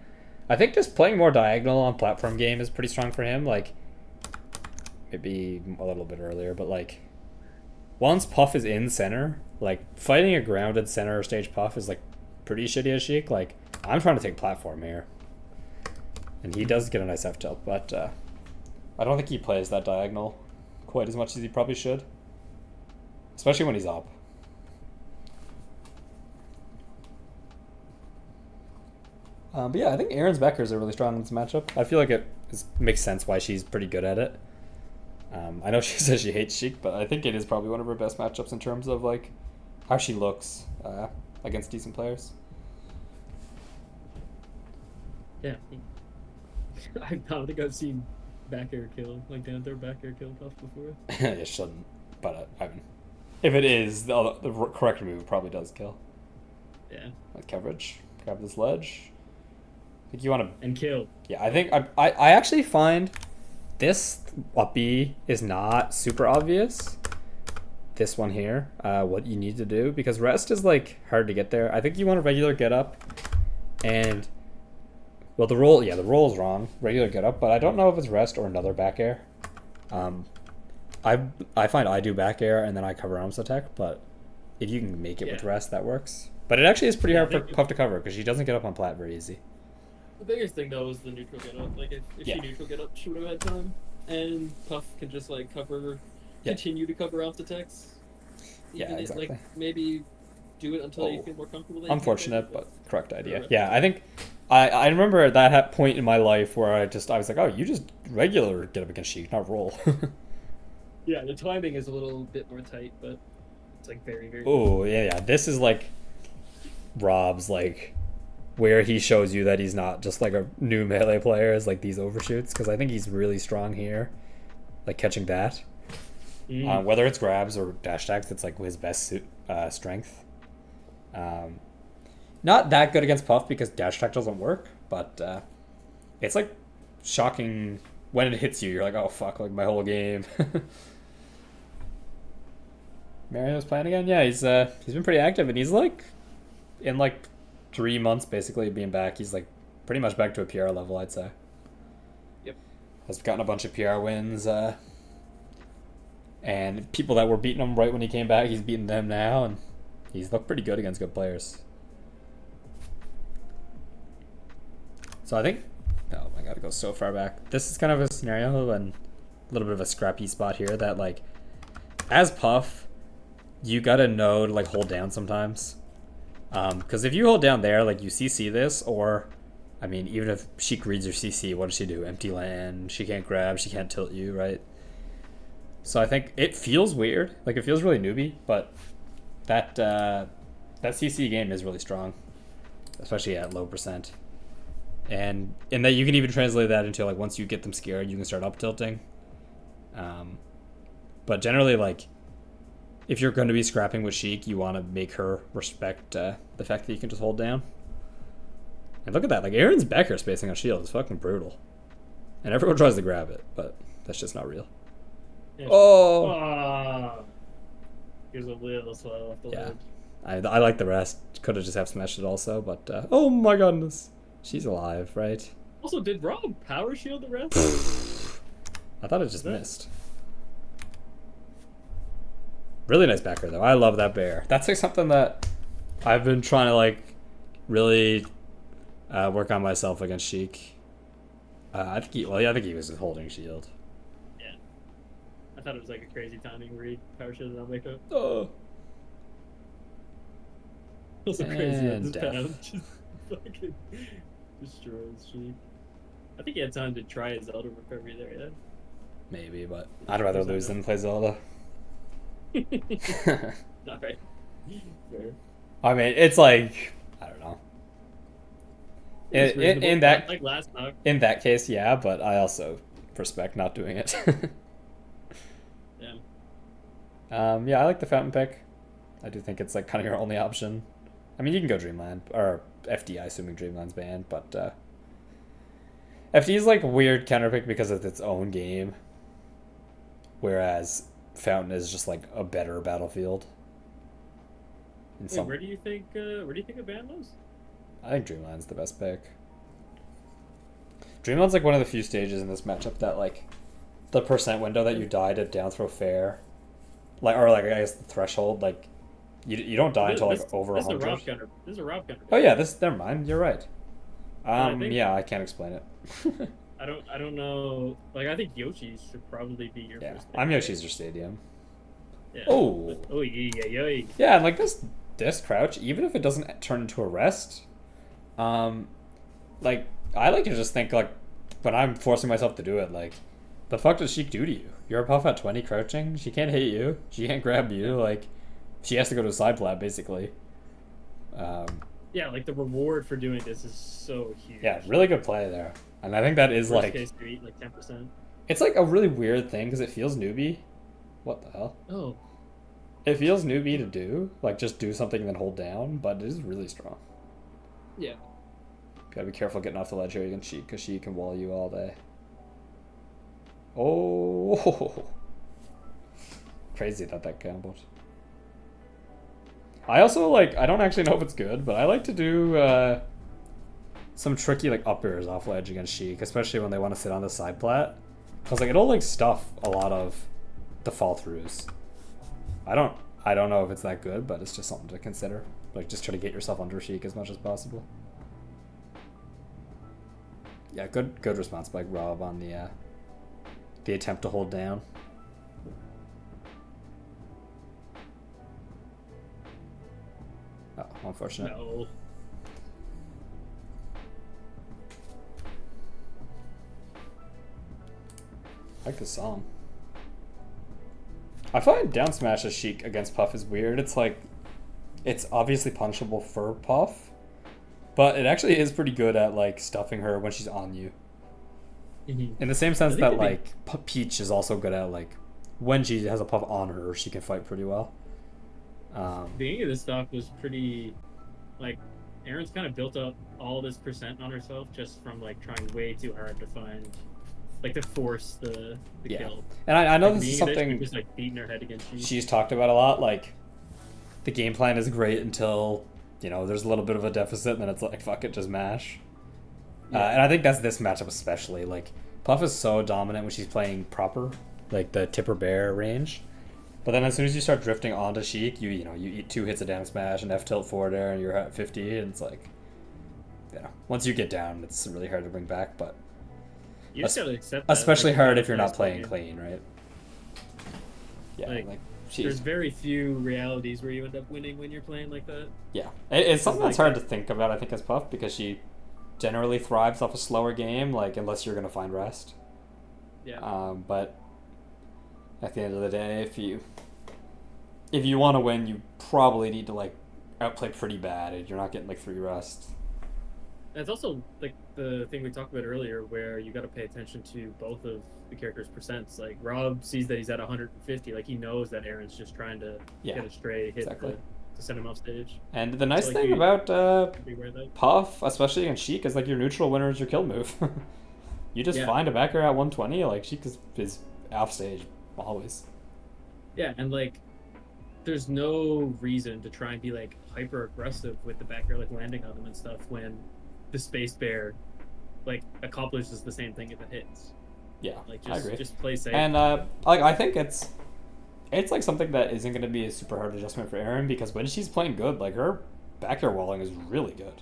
I think just playing more diagonal on platform game is pretty strong for him. Like, maybe a little bit earlier, but like once Puff is in center, like fighting a grounded center stage Puff is like pretty shitty as Sheik. Like, I'm trying to take platform here, and he does get a nice F tilt, but I don't think he plays that diagonal quite as much as he probably should, especially when he's up. But yeah, I think Aaron's backers are really strong in this matchup. I feel like it makes sense why she's pretty good at it. I know she says she hates Sheik, but I think it is probably one of her best matchups in terms of like how she looks against decent players. Yeah. I don't think I've seen back air kill, like down throw back air kill Puff before. It shouldn't, but I mean, if it is, the correct move probably does kill. Yeah. Like coverage, grab this ledge. I think you want to and kill. Yeah, I think I actually find this up B is not super obvious. This one here, what you need to do, because rest is like hard to get there. I think you want a regular get up, and well, the roll is wrong. Regular get up, but I don't know if it's rest or another back air. I find I do back air and then I cover arms attack, but if you can make it with rest, that works. But it actually is pretty hard for Puff to cover because she doesn't get up on plat very easy. The biggest thing though is the neutral get up. Like if she neutral get up, she would have had time, and Puff can just like cover, continue to cover off the attacks. Exactly. Like maybe do it until you feel more comfortable. Unfortunate, but correct idea. Yeah, I think I remember at that point in my life where I was like, oh, you just regular get up against Sheik, not roll. Yeah, the timing is a little bit more tight, but it's like very, very. Oh yeah. This is like Rob's like where he shows you that he's not just like a new melee player, is like these overshoots, because I think he's really strong here, like catching that. Whether it's grabs or dash attacks, it's like his best strength. Not that good against Puff because dash attack doesn't work, but it's like shocking when it hits you. You're like, oh fuck, like my whole game. Mario's playing again. Yeah, he's been pretty active, and he's like in like 3 months basically being back. He's like pretty much back to a PR level, I'd say. Yep. Has gotten a bunch of PR wins, and people that were beating him right when he came back, he's beating them now, and he's looked pretty good against good players. So I think, oh my god, it goes so far back. This is kind of a scenario and a little bit of a scrappy spot here that like, as Puff, you gotta know to like hold down sometimes. Because if you hold down there, like you CC this, or, I mean, even if Sheik reads your CC, what does she do? Empty land, she can't grab, she can't tilt you, right? So I think it feels weird, like it feels really newbie, but that CC game is really strong, especially at low percent. And in that you can even translate that into like once you get them scared, you can start up tilting. But generally, like, if you're going to be scrapping with Sheik, you want to make her respect the fact that you can just hold down. And look at that. Like, Aaron's back here spacing on shield is fucking brutal. And everyone tries to grab it, but that's just not real. Yeah. Oh! Ah. He was a little slow off the Yeah. ledge. I like the rest. Could have just have smashed it also, but... oh my goodness. She's alive, right? Also, did Rob power shield the rest? I thought it just missed. Really nice backer, though. I love that bear. That's like something that I've been trying to, like, really work on myself against Sheik. I think he was just holding shield. Yeah. I thought it was like a crazy timing where he power shielded on wake up. Oh. Also crazy that And this death. pound just fucking destroys Sheik. I think he had time to try his Zelda recovery there, yeah. Maybe, but I'd rather lose than play Zelda. Not right. Fair. I mean, it's like, I don't know. It's reasonable. In that like last knock. in that case, yeah, but I also respect not doing it. Yeah. Yeah, I like the fountain pick. I do think it's like kind of your only option. I mean, you can go Dreamland or FD, assuming Dreamland's banned, but FD is like a weird counter pick because it's its own game, whereas Fountain is just like a better battlefield. Wait, where do you think a ban was? I think Dreamland's the best pick. Dreamland's like one of the few stages in this matchup that like the percent window that you die to down throw fair, like, or like I guess the threshold, like you don't die until like over 100. This is a Rob counter. Oh yeah, never mind. You're right. think- Yeah, I can't explain it. I don't know. Like I think Yoshi should probably be your Yeah, first. I'm Yoshi's your stadium. Yeah. Oh. Oh yeah. Yeah, and like this crouch, even if it doesn't turn into a rest, like I like to just think like when I'm forcing myself to do it, like the fuck does Sheik do to you? You're a puff at 20 crouching. She can't hit you. She can't grab you. Like she has to go to a side plat basically. Yeah, like the reward for doing this is so huge. Yeah, really good play there, and I think that is Worst like case to eat like 10%. it's like a really weird thing because it feels newbie. What the hell? Oh. It feels newbie to do, like just do something and then hold down, but it is really strong. Yeah. Gotta be careful getting off the ledge here against Sheik, because she can wall you all day. Oh, crazy that gambled. I also like, I don't actually know if it's good, but I like to do some tricky like up airs off ledge against Sheik, especially when they want to sit on the side plat. Because like it'll like stuff a lot of the fall throughs. I don't know if it's that good, but it's just something to consider. Like just try to get yourself under Sheik as much as possible. Yeah, good response by Rob on the attempt to hold down. Oh, unfortunate. No. I like this song. I find down smash as Sheik against Puff is weird. It's like, it's obviously punishable for Puff, but it actually is pretty good at like stuffing her when she's on you. Mm-hmm. In the same sense I that think like Peach is also good at like when she has a Puff on her, she can fight pretty well. The beginning of this stuff was pretty, like, Aaron's kind of built up all this percent on herself just from like trying way too hard to find, like, to force the Yeah. kill. And I know Like, this is beginning of something she was like beating her head against you. she's talked about a lot. Like the game plan is great until there's a little bit of a deficit, and then it's like fuck it, just mash. Yeah. And I think that's this matchup especially. Like Puff is so dominant when she's playing proper, like the tipper bear range. But then as soon as you start drifting onto Sheik, you eat 2 hits of down smash and F tilt forward air, and you're at 50, and it's like, once you get down, it's really hard to bring back. But You just gotta accept that, especially like, hard the if you're not first playing game. clean, right? Yeah, Like, like There's she's very few realities where you end up winning when you're playing like that. yeah. It's something that's like hard to think about. I think as Puff because she generally thrives off a slower game, like unless you're gonna find rest. Yeah. But at the end of the day, if you want to win, you probably need to like outplay pretty bad, and you're not getting like 3 rests. And it's also like the thing we talked about earlier, where you got to pay attention to both of the characters' percents. Like Rob sees that he's at 150, like he knows that Aaron's just trying to Yeah, get a stray hit exactly. to send him off stage. And the nice like, thing you- about Be aware of that. Puff, especially against Sheik, is like your neutral winner is your kill move. You just Yeah. find a back air at 120, like Sheik is off stage always. Yeah, and like, there's no reason to try and be like hyper aggressive with the back air, like landing on them and stuff when the space bear like accomplishes the same thing if it hits. Yeah, Like I agree. just play safe. And like I think it's like something that isn't going to be a super hard adjustment for Erin because when she's playing good, like her back air walling is really good.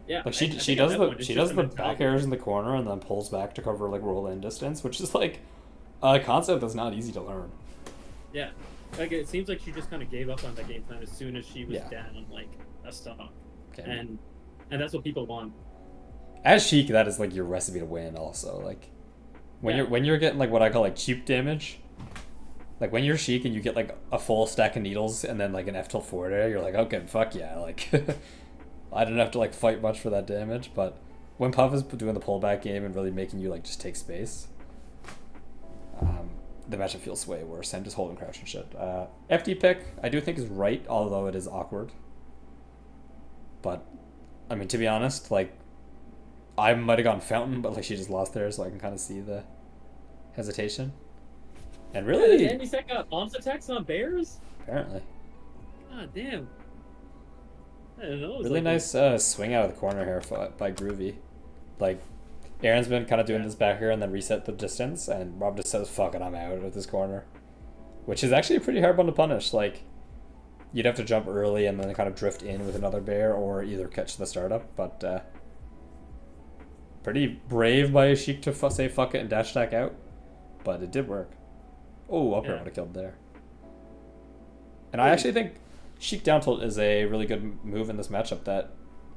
Yeah, Like she I she think at does that the point, it's she just does a the mentality. back airs in the corner and then pulls back to cover like roll in distance, which is like a concept that's not easy to learn. Yeah, like it seems like she just kind of gave up on that game plan as soon as she was Yeah. down like a stock, Okay. and that's what people want. As Sheik, that is like your recipe to win. Also, like when Yeah. you're getting like what I call like cheap damage, like when you're Sheik and you get like a full stack of needles and then like an F tilt forward air, you're like, okay, fuck yeah, like I didn't have to like fight much for that damage. But when Puff is doing the pullback game and really making you like just take space, the matchup feels way worse. I'm just holding crouch and shit. FD pick I do think is right, although it is awkward. But I mean, to be honest, like I might have gone Fountain, but like she just lost there, so I can kind of see the hesitation. And really, Andy Sec got bombs attacks on bears. apparently, God damn. I don't know. it was really like nice swing out of the corner here by Groovy. Like Aaron's been kind of doing Yeah. this back here and then reset the distance, and Rob just says, "Fuck it, I'm out of this corner," which is actually a pretty hard one to punish. Like you'd have to jump early and then kind of drift in with another bear, or either catch the startup. But pretty brave by Sheik to say fuck it and dash stack out, but it did work. Oh, up air Yeah. would have killed there. And I actually think Sheik down tilt is a really good move in this matchup that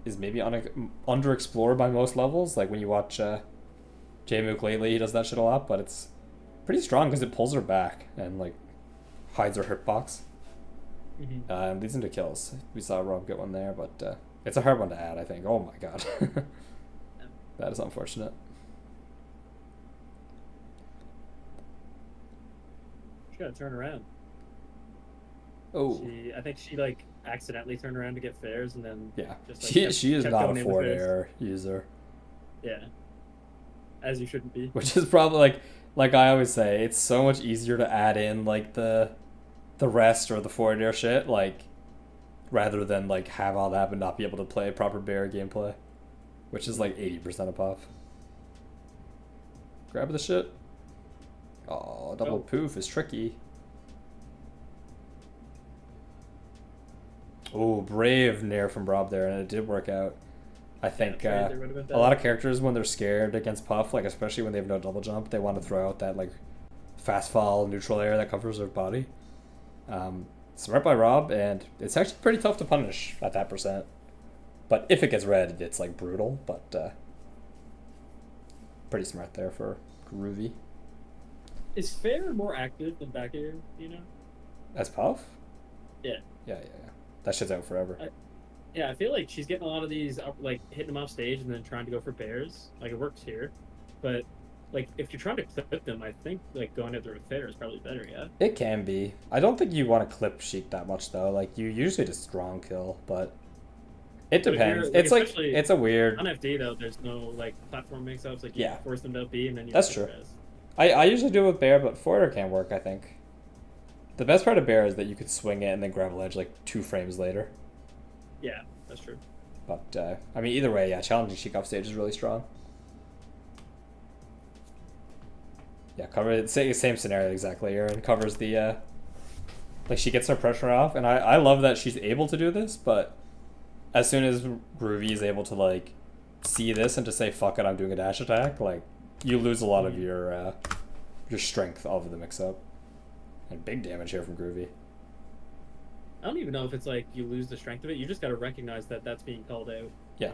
is maybe underexplored by most levels. Like when you watch J-Mook lately, he does that shit a lot, but it's pretty strong because it pulls her back and like hides her hitbox. Mhm. And leads into kills. We saw Rob get one there, but it's a hard one to add, I think. Oh my god. That is unfortunate. She gotta turn around. Oh. I think she like accidentally turned around to get fares and then Yeah. just, like, She is kept not going a in with forward fares. air user. Yeah. As you shouldn't be. Which is probably like I always say, it's so much easier to add in like the rest or the forward air shit, like rather than like have all that but not be able to play proper bear gameplay. Which is like 80% of Puff. Grab the shit. Oh, double Oh. poof is tricky. Oh, brave nair from Rob there, and it did work out. I think Yeah, there would've been a lot better. of characters, when they're scared against Puff, like especially when they have no double jump, they want to throw out that like fast fall neutral air that covers their body. Smart by Rob, and it's actually pretty tough to punish at that percent. But if it gets red, it's like brutal, but pretty smart there for Groovy. Is fair more active than back air, you know? As Puff? Yeah. Yeah. That shit's out forever. Yeah, I feel like she's getting a lot of these like hitting them off stage and then trying to go for bears. Like it works here. But like if you're trying to clip them, I think like going after a fair is probably better, yeah. It can be. I don't think you want to clip Sheik that much though. Like you usually just strong kill, but it But if you're- depends. like, It's like especially it's a weird. On FD though, there's no like platform mix ups, like you Yeah. force them to up B and then you That's hit true. their ass. I usually do it with bear, but forwarder can work. I think. The best part of bear is that you could swing it and then grab a ledge like 2 frames later. Yeah, that's true. But I mean, either way, yeah, challenging Sheik off stage is really strong. Yeah, cover same scenario exactly. Erin covers the like she gets her pressure off, and I love that she's able to do this. But as soon as Groovy is able to like see this and to say fuck it, I'm doing a dash attack, like you lose a lot of your strength of the mix up, and big damage here from Groovy. I don't even know if it's like you lose the strength of it. You just got to recognize that that's being called out. Yeah,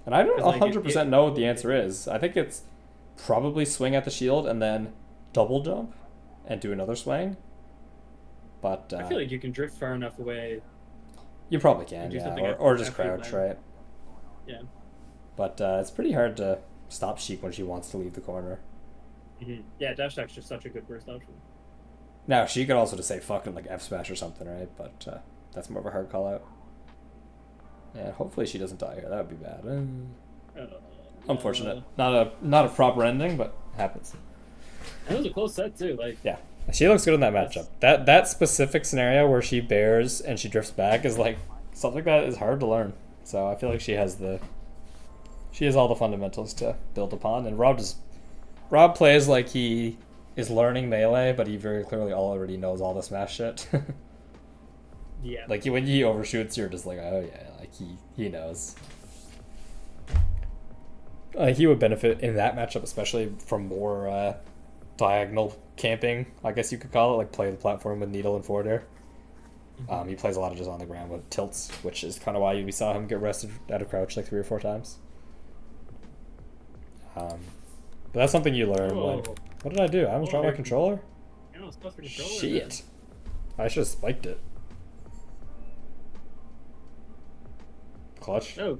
and I don't 'Cause, like, 100% know what the answer is. I think it's probably swing at the shield and then double jump and do another swing. But I feel like you can drift far enough away. you probably can, do yeah, something or just after you crouch, land. right? Yeah. But it's pretty hard to stop Sheik when she wants to leave the corner. Yeah, dash attack's just such a good burst option. Now she could also just say fucking like F smash or something, right? But that's more of a hard call out. Yeah, hopefully she doesn't die here. That would be bad. Unfortunate. Not a proper ending, but happens. That was a close set too. Like, yeah, she looks good in that matchup. That specific scenario where she bears and she drifts back is like something that is hard to learn. So I feel like she has all the fundamentals to build upon. And Rob plays like he is learning melee, but he very clearly already knows all the smash shit. yeah. Like when he overshoots, you're just like, oh yeah, like he knows. He would benefit in that matchup, especially from more diagonal camping, I guess you could call it, like play the platform with needle and forward air. He plays a lot of just on the ground with tilts, which is kind of why we saw him get rested out of crouch like 3 or 4 times. But that's something you learn. When, what did I do? I almost dropped my controller? Yeah, it's supposed to be controller. Shit. I should have spiked it. Clutch. Oh.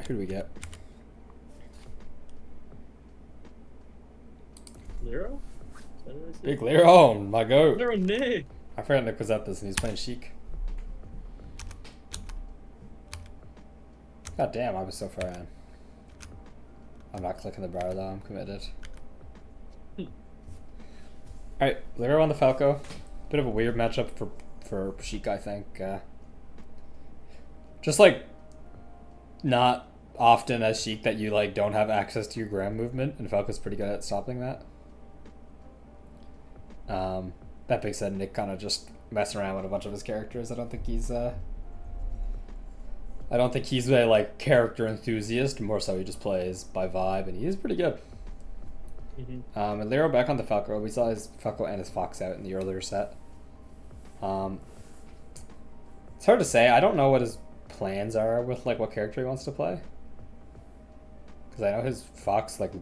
Who do we get? Lero? Big Lero, my goat. Lero Nick. I forgot Nick was at this and he's playing Sheik. God damn, I was so far in. I'm not clicking the bar though, I'm committed. Alright, Lero on the Falco. Bit of a weird matchup for Sheik, I think. Just like not often as Sheik that you like don't have access to your ground movement, and Falco's pretty good at stopping that. That being said, Nick kind of just messing around with a bunch of his characters. I don't think he's a like character enthusiast. More so, he just plays by vibe, and he is pretty good. And Lero back on the Falco. We saw his Falco and his Fox out in the earlier set. It's hard to say. I don't know what his plans are with like what character he wants to play. Because I know his Fox, like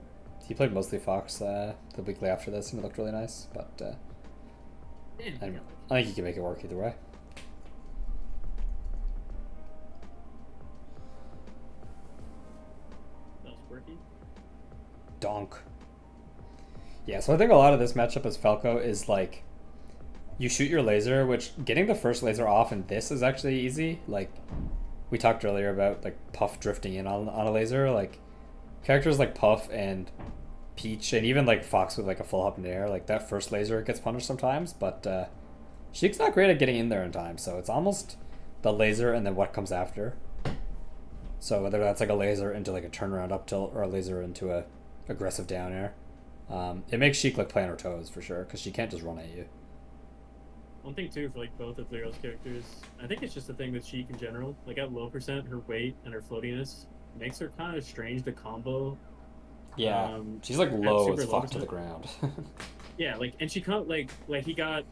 he played mostly Fox the weekly after this, and it looked really nice. But I think he can make it work either way. That was quirky. Donk. Yeah, so I think a lot of this matchup as Falco is like you shoot your laser, which getting the first laser off in this is actually easy. Like we talked earlier about like Puff drifting in on a laser. Like characters like Puff and Peach and even like Fox with like a full hop in the air, like that first laser gets punished sometimes, but Sheik's not great at getting in there in time, so it's almost the laser and then what comes after. So whether that's like a laser into like a turnaround up tilt or a laser into a aggressive down air, it makes Sheik like play on her toes for sure, because she can't just run at you. One thing too for like both of Lero's characters, I think it's just a thing with Sheik in general. Like at low percent, her weight and her floatiness makes her kind of strange to combo. Yeah, she's like low as fuck to percent. the ground. Yeah, like, and she can't like he got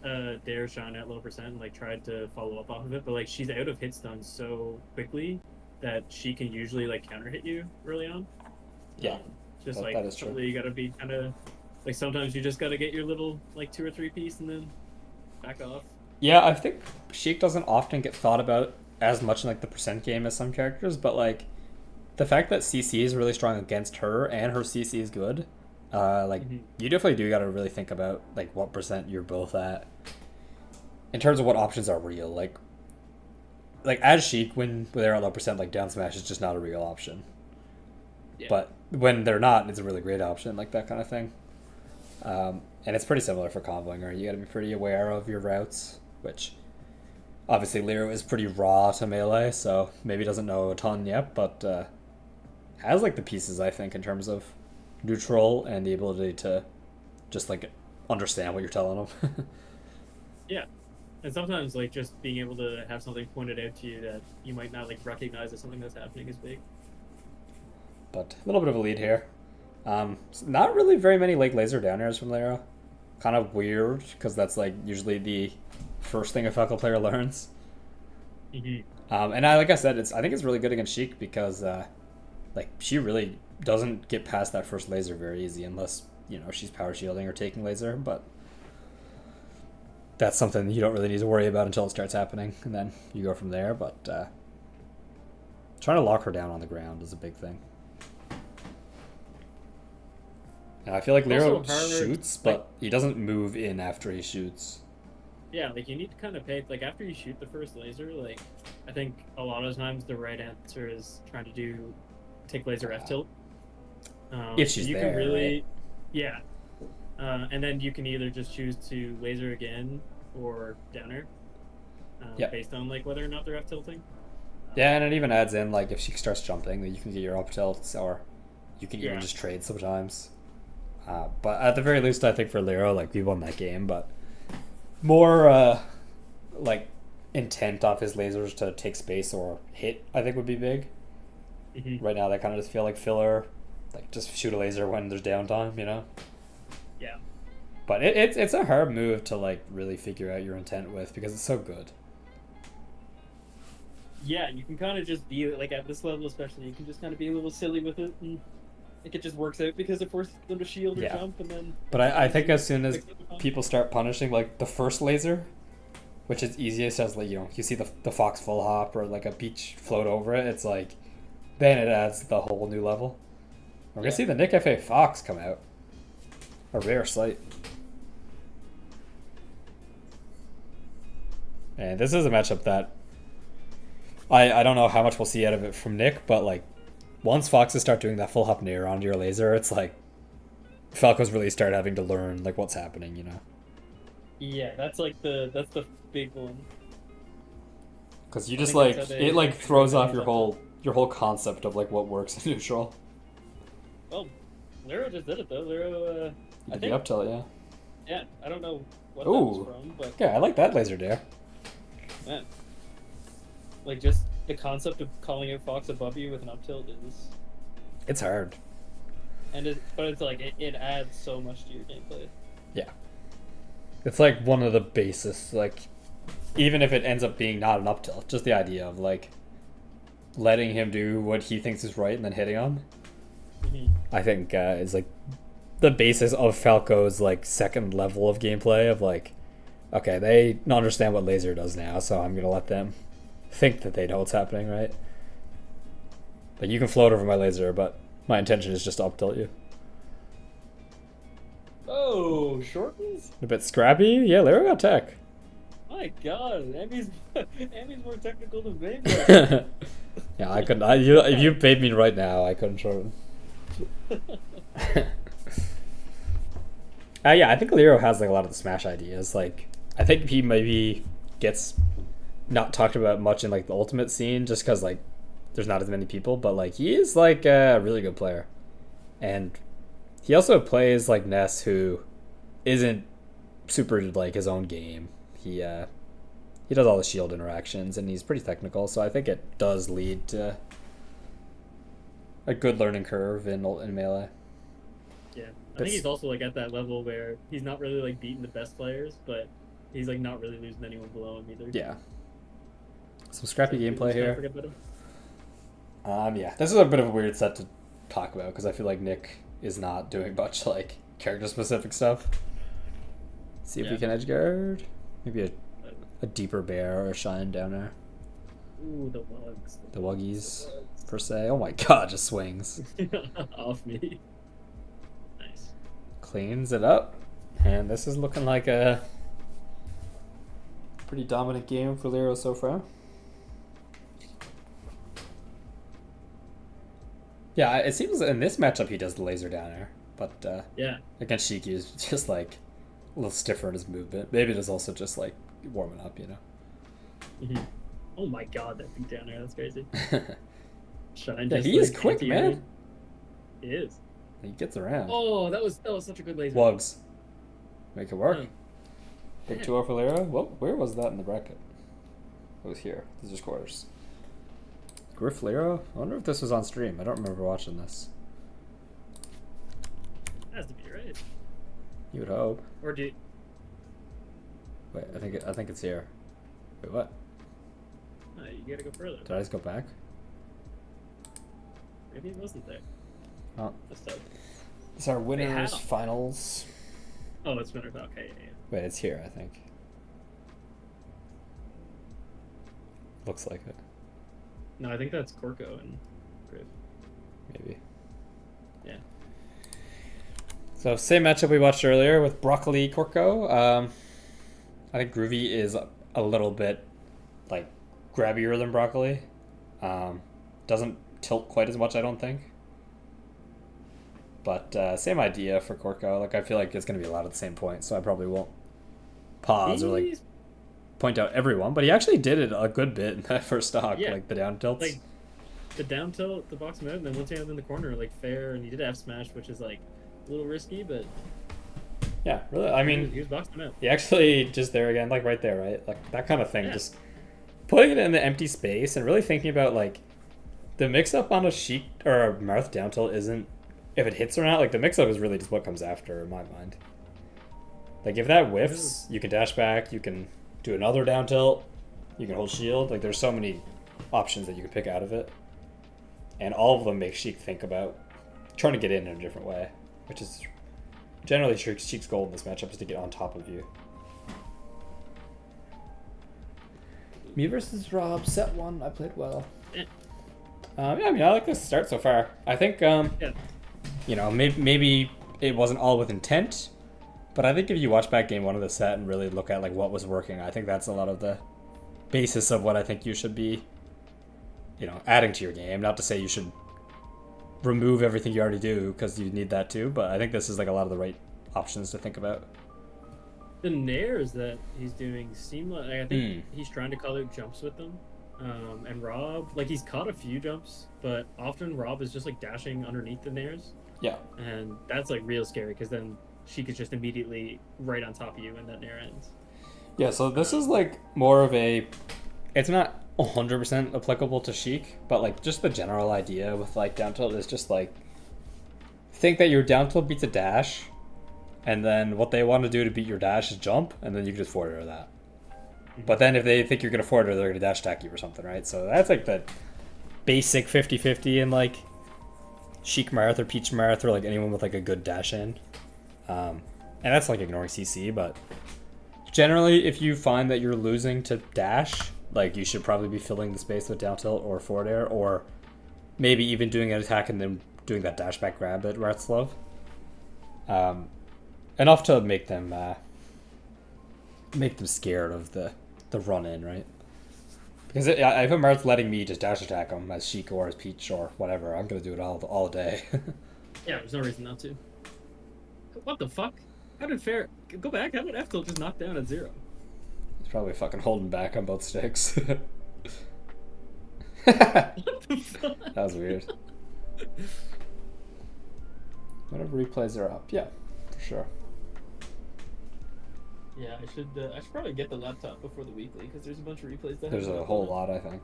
Dare Shine at low percent and like tried to follow up off of it, but like she's out of hit stun so quickly that she can usually like counter hit you early on. Yeah, just that like is true. you gotta be kind of like sometimes you just gotta get your little like 2 or 3 piece and then back off. Yeah, I think Sheik doesn't often get thought about as much in like the percent game as some characters, but like the fact that CC is really strong against her and her CC is good, you definitely do got to really think about like what percent you're both at in terms of what options are real. Like as Sheik, when they're at low percent, like down smash is just not a real option. Yeah. But when they're not, it's a really great option, like that kind of thing. And it's pretty similar for comboing her. You got to be pretty aware of your routes, which obviously Lero is pretty raw to melee, so maybe doesn't know a ton yet, but has like the pieces, I think, in terms of neutral and the ability to just like understand what you're telling them. Yeah. And sometimes like just being able to have something pointed out to you that you might not like recognize as something that's happening is big. But a little bit of a lead here. Not really very many like laser down airs from Lero. Kind of weird, because that's like usually the first thing a Falco player learns. And like I said, I think it's really good against Sheik because like she really doesn't get past that first laser very easy unless she's power shielding or taking laser, but that's something you don't really need to worry about until it starts happening, and then you go from there. But trying to lock her down on the ground is a big thing. And I feel like Lero Also hard, shoots, but he doesn't move in after he shoots. Yeah, like you need to kind of pay. Like after you shoot the first laser, like I think a lot of times the right answer is trying to take laser F tilt. If she's you there, can really, right? yeah. And then you can either just choose to laser again or downer, Yep. based on like whether or not they're F tilting. Yeah, and it even adds in like if she starts jumping, then you can get your up tilts, or you can even Yeah. just trade sometimes. But at the very least, I think for Lero, like we won that game, but more like intent off his lasers to take space or hit, I think would be big. Mm-hmm. Right now, they kind of just feel like filler, like just shoot a laser when there's downtime, you know. Yeah. But it's a hard move to like really figure out your intent with because it's so good. Yeah, you can kind of just be like at this level, especially you can just kind of be a little silly with it, and like it just works out because it forces them to shield or Yeah. jump, and then. But I think as soon as Pick up the phone. people start punishing like the first laser, which is easiest as like you see the fox full hop or like a beach float over it, it's like then it adds the whole new level. We're gonna see the Nick FA Fox come out. A rare sight. And this is a matchup that I don't know how much we'll see out of it from Nick, but like once foxes start doing that full hop near onto your laser, it's like Falco's really start having to learn like what's happening, you know. Yeah, that's the big one. Because you I just think like that's how they- it like throws off your whole concept of like what works in neutral. Well, Lero just did it though. Lero, You I did think, the up tilt, yeah. yeah, I don't know what that Ooh. was from, but Yeah, I like that laser dare. man, like just the concept of calling out Fox above you with an up tilt is, It's hard. but it's like it adds so much to your gameplay. Yeah. It's like one of the basis, like even if it ends up being not an up tilt, just the idea of like letting him do what he thinks is right and then hitting him, I think is like the basis of Falco's like second level of gameplay of like, okay, they understand what laser does now, so I'm gonna let them think that they know what's happening, right? Like you can float over my laser, but my intention is just to up tilt you. Oh, shortens? A bit scrappy, yeah. Lero got tech. My God, Emmy's more technical than Baby. Yeah, I couldn't. If you paid me right now, I couldn't shorten. Yeah, I think Lero has like a lot of the smash ideas. Like, I think he maybe gets not talked about much in like the ultimate scene, just because like there's not as many people. But like he is like a really good player, and he also plays like Ness, who isn't super like his own game. He does all the shield interactions, and he's pretty technical. So I think it does lead to a good learning curve in melee. Yeah, I think he's also like at that level where he's not really like beating the best players, but he's like not really losing anyone below him either. Yeah. Some scrappy So gameplay just gotta here. forget about him. Yeah, this is a bit of a weird set to talk about because I feel like Nick is not doing much like character specific stuff. See if we Yeah. can edge guard. Maybe a deeper bear or a shine down there. Ooh, the wugs. The wuggies per se. Oh my god, just swings. Off me. Nice. Cleans it up. And this is looking like a pretty dominant game for Lero so far. Yeah, it seems in this matchup he does the laser down there, but Yeah. against Shiki is just like a little stiffer in his movement. Maybe it is also just like warming up, you know. Mhm. Oh my God, that thing down there, that's crazy. Shine Yeah, just, he is like, quick, man. anti-air. He is. He gets around. Oh, that was such a good laser. Wugs. Make it work. Yeah. Big Yeah. 2-0 for Lero. Well, where was that in the bracket? It was here. These are scores. Griff Lero? I wonder if this was on stream. I don't remember watching this. Has to be, right? You would hope. Or do you... Wait, I think it's here. Wait, what? No, you gotta go further. Did I just go back? Maybe it wasn't there. Oh, This time. it's our winners how? finals. Oh, it's winner. Okay, yeah. Wait, it's here, I think. Looks like it. No, I think that's Corco and Griff. Maybe. Yeah. So same matchup we watched earlier with Broccoli Corco. I think Groovy is a little bit like grabbier than Broccoli. Doesn't tilt quite as much, I don't think. But same idea for Corco. Like I feel like it's gonna be a lot of the same points, so I probably won't pause or like point out everyone. But he actually did it a good bit in that first stock, Yeah. like the down tilts. Like the down tilt, the box him out, and then once he was in the corner, like fair, and he did F smash, which is like a little risky, but Yeah, really. I mean, he was boxing him out. he actually just there again, like right there, right? Like that kind of thing. Yeah. Just putting it in the empty space and really thinking about like the mix up on a Sheik or a Marth down tilt isn't if it hits or not. Like the mix up is really just what comes after in my mind. Like if that whiffs, you can dash back, you can do another down tilt, you can hold shield. Like there's so many options that you can pick out of it. And all of them make Sheik think about trying to get in a different way, which is generally Sheik's goal in this matchup is to get on top of you. Me versus Rob, set one. I played well. Yeah. Yeah, I mean, I like this start so far. I think, you know, maybe it wasn't all with intent, but I think if you watch back game one of the set and really look at like what was working, I think that's a lot of the basis of what I think you should be, you know, adding to your game. Not to say you should remove everything you already do, because you need that too, but I think this is like a lot of the right options to think about. The nairs that he's doing seem like I think he's trying to call out jumps with them. And Rob, like he's caught a few jumps, but often Rob is just like dashing underneath the nairs. Yeah. And that's like real scary because then she could just immediately right on top of you and that nair ends. Yeah, so this is like more of a, it's not 100% applicable to Sheik, but like just the general idea with like down tilt is just like, think that your down tilt beats a dash, and then what they want to do to beat your dash is jump, and then you can just forward her that. But then if they think you're going to forward her, they're going to dash attack you or something, right? So that's like the basic 50-50 in like Sheik Marth or Peach Marth or like anyone with like a good dash in. And that's like ignoring CC, but generally if you find that you're losing to dash, like you should probably be filling the space with down tilt or forward air, or maybe even doing an attack and then doing that dash back grab that Marths love. Enough to make them scared of the run in, right? Because if a Marth letting me just dash attack him as Sheik or as Peach or whatever, I'm gonna do it all day. Yeah, there's no reason not to. What the fuck? How did fair go back? How did F tilt just knock down at 0? He's probably fucking holding back on both sticks. What the fuck? That was weird. Whatever replays are up, yeah, for sure. Yeah, I should probably get the laptop before the weekly because there's a bunch of replays. There's a whole lot, I think.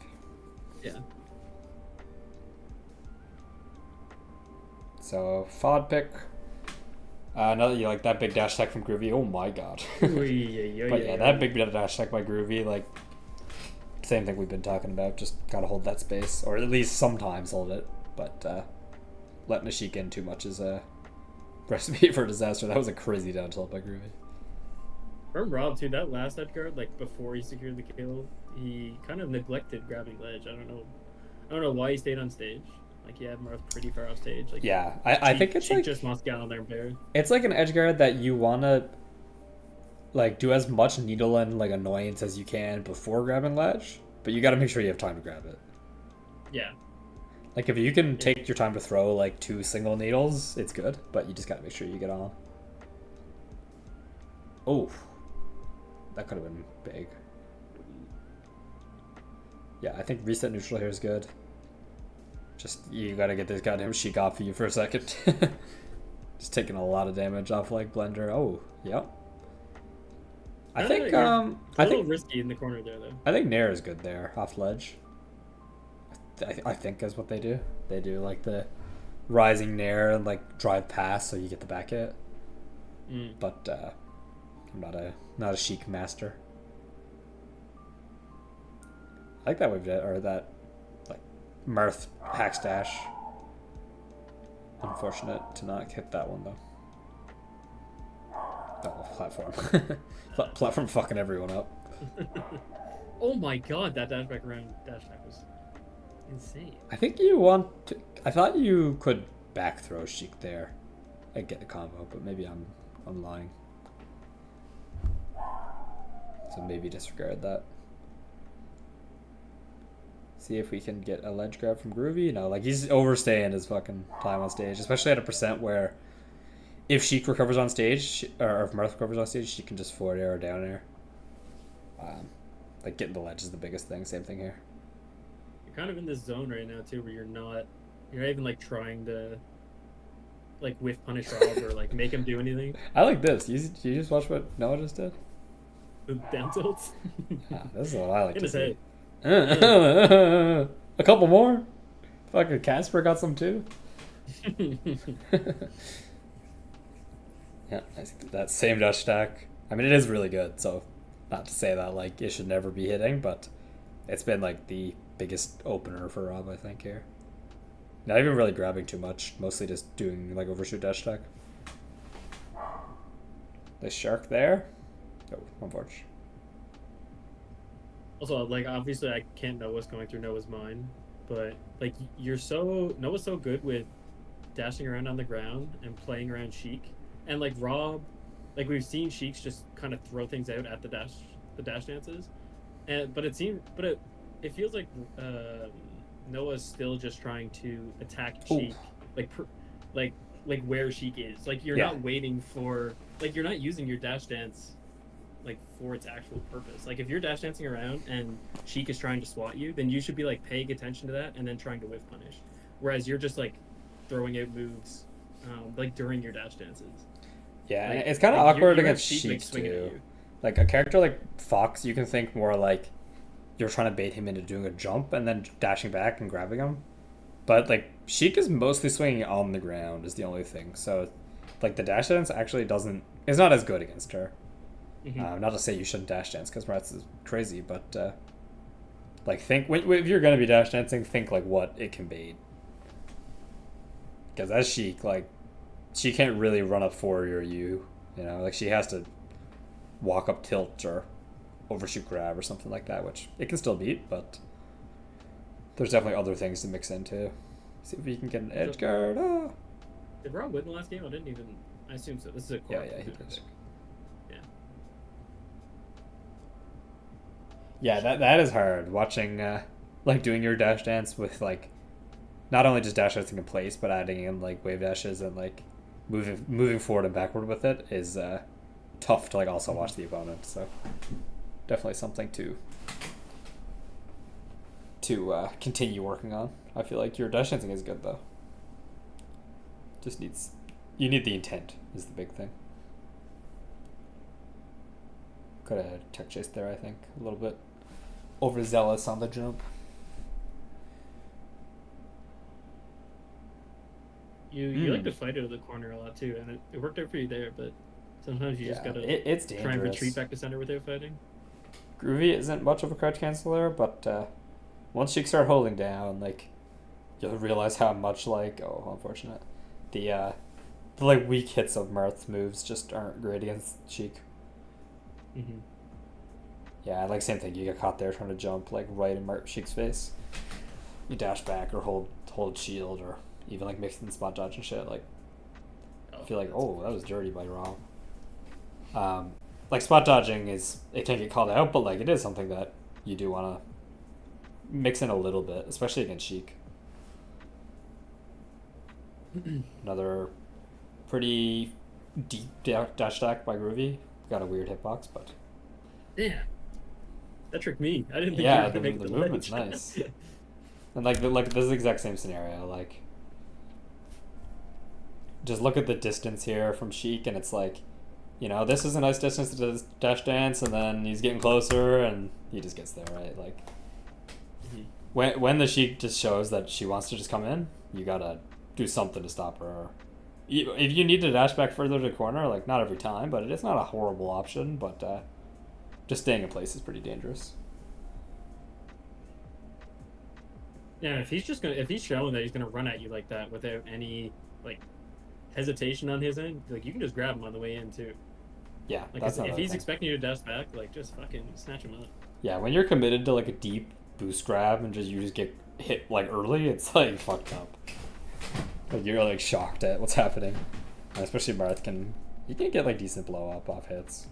Yeah. So FOD pick. Now that you like that big dash tech from Groovy, oh my god. But yeah, that big dash tech by Groovy, like same thing we've been talking about. Just gotta hold that space, or at least sometimes hold it. But letting a Sheik in too much is a recipe for disaster. That was a crazy down tilt by Groovy. From Rob too, that last edge guard, like before he secured the kill, he kind of neglected grabbing ledge. I don't know why he stayed on stage. Like he had Marth pretty far off stage. Like Yeah, I think it's she like just wants to get on there and bear. it's like an edge guard that you wanna like do as much needle and like annoyance as you can before grabbing ledge, but you gotta make sure you have time to grab it. Yeah. Like if you can take your time to throw like 2 single needles, it's good, but you just gotta make sure you get on. Oh, that could have been big. Yeah, I think reset neutral here is good. Just you gotta get this goddamn Sheik off of you for a second. Just taking a lot of damage off like Blender. Oh, yep. I think a little risky in the corner there though. I think Nair is good there off ledge. I think is what they do. They do like the rising Nair and like drive past so you get the back hit. But I'm not a Sheik master. I like that wave or that like Marth hack dash. Unfortunate to not hit that one though. Oh, platform. Platform fucking everyone up. Oh my god, that dash back around dash attack was insane. I think you want to, I thought you could back throw Sheik there. I get the combo, but maybe I'm lying. So maybe disregard that. See if we can get a ledge grab from Groovy. No, like he's overstaying his fucking time on stage, especially at a percent where if Sheik recovers on stage, or if Mirth recovers on stage, she can just forward air or down air. Like getting the ledge is the biggest thing. Same thing here. You're kind of in this zone right now too, where you're not even like trying to like whiff punish Rob or like make him do anything. I like this. You just watch what Noah just did? The down tilts. This is what I like In to his see. head. A couple more. Fucking Casper got some too. Yeah, I think that same Dutch stack. I mean, it is really good. So, not to say that like it should never be hitting, but it's been like the biggest opener for Rob, I think here. Not even really grabbing too much. Mostly just doing like overshoot Dutch stack. The shark there. Oh, unfortunate. Also, like obviously, I can't know what's going through Noah's mind, but like Noah's so good with dashing around on the ground and playing around Sheik, and like Rob, like we've seen Sheiks just kind of throw things out at the dash dances, but it feels like Noah's still just trying to attack Sheik, like where Sheik is. Like you're not waiting for, like you're not using your dash dance like for its actual purpose. Like if you're dash dancing around and Sheik is trying to swat you, then you should be like paying attention to that and then trying to whiff punish. Whereas you're just like throwing out moves like during your dash dances. Yeah, like, it's kind of awkward against Sheik swinging at too. you. Like a character like Fox, you can think more like you're trying to bait him into doing a jump and then dashing back and grabbing him. But like Sheik is mostly swinging on the ground is the only thing. So like the dash dance actually is not as good against her. Mm-hmm. Not to say you shouldn't dash dance because Maratz is crazy, but like think if you're gonna be dash dancing, think like what it can bait. Because as Sheik, like she can't really run up for you, you know, like she has to walk up tilt or overshoot grab or something like that, which it can still beat, but there's definitely other things to mix in too. See if we can get an edge guard. Oh. Did Rob win the last game? I assume so. This is a Yeah, he did. Yeah, that is hard. Watching, like, doing your dash dance with, like, not only just dash dancing in place, but adding in, like, wave dashes and, like, moving forward and backward with it is tough to, like, also watch the opponent. So, definitely something to continue working on. I feel like your dash dancing is good, though. You need the intent is the big thing. Could have tech chased there, I think, a little bit overzealous on the jump. You like to fight out of the corner a lot too, and it worked out for you there, but sometimes you just gotta it's dangerous. try and retreat back to center without fighting. Groovy isn't much of a crouch canceller, but once you start holding down, like you'll realize how much unfortunate. The like weak hits of Mirth's moves just aren't great against Sheik. Mm-hmm. Yeah, like same thing. You get caught there trying to jump like right in Sheik's face. You dash back or hold shield or even like mix in spot dodge and shit. Like I feel like that was dirty by Rob. Like spot dodging it can get called out, but like it is something that you do want to mix in a little bit, especially against Sheik. Another pretty deep dash stack by Groovy. Got a weird hitbox, but yeah, that tricked me. I didn't think yeah, you were gonna make the the movement's ledge. nice. And like this is the exact same scenario. Like, just look at the distance here from Sheik, and it's like, you know, this is a nice distance to the dash dance, and then he's getting closer, and he just gets there, right? Like, when the Sheik just shows that she wants to just come in, you gotta do something to stop her. If you need to dash back further to the corner, like not every time, but it's not a horrible option. But just staying in place is pretty dangerous. Yeah, if he's showing that he's gonna run at you like that without any like hesitation on his end, like you can just grab him on the way in too. Yeah, like that's if he's expecting you to dash back, like just fucking snatch him up. Yeah, when you're committed to like a deep boost grab and you just get hit like early, it's like fucked up. Like you're like shocked at what's happening. And especially Marth you can get like decent blow up off hits.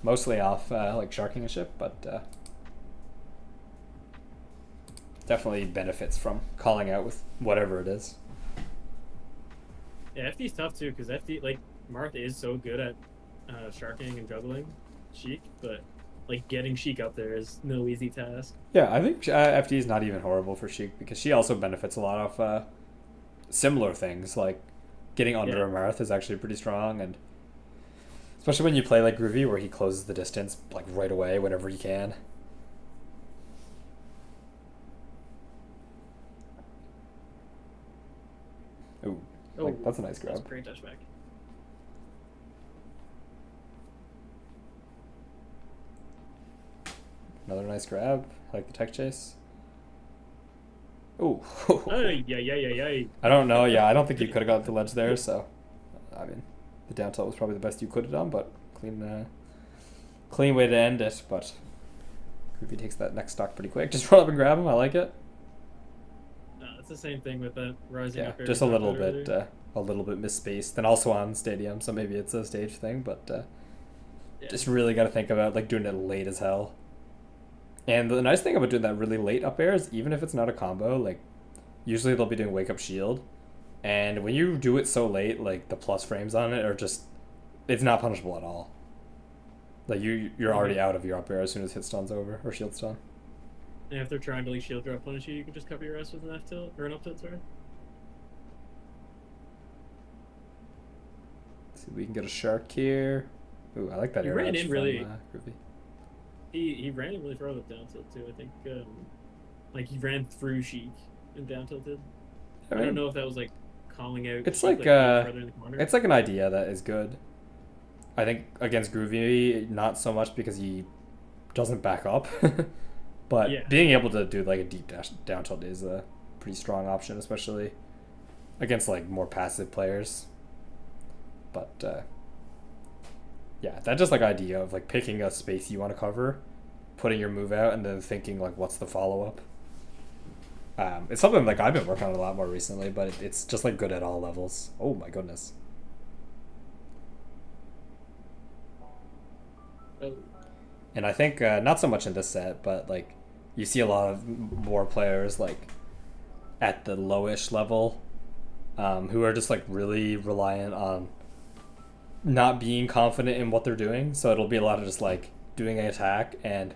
Mostly off like sharking a ship, but definitely benefits from calling out with whatever it is. Yeah, FD's tough too because FD like Marth is so good at sharking and juggling Sheik, but like getting Sheik up there is no easy task. Yeah, I think FD is not even horrible for Sheik because she also benefits a lot of similar things. Like getting under a Marth is actually pretty strong, and especially when you play like Groovy where he closes the distance like right away whenever he can. Ooh, like, that's a nice grab. That's a great touchback. Another nice grab. I like the tech chase. Ooh. Yeah. I don't know. Yeah, I don't think you could have got the ledge there. So, I mean, the down tilt was probably the best you could have done, but clean way to end it. But Groovy takes that next stock pretty quick. Just run up and grab him. I like it. No, it's the same thing with that rising up. Just a little bit misspaced, and also on stadium. So maybe it's a stage thing, but just really got to think about like doing it late as hell. And the nice thing about doing that really late up air is even if it's not a combo, like usually they'll be doing wake up shield, and when you do it so late, like the plus frames on it are just, it's not punishable at all. Like you're already out of your up air as soon as hit stun's over or shield stun. And if they're trying to like shield drop punish you, you can just cover your ass with an F tilt or an up tilt, sorry. See if we can get a shark here. Ooh, I like that. He air ran edge in from, really. Groovy. He ran in really far with down tilt too. I think like he ran through Sheik and down tilted. I don't know if that was like calling out. It's Sheik, like further in the corner. it's like an idea that is good. I think against Groovy, not so much because he doesn't back up, but being able to do like a deep dash down tilt is a pretty strong option, especially against like more passive players. But yeah, that just like idea of like picking a space you want to cover, putting your move out, and then thinking like what's the follow up. It's something like I've been working on a lot more recently, but it's just like good at all levels. Oh my goodness. Oh. And I think not so much in this set, but like you see a lot of more players like at the lowish level who are just like really reliant on not being confident in what they're doing. So it'll be a lot of just like doing an attack, and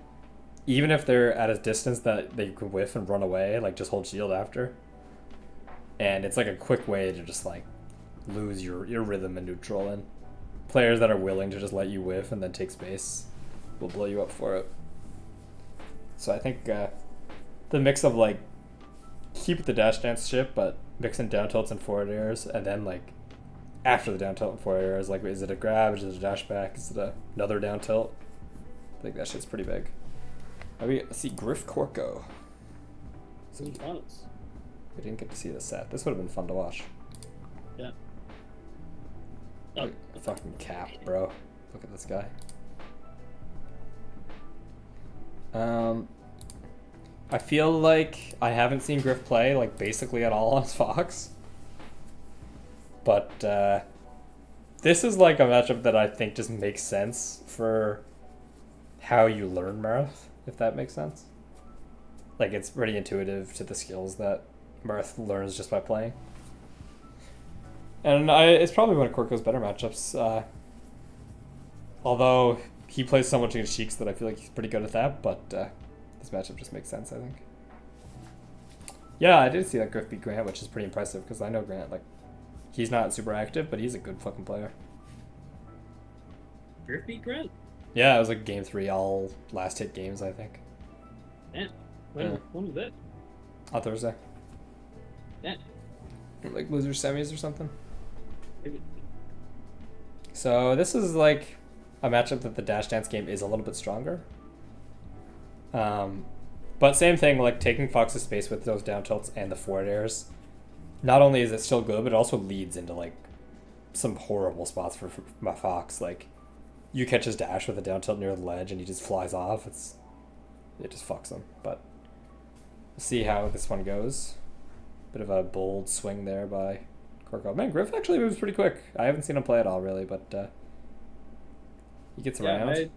even if they're at a distance that they could whiff and run away, like just hold shield after. And it's like a quick way to just like lose your rhythm and neutral, and players that are willing to just let you whiff and then take space will blow you up for it. So I think the mix of like keep the dash dance ship, but mix in down tilts and forward airs, and then like after the down tilt and forward airs, like is it a grab, is it a dash back, is it another down tilt? I think that shit's pretty big. We see Griff Corco. So we didn't get to see the set. This would have been fun to watch. Yeah. Oh, fucking cap, bro. Look at this guy. I feel like I haven't seen Griff play like basically at all on his Fox. But this is like a matchup that I think just makes sense for how you learn Marth, if that makes sense. Like it's pretty intuitive to the skills that Marth learns just by playing. And it's probably one of Corco's better matchups. Although he plays so much against Sheiks that I feel like he's pretty good at that, but this matchup just makes sense, I think. Yeah, I did see that Griff beat Grant, which is pretty impressive because I know Grant, like, he's not super active, but he's a good fucking player. Griff beat Grant? Yeah, it was like game 3, all last hit games, I think. Yeah. When was that? On Thursday. Yeah. Like loser semis or something. So this is like a matchup that the dash dance game is a little bit stronger. But same thing, like taking Fox's space with those down tilts and the forward airs. Not only is it still good, but it also leads into like some horrible spots for my Fox. Like you catch his dash with a down tilt near the ledge and he just flies off. It just fucks him. But we'll see how this one goes. Bit of a bold swing there by Corco. Man, Griff actually moves pretty quick. I haven't seen him play at all, really, but he gets around.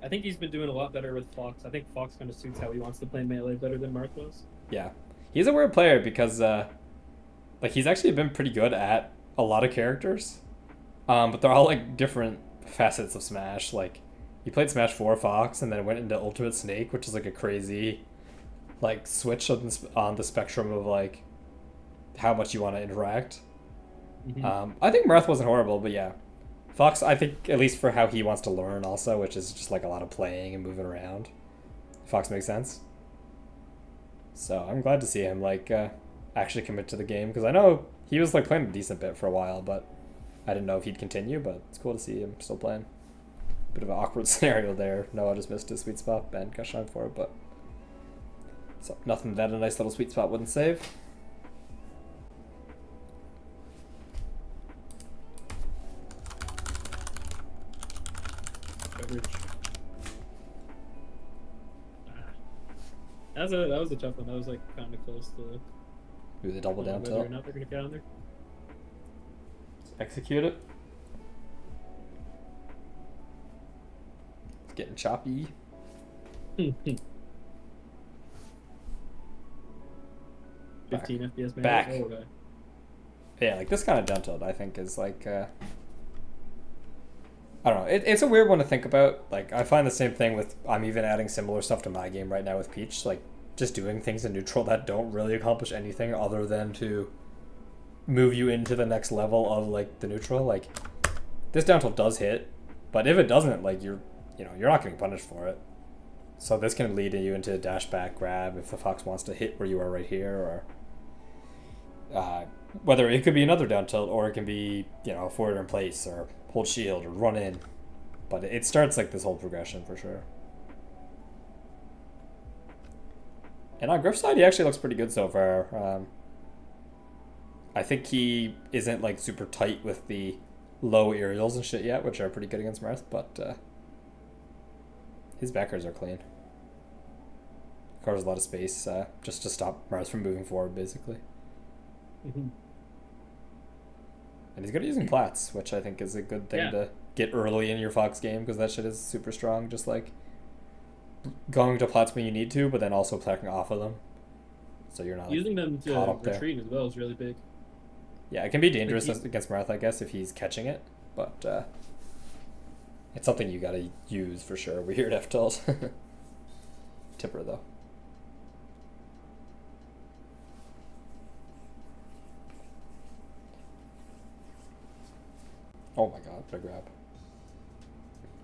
I think he's been doing a lot better with Fox. I think Fox kind of suits how he wants to play melee better than Marth was. Yeah. He's a weird player because, like, he's actually been pretty good at a lot of characters. But they're all, like, different facets of Smash. Like, he played Smash 4 Fox and then went into Ultimate Snake, which is, like, a crazy, like, switch on the spectrum of, like, how much you want to interact. Mm-hmm. I think Marth wasn't horrible, but yeah. Fox, I think, at least for how he wants to learn also, which is just like a lot of playing and moving around, Fox makes sense. So I'm glad to see him like actually commit to the game, because I know he was like playing a decent bit for a while, but I didn't know if he'd continue, but it's cool to see him still playing. Bit of an awkward scenario there. Noah just missed his sweet spot, Ben got shine for it, but so nothing that a nice little sweet spot wouldn't save. That was a tough one. That was like kind of close to. Do the double down whether tilt. or not they're gonna get on there. Execute it. It's getting choppy. 15 FPS. Man. Back. Oh, okay. Yeah, like this kind of down tilt I think is like I don't know. It's a weird one to think about. Like I find the same thing with I'm even adding similar stuff to my game right now with Peach. Like just doing things in neutral that don't really accomplish anything other than to move you into the next level of like the neutral. Like this down tilt does hit, but if it doesn't, like you're not getting punished for it. So this can lead you into a dash back grab if the Fox wants to hit where you are right here, or whether it could be another down tilt or it can be forward in place or hold shield or run in. But it starts like this whole progression for sure. And on Griff's side, he actually looks pretty good so far. I think he isn't like super tight with the low aerials and shit yet, which are pretty good against Marth, but his backers are clean. Covers a lot of space just to stop Marth from moving forward, basically. Mm-hmm. And he's good at using plats, which I think is a good thing to get early in your Fox game, because that shit is super strong. Just like going to plats when you need to, but then also playing off of them, so you're not using them to caught up retreat there. as well is really big. Yeah, it can be dangerous against Marth, I guess, if he's catching it, but it's something you gotta use for sure. Weird F tilt. Tipper though. Oh my god, what a grab.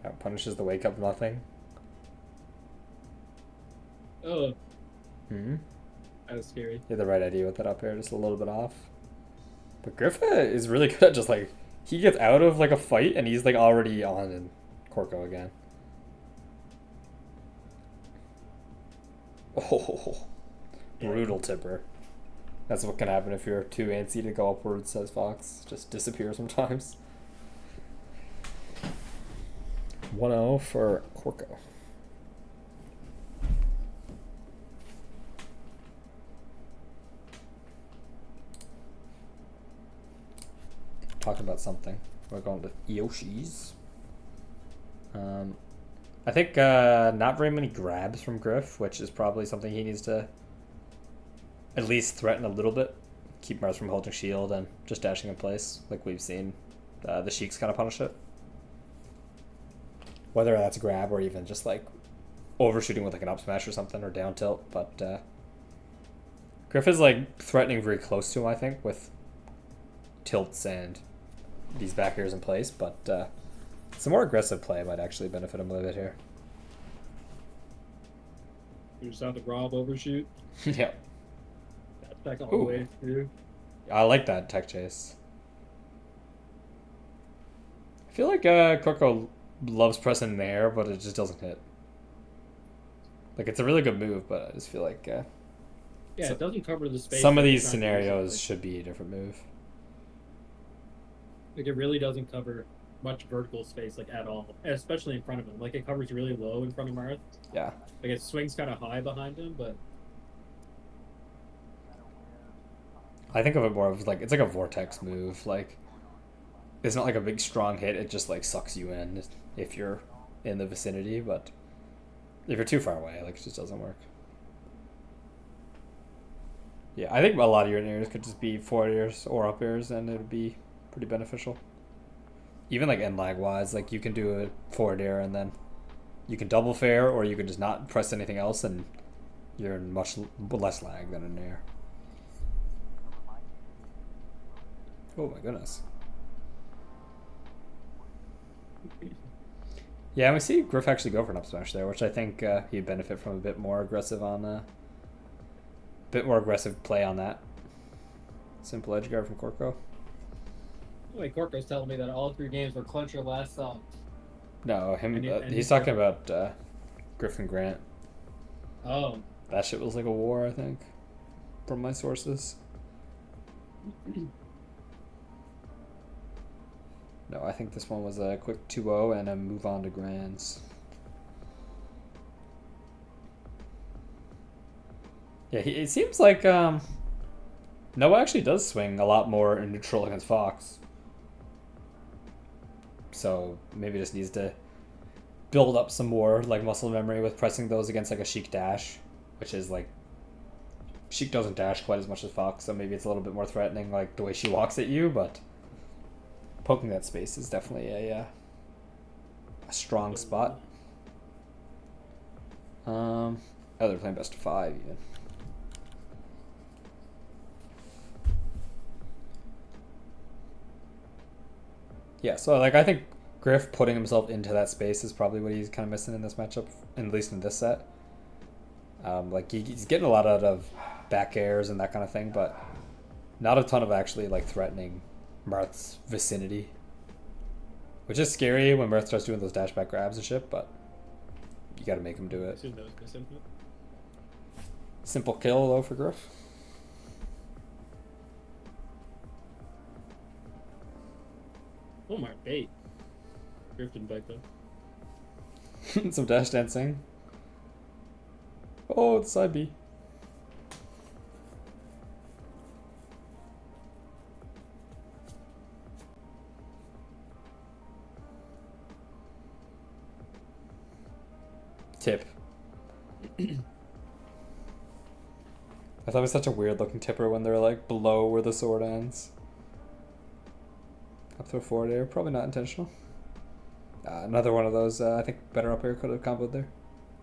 That punishes the wake up nothing. Oh. Hmm? That was scary. You had the right idea with that up air, just a little bit off. But Griff is really good at just like, he gets out of like a fight and he's like already on in Corco again. Oh, brutal tipper. That's what can happen if you're too antsy to go upwards, says Fox. Just disappear sometimes. 1-0 for Corco. Talking about something. We're going to Yoshi's. I think not very many grabs from Griff, which is probably something he needs to at least threaten a little bit. Keep Marth from holding shield and just dashing in place, like we've seen the Sheiks kind of punish it. Whether that's a grab or even just like overshooting with like an up smash or something, or down tilt, but Griff is like threatening very close to him, I think, with tilts and these back airs in place, but some more aggressive play might actually benefit him a little bit here. You just have the Rob overshoot. Yeah. That's back all the way through. I like that tech chase. I feel like Corco loves pressing there, but it just doesn't hit. Like, it's a really good move, but I just feel like it doesn't cover the space. Some of these scenarios should be a different move. Like, it really doesn't cover much vertical space, like, at all. Especially in front of him. Like, it covers really low in front of Marth. Yeah. Like, it swings kind of high behind him, but... I think of it more of like it's like a vortex move. Like it's not like a big strong hit. It just like sucks you in if you're in the vicinity. But if you're too far away, like it just doesn't work. Yeah, I think a lot of your airs could just be forward airs or up airs, and it would be pretty beneficial. Even like end lag wise, like you can do a forward air and then you can double fair, or you can just not press anything else, and you're in much less lag than an air. Oh my goodness. Yeah, and we see Griff actually go for an up smash there, which I think he'd benefit from a bit more aggressive play on that. Simple edge guard from Corco. Wait, Corco's telling me that all 3 games were clincher last song. No, him. And He's talking about Griffin Grant. Oh. That shit was like a war, I think, from my sources. No, I think this one was a quick 2-0 and a move on to Grands. Yeah, it seems like Noah actually does swing a lot more in neutral against Fox. So maybe just needs to build up some more like muscle memory with pressing those against like a Sheik dash, which is like Sheik doesn't dash quite as much as Fox, so maybe it's a little bit more threatening, like the way she walks at you, but poking that space is definitely a strong spot. Oh, they're playing best of 5 even. Yeah, so like I think Griff putting himself into that space is probably what he's kind of missing in this matchup, at least in this set. Like he's getting a lot out of back airs and that kind of thing, but not a ton of actually like threatening Mirth's vicinity, which is scary when Mirth starts doing those dash back grabs and shit. But you got to make him do it. Simple kill though for Griff. Oh my bait. Griff didn't bite though. Some dash dancing. Oh, it's side B. Tip. I thought it was such a weird looking tipper when they're like below where the sword ends. Up throw forward air, probably not intentional. Another one of those, I think better up air could have comboed there.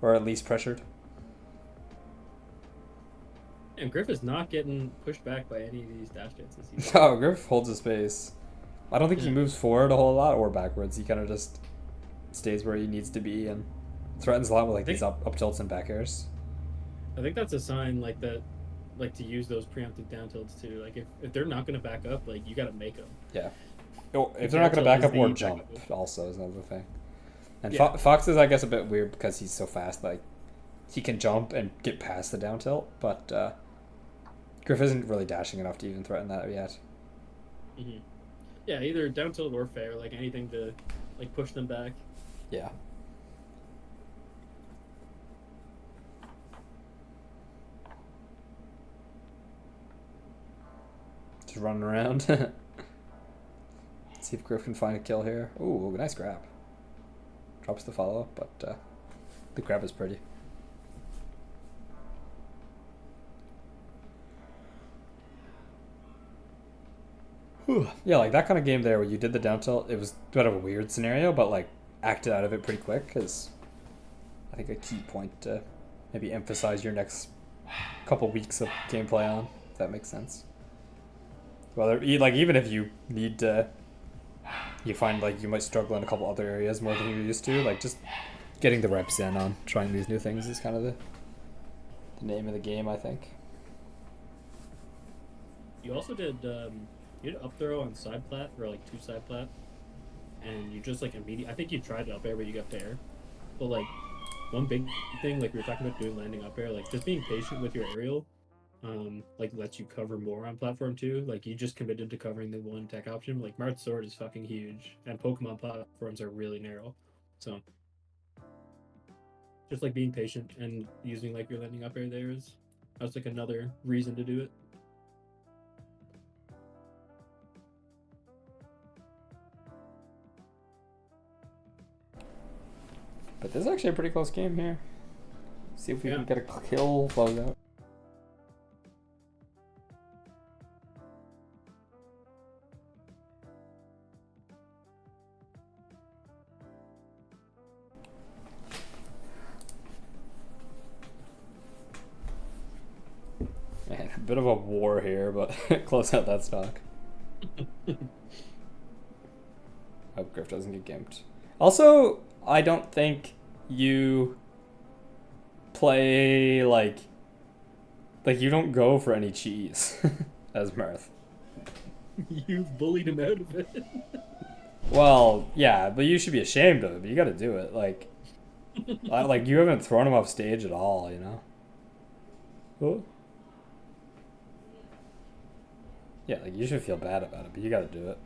Or at least pressured. And Griff is not getting pushed back by any of these dash dances. Oh, Griff holds his space. I don't think he moves forward a whole lot or backwards. He kind of just stays where he needs to be and threatens a lot with like these up tilts and back airs. I think that's a sign like that, like to use those preemptive down tilts too. Like if they're not going to back up, like you got to make them. Yeah. If they're not going to back up or jump, also is another thing. And Yeah. Fox is, I guess, a bit weird because he's so fast. Like he can jump and get past the down tilt, but Griff isn't really dashing enough to even threaten that yet. Mm-hmm. Yeah, either down tilt or fair, like anything to like push them back. Yeah. Just running around. See if Griff can find a kill here. Ooh, nice grab. Drops the follow-up, but the grab is pretty. Whew. Yeah, like that kind of game there where you did the down tilt, it was a bit of a weird scenario, but like acted out of it pretty quick is, I think, a key point to maybe emphasize your next couple weeks of gameplay on, if that makes sense. Well, like even if you need to, you find like you might struggle in a couple other areas more than you're used to, like just getting the reps in on trying these new things is kind of the name of the game, I think. You also did you did up throw on side plat or like 2 side plat, and you just like immediately. I think you tried up air, but you got fair. But like one big thing, like we were talking about doing landing up air, like just being patient with your aerial, like lets you cover more on platform 2. Like you just committed to covering the one tech option. Like Marth's sword is fucking huge, and Pokemon platforms are really narrow, so just like being patient and using like your landing up air there is that's like another reason to do it. But this is actually a pretty close game here. See if we can get a kill closeout. Man, a bit of a war here, but close out that stock. Hope Griff doesn't get gimped. Also, I don't think you play like you don't go for any cheese as Mirth. You've bullied him out of it. Well, yeah, but you should be ashamed of it. But you got to do it. Like you haven't thrown him off stage at all, you know. Oh. Yeah, like you should feel bad about it, but you got to do it.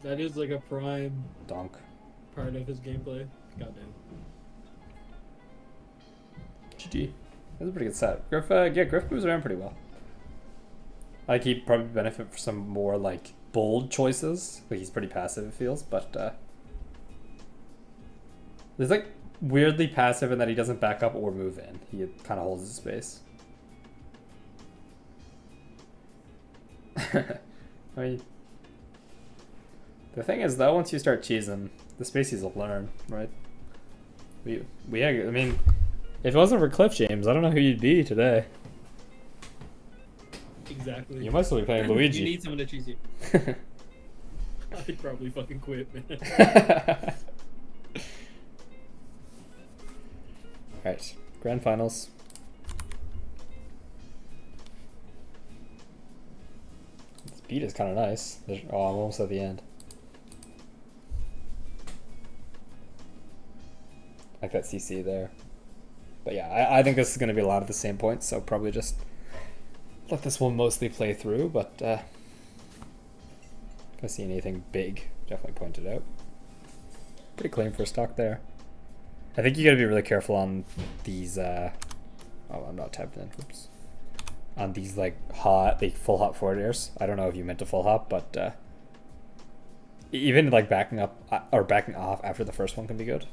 That is like a prime Donk. part of his gameplay. Goddamn. GG. That's a pretty good set. Griff, Griff moves around pretty well. Like he probably benefit from some more like bold choices. Like he's pretty passive, it feels, but he's like weirdly passive in that he doesn't back up or move in. He kind of holds his space. I mean, the thing is though, once you start cheesing, the spacies will learn, right? I mean, if it wasn't for Cliff James, I don't know who you'd be today. Exactly. You might still be playing Luigi. You need someone to cheese you. I'd probably fucking quit, man. Alright, grand finals. This beat is kind of nice. Oh, I'm almost at the end. Like that CC there. But yeah, I think this is going to be a lot of the same points, so probably just let this one mostly play through, but if I see anything big, definitely point it out. Pretty clean for a stock there. I think you got to be really careful on these, oh, I'm not tapped in, oops. On these like full hop forward airs. I don't know if you meant to full hop, but even like backing up or backing off after the first one can be good.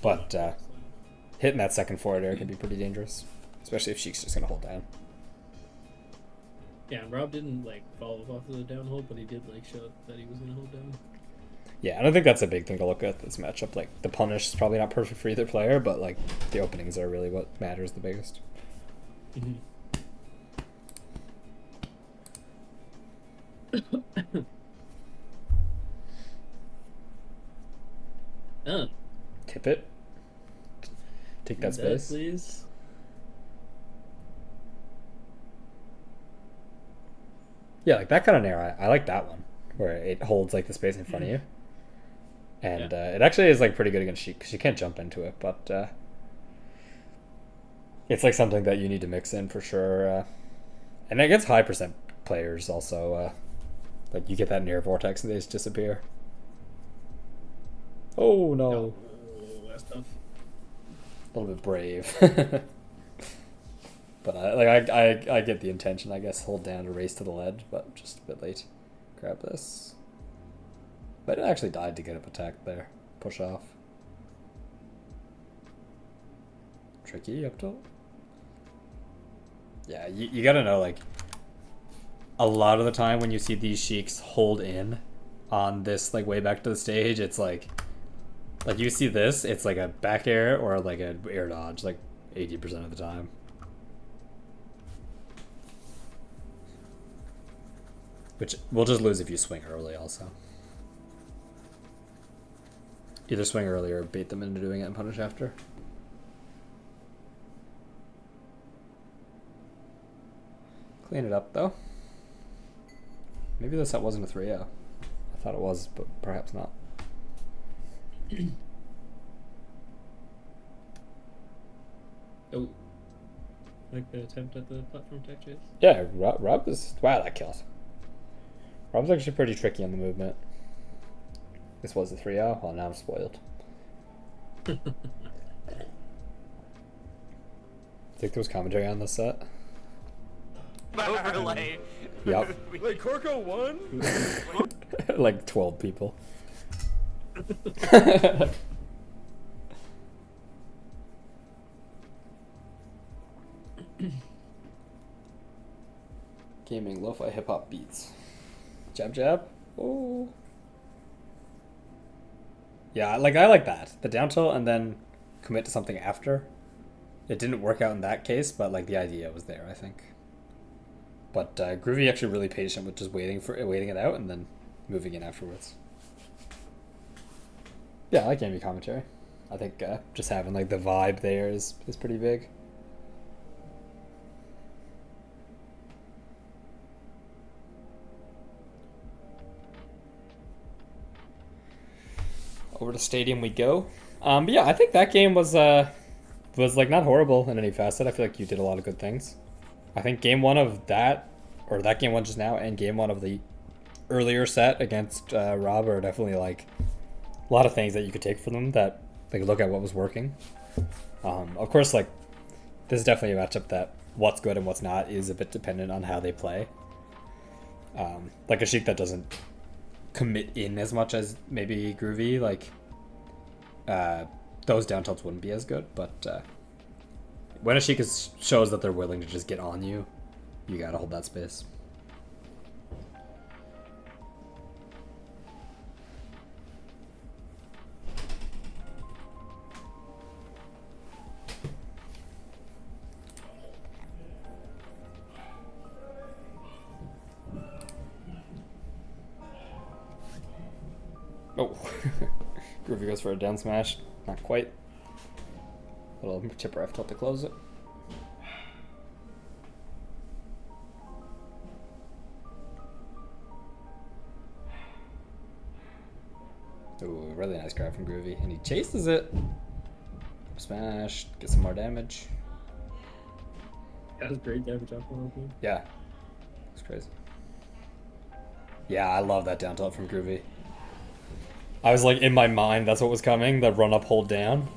But hitting that second forward air can be pretty dangerous, especially if Sheik's just gonna hold down. Yeah, and Rob didn't like fall off of the down hold, but he did like show that he was gonna hold down. Yeah, I don't think that's a big thing to look at this matchup. Like the punish is probably not perfect for either player, but like the openings are really what matters the biggest. Mm-hmm. Tip it. Take that space. Please. Yeah, like that kind of nair. I like that one, where it holds like the space in front of you. And it actually is like pretty good against Sheik, because you can't jump into it, but it's like something that you need to mix in for sure. And against high percent players also, like you get that near vortex and they just disappear. Oh no. Oh, that's tough. A little bit brave. But I get the intention, I guess. Hold down to race to the ledge, but just a bit late. Grab this. But it actually died to get up attacked there. Push off. Tricky up tilt. Yeah, you gotta know, like, a lot of the time when you see these Sheiks hold in on this, like, way back to the stage, it's like you see this, it's like a back air or like an air dodge, like 80% of the time. Which we'll just lose if you swing early also. Either swing early or bait them into doing it and punish after. Clean it up though. Maybe this set wasn't a 3-0. I thought it was, but perhaps not. Oh. Like the attempt at the platform tech chase? Yeah, Rob is... Wow, that kills. Rob's actually pretty tricky on the movement. This was a 3-0. Well, now I'm spoiled. Think there was commentary on this set? Overlay. Yep. Wait, Corco won? Like 12 people. Gaming lo-fi hip-hop beats. Jab jab. Oh. Yeah, like I like that. The down tilt and then commit to something after. It didn't work out in that case, but like the idea was there, I think. But Groovy actually really patient with just waiting it out and then moving in afterwards. Yeah, I like gaming commentary. I think just having like the vibe there is pretty big. Over to Stadium we go. But yeah, I think that game was like not horrible in any facet. I feel like you did a lot of good things. I think game one of that, or that game one just now, and game one of the earlier set against Rob are definitely like a lot of things that you could take from them that like look at what was working. Of course, like this is definitely a matchup that what's good and what's not is a bit dependent on how they play. Like a Sheik that doesn't commit in as much as maybe Groovy, like those down tilts wouldn't be as good, but when a Sheik shows that they're willing to just get on you, you gotta hold that space. Oh, Groovy goes for a down smash. Not quite. Little chipper F tilt to close it. Ooh, really nice grab from Groovy. And he chases it. Smash, get some more damage. That was great damage off of him. Yeah. It's crazy. Yeah, I love that down tilt from Groovy. I was like, in my mind, that's what was coming, the run up, hold down.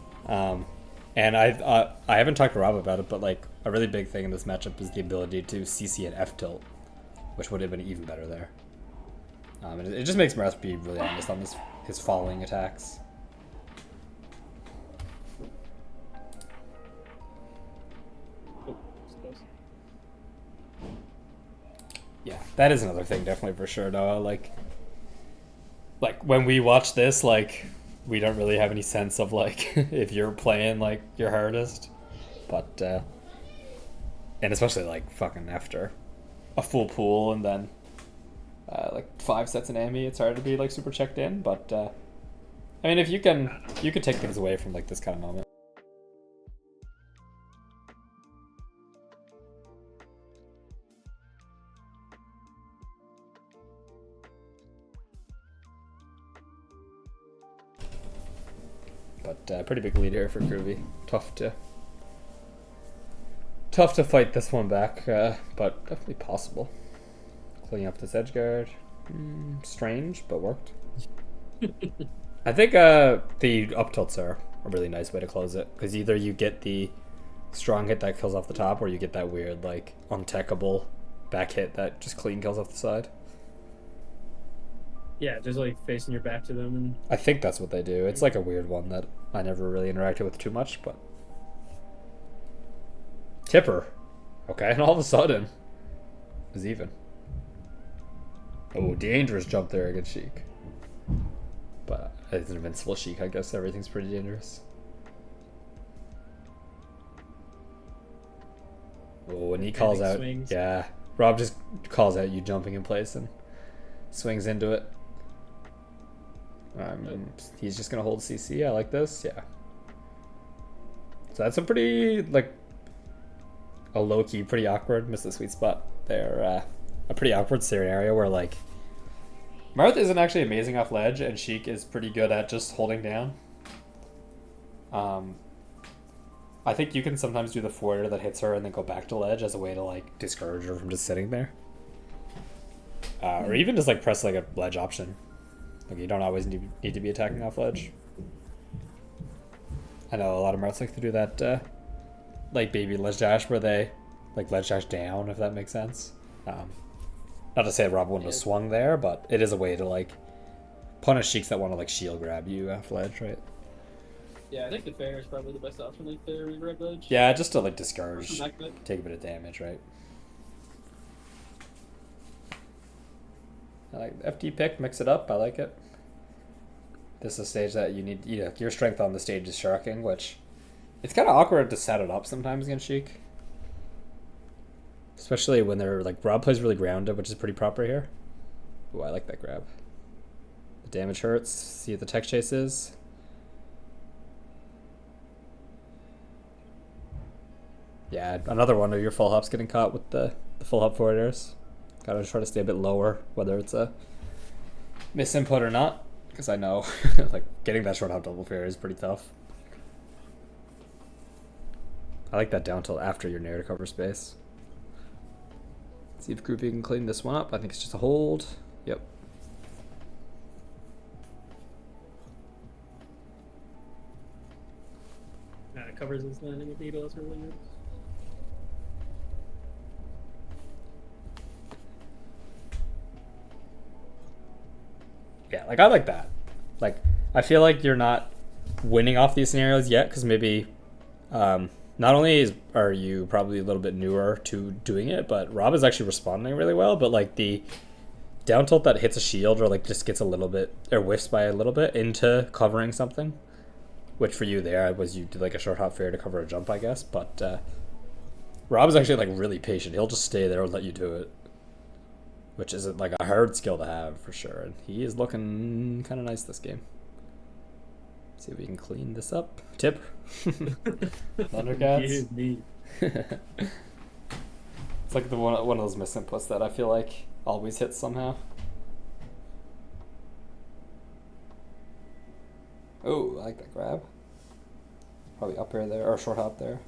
And I haven't talked to Rob about it, but like a really big thing in this matchup is the ability to CC an F tilt, which would have been even better there. And it just makes Marath be really honest on his following attacks. Yeah, that is another thing, definitely for sure, Noah. Like when we watch this, like we don't really have any sense of like if you're playing like your hardest, but and especially like fucking after a full pool and then like 5 sets in AME, it's hard to be like super checked in. But I mean, if you can take things away from like this kind of moment. But pretty big lead here for Groovy. Tough to fight this one back, but definitely possible. Cleaning up this edge guard. Strange, but worked. I think the up tilts are a really nice way to close it, because either you get the strong hit that kills off the top, or you get that weird like untechable back hit that just clean kills off the side. Yeah, just like facing your back to them. And I think that's what they do. It's like a weird one that I never really interacted with too much, but tipper. Okay, and all of a sudden is even. Oh, dangerous jump there against Sheik. But it's an invincible Sheik, I guess everything's pretty dangerous. Oh, and he calls out. Swings. Yeah, Rob just calls out you jumping in place and swings into it. He's just gonna hold CC. I like this. Yeah. So that's a pretty like a low key, pretty awkward. Missed the sweet spot there. A pretty awkward scenario where like Marth isn't actually amazing off ledge, and Sheik is pretty good at just holding down. I think you can sometimes do the forwarder that hits her and then go back to ledge as a way to like discourage her from just sitting there, or even just like press like a ledge option. Like you don't always need to be attacking off ledge. I know a lot of Marths like to do that, like baby ledge dash where they like ledge dash down, if that makes sense. Not to say Rob wouldn't have swung there, but it is a way to like punish Sheiks that want to like shield grab you off ledge, right? Yeah, I think the fair is probably the best option, like fair red ledge. Yeah, just to like discourage, Back bit. take a bit of damage, right? I like FD pick, mix it up. I like it. This is a stage that you need. Your strength on the stage is sharking, which it's kind of awkward to set it up sometimes against Sheik, especially when they're like Rob plays really grounded, which is pretty proper here. Ooh, I like that grab. The damage hurts. See what the tech chase is. Yeah, another one of your full hops getting caught with the full hop forward airs. Gotta try to stay a bit lower, whether it's a misinput or not, because I know like getting that short hop double fair is pretty tough. I like that down tilt after your nair to cover space. See if Groupie can clean this one up. I think it's just a hold. Yep. Nah, it covers his landing with needle. That's really good. Yeah, like I like that. Like I feel like you're not winning off these scenarios yet, because maybe not only are you probably a little bit newer to doing it, but Rob is actually responding really well. But like the down tilt that hits a shield or like just gets a little bit or whiffs by a little bit into covering something, which for you there was you did like a short hop fair to cover a jump, I guess. But Rob is actually like really patient. He'll just stay there and let you do it, which is like a hard skill to have for sure. And he is looking kind of nice this game. See if we can clean this up. Tip. Thundercats. Give me. It's like the one of those misinputs that I feel like always hits somehow. Oh, I like that grab. Probably up air there or short hop there.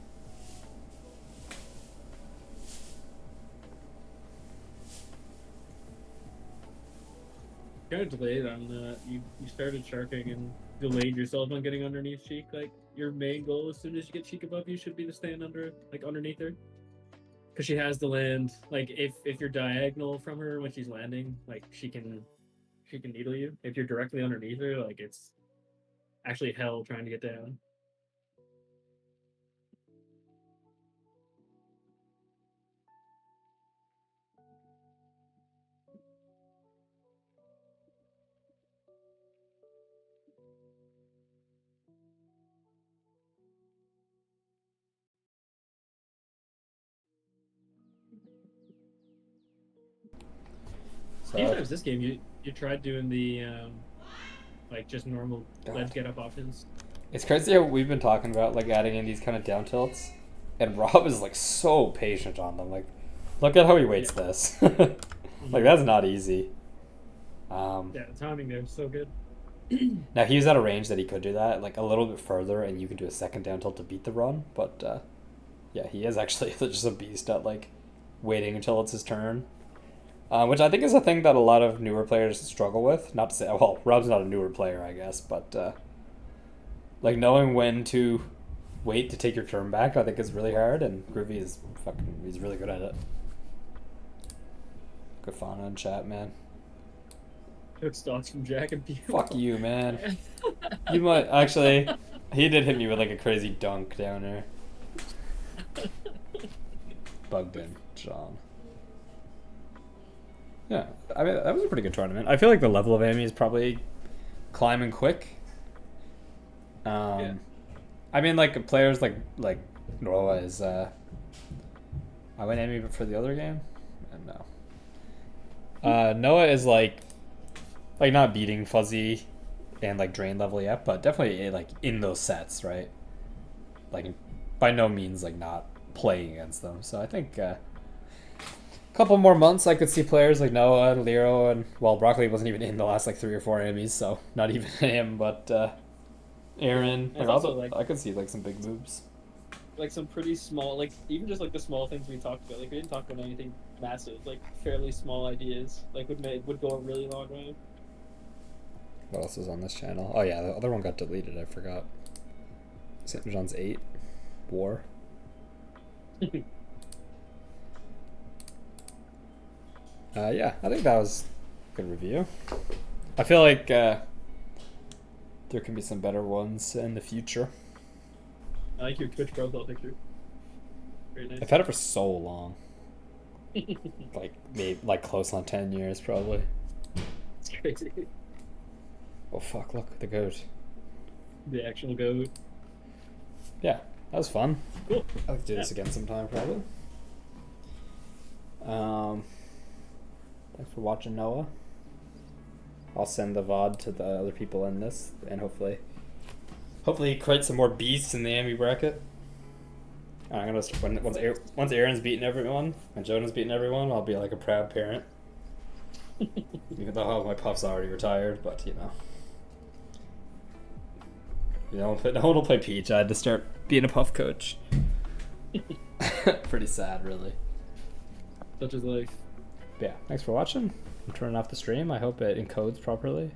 Kind of delayed on you started sharking and delayed yourself on getting underneath Sheik. Like your main goal as soon as you get Sheik above you should be to stand under, like underneath her, because she has to land. Like if you're diagonal from her when she's landing, like she can needle you. If you're directly underneath her, like it's actually hell trying to get down. So, Sometimes this game you tried doing the like just normal ledge get up options. it's crazy how we've been talking about like adding in these kind of down tilts, and Rob is like so patient on them. Like, look at how he waits this. Like that's not easy. Yeah, the timing there is so good. Now he was at a range that he could do that like a little bit further, and you can do a second down tilt to beat the run. But yeah, he is actually just a beast at like waiting until it's his turn. Which I think is a thing that a lot of newer players struggle with. Not to say, well, Rob's not a newer player, I guess, but like knowing when to wait to take your turn back, I think is really hard. And Groovy is he's really good at it. Good fun in chat, man. Took stocks from Jack and Pew. Fuck you, man. You might actually. He did hit me with like a crazy dunk down there. Bugged in, John. Yeah, I mean that was a pretty good tournament. I feel like the level of Amy is probably climbing quick. Yeah. I mean, like players like Noah is. I went Amy for the other game, and no. Noah is like not beating Fuzzy and like Drain level yet, but definitely like in those sets, right? Like by no means like not playing against them. So I think. Couple more months, I could see players like Noah and Lero, and well, Broccoli wasn't even in the last like 3 or 4 Emmys, so not even him, but Aaron. Like, also, like, I could see like some big moves. Like some pretty small, like even just like the small things we talked about. Like we didn't talk about anything massive. Like fairly small ideas. Like would go a really long way. What else is on this channel? Oh yeah, the other one got deleted. I forgot. St. John's 8 War. Yeah, I think that was a good review. I feel like there can be some better ones in the future. I like your Twitch profile picture. Very nice. I've had it for so long. Like close on 10 years probably. It's crazy. Oh fuck, look, the goat. The actual goat. Yeah, that was fun. Cool. I'll do this again sometime probably. Thanks for watching, Noah. I'll send the VOD to the other people in this, and hopefully create some more beasts in the Amy bracket. I'm gonna once Aaron's beaten everyone and Jonah's beaten everyone, I'll be like a proud parent. Even though my puff's already retired, but no one will play Peach. I had to start being a puff coach. Pretty sad, really. Such is life. But yeah, thanks for watching. I'm turning off the stream. I hope it encodes properly.